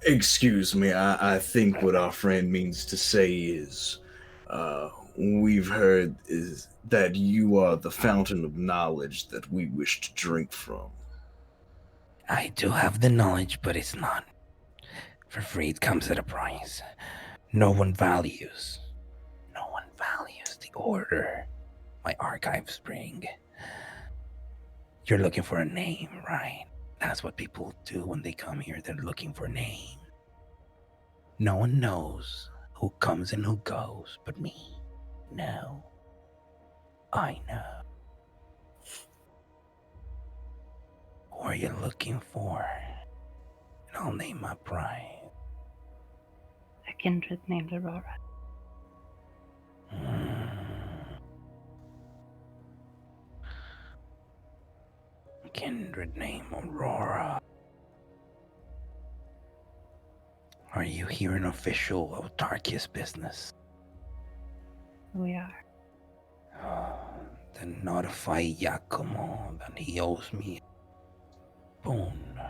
Excuse me, I think what our friend means to say is, we've heard is that you are the fountain of knowledge that we wish to drink from. I do have the knowledge, but it's not for free. It comes at a price. No one values order, my archives bring. You're looking for a name, right? That's what people do when they come here. They're looking for a name. No one knows who comes and who goes but me. No. I know. Who are you looking for? And I'll name my bride. A kindred named Aurora. Kindred name Aurora. Are you here in official Autarkis business? We are. Then notify Giacomo that he owes me a boon.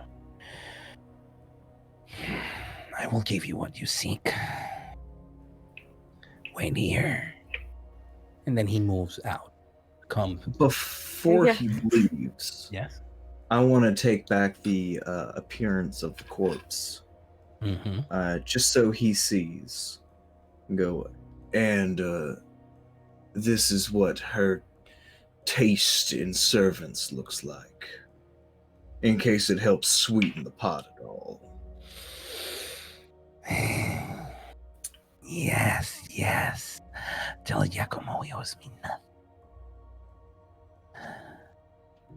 I will give you what you seek. Wait here. And then he moves out. Come. Before he leaves, Yes? I want to take back the appearance of the corpse. Mm-hmm. Just so he sees. Go, and this is what her taste in servants looks like. In case it helps sweeten the pot at all. Yes. Tell Giacomo he owes me nothing.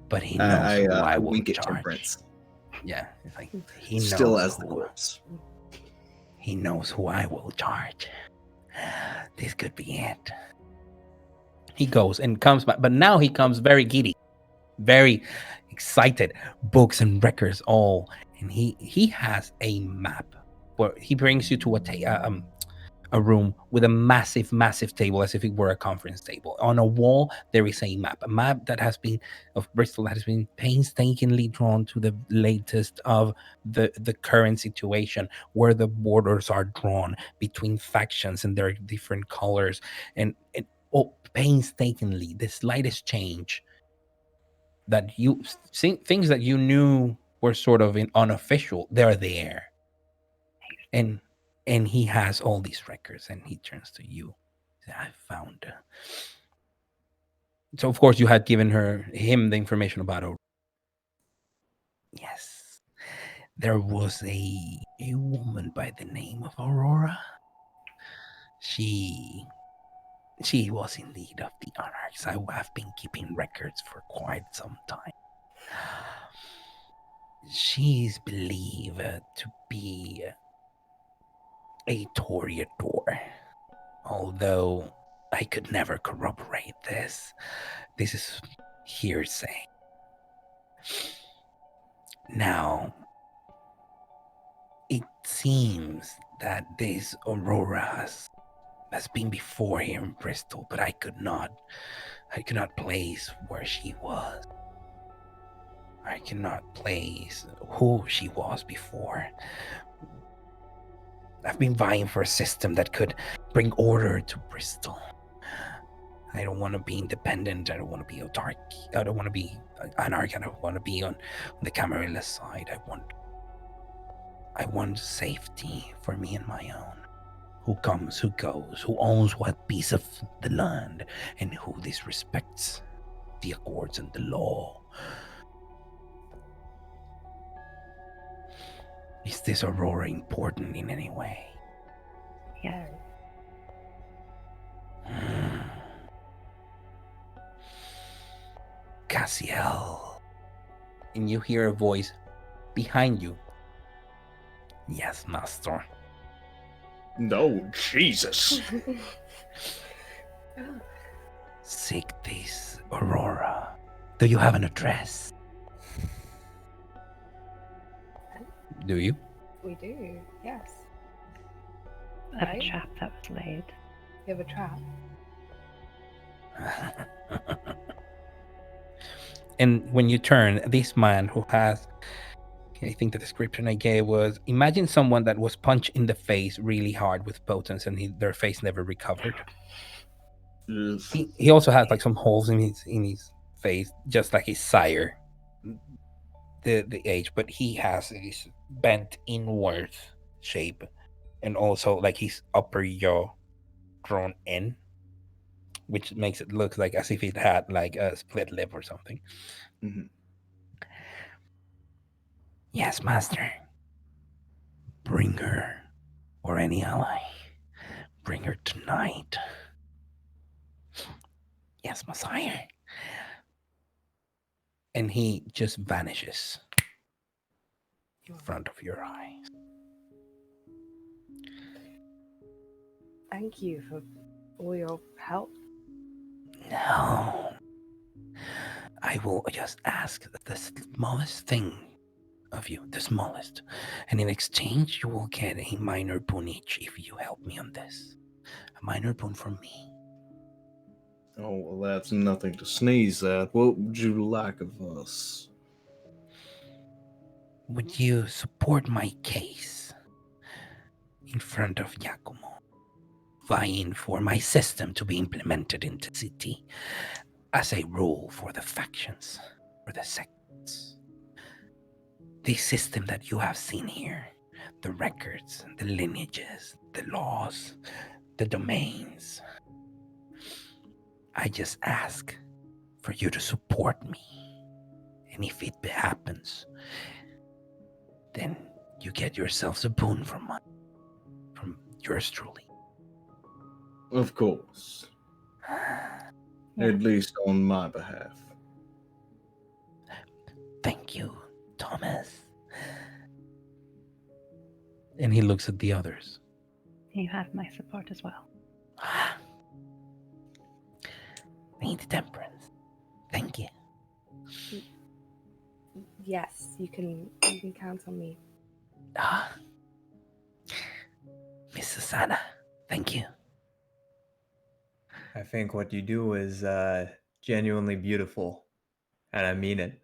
But he knows who I will wink at charge. Temperance. Yeah, it's like he knows Still as the corpse. He knows who I will charge. This could be it. He goes and comes back, but now he comes very giddy, very excited. Books and records, all, and he has a map. Where he brings you to a room with a massive table, as if it were a conference table. On a wall, there is a map that has been of Bristol, that has been painstakingly drawn to the latest of the current situation, where the borders are drawn between factions and their different colors, and painstakingly, the slightest change that you see, things that you knew were sort of unofficial, they're there. And he has all these records, and he turns to you. I found. So of course you had given him the information about Aurora. Yes, there was a woman by the name of Aurora. She was indeed of the Anarchs. I have been keeping records for quite some time. She's believed to be a Toreador, although I could never corroborate this. This is hearsay. Now, it seems that this Aurora has been before here in Bristol, but I could not place where she was. I cannot place who she was before. I've been vying for a system that could bring order to Bristol. I don't want to be independent. I don't want to be Autarkis. I don't want to be Anarch. I don't want to be on the Camarilla side. I want safety for me and my own. Who comes, who goes, who owns what piece of the land, and who disrespects the accords and the law. Is this Aurora important in any way? Yes. Cassiel. And you hear a voice behind you. Yes, master. No, Jesus. Seek this Aurora. Do you have an address? Do you? We do, yes. I have Right. a trap that was laid. You have a trap. And when you turn, this man who has, I think the description I gave was, imagine someone that was punched in the face really hard with potence, and their face never recovered. He also has like some holes in his face, just like his sire, the age, but he has this bent inward shape, and also like his upper jaw drawn in, which makes it look like as if it had like a split lip or something. Mhm. Yes, master. Bring her, or any ally. Bring her tonight. Yes, Messiah. And he just vanishes in front of your eyes. Thank you for all your help. No. I will just ask the smallest thing of you, the smallest. And in exchange, you will get a minor boon each if you help me on this. A minor boon from me. Oh, well, that's nothing to sneeze at. What would you like of us? Would you support my case in front of Giacomo, vying for my system to be implemented into the city as a rule for the factions, for the sects? The system that you have seen here, the records, the lineages, the laws, the domains. I just ask for you to support me. And if it happens, then you get yourselves a boon from yours truly. Of course. At least on my behalf. Thank you, Thomas. And he looks at the others. You have my support as well. Need temperance. Thank you. Yes, you can count on me. Miss Susanna, thank you. I think what you do is genuinely beautiful, and I mean it.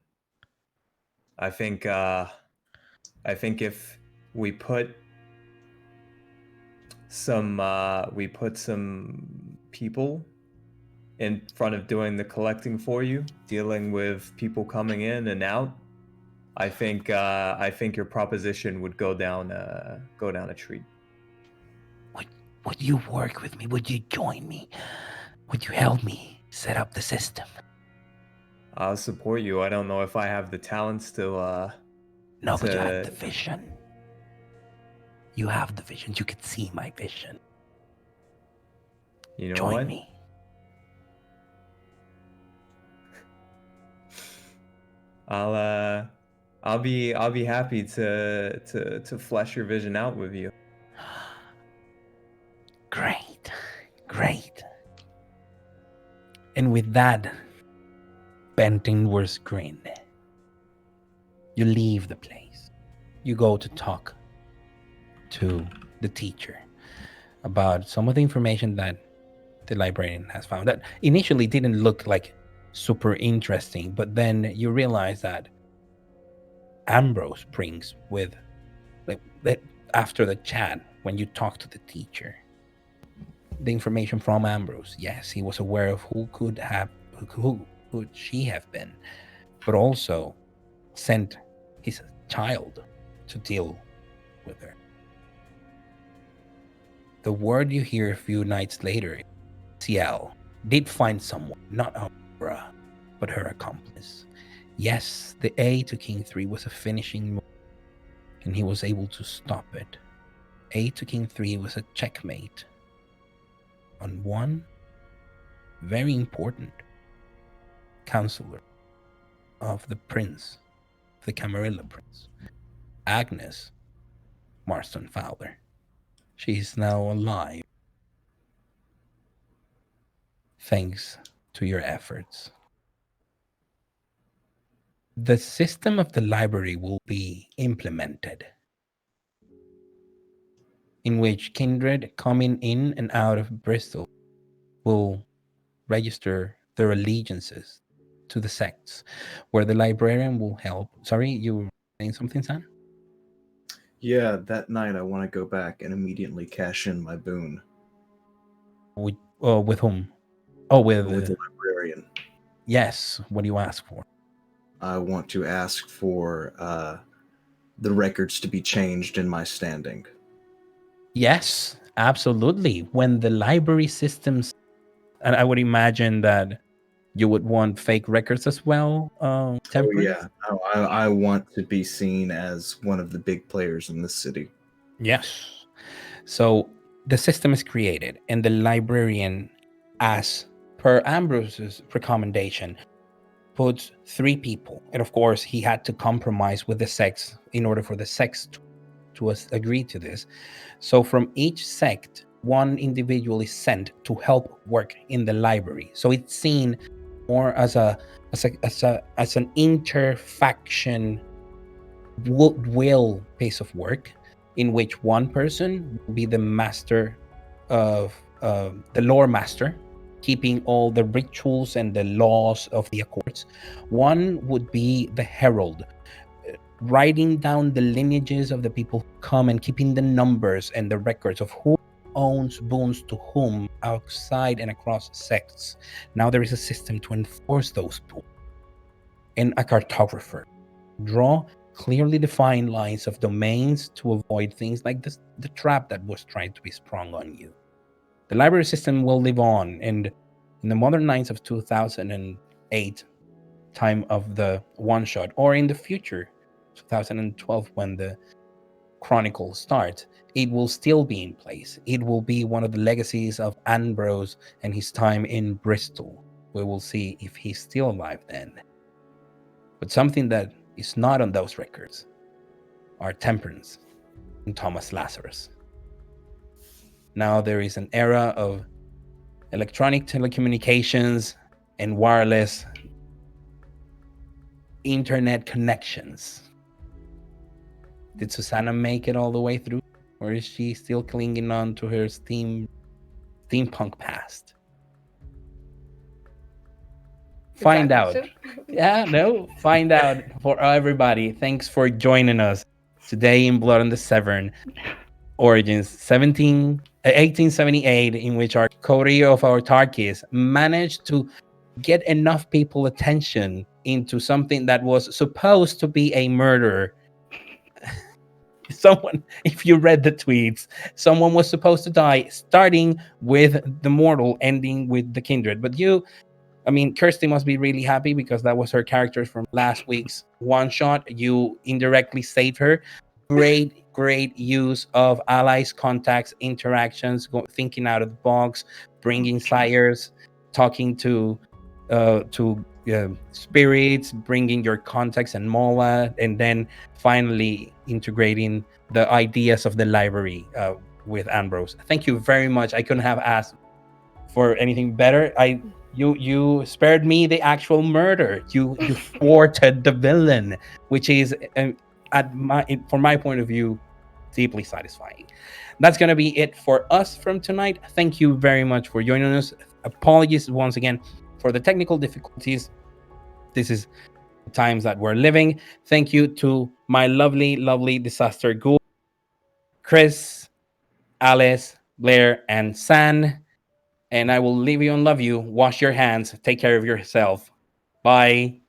I think if we put some people in front of doing the collecting for you, dealing with people coming in and out, I think your proposition would go down a treat. Would you work with me? Would you join me? Would you help me set up the system? I'll support you. I don't know if I have the talents to. No, but you have the vision. You have the vision. You can see my vision. You know Join what? me. I'll be happy to flesh your vision out with you. Great. And with that bent inwards grin, you leave the place. You go to talk to the teacher about some of the information that the librarian has found that initially didn't look like super interesting, but then you realize that Ambrose brings with like after the chat when you talk to the teacher, the information from Ambrose. Yes, he was aware of who could she have been, but also sent his child to deal with her. The word you hear a few nights later, CL did find someone, not Aurora, but her accomplice. Yes, the A to King 3 was a finishing move, and he was able to stop it. A to King 3 was a checkmate on one very important counselor of the prince, the Camarilla prince, Agnes Marston Fowler. She is now alive, thanks to your efforts. The system of the library will be implemented, in which kindred coming in and out of Bristol will register their allegiances to the sects, where the librarian will help. Sorry, you were saying something, Sam? Yeah, that night I want to go back and immediately cash in my boon. With whom? Oh, with the librarian. Yes. What do you ask for? I want to ask for the records to be changed in my standing. Yes, absolutely. When the library systems And I would imagine that you would want fake records as well, Oh Temperance? yeah, I want to be seen as one of the big players in this city. Yes. So the system is created, and the librarian, as per Ambrose's recommendation, puts 3 people. And of course, he had to compromise with the sects in order for the sects to agree to this. So from each sect, one individual is sent to help work in the library. So it's seen more as an interfaction will piece of work in which one person will be the master of the lore master, keeping all the rituals and the laws of the accords. One would be the herald, writing down the lineages of the people who come and keeping the numbers and the records of who owns boons to whom outside and across sects. Now there is a system to enforce those boons. And a cartographer, draw clearly defined lines of domains to avoid things like this, the trap that was trying to be sprung on you. The library system will live on, and in the modern nights of 2008, time of the one shot, or in the future, 2012, when the chronicle starts, it will still be in place. It will be one of the legacies of Ambrose and his time in Bristol. We will see if he's still alive then. But something that is not on those records are Temperance and Thomas Lazarus. Now there is an era of electronic telecommunications and wireless internet connections. Did Susanna make it all the way through? Or is she still clinging on to her steampunk past? Find out. Yeah, no, find out for everybody. Thanks for joining us today in Blood on the Severn Origins 1878, in which our Coterie of Autarkis managed to get enough people attention into something that was supposed to be a murder. Someone, if you read the tweets, someone was supposed to die, starting with the mortal, ending with the kindred. But Kirsty must be really happy because that was her character from last week's one shot. You indirectly saved her. Great use of allies, contacts, interactions, thinking out of the box, bringing sires, talking to spirits, bringing your contacts and Mola, and then finally integrating the ideas of the library with Ambrose. Thank you very much. I couldn't have asked for anything better. You spared me the actual murder. You thwarted the villain, which is from my point of view, deeply satisfying. That's gonna be it for us from tonight. Thank you very much for joining us. Apologies once again for the technical difficulties. This is the times that we're living. Thank you to my lovely disaster ghoul, Chris, Alice, Blair, and San. And I will leave you and love you. Wash your hands. Take care of yourself. Bye.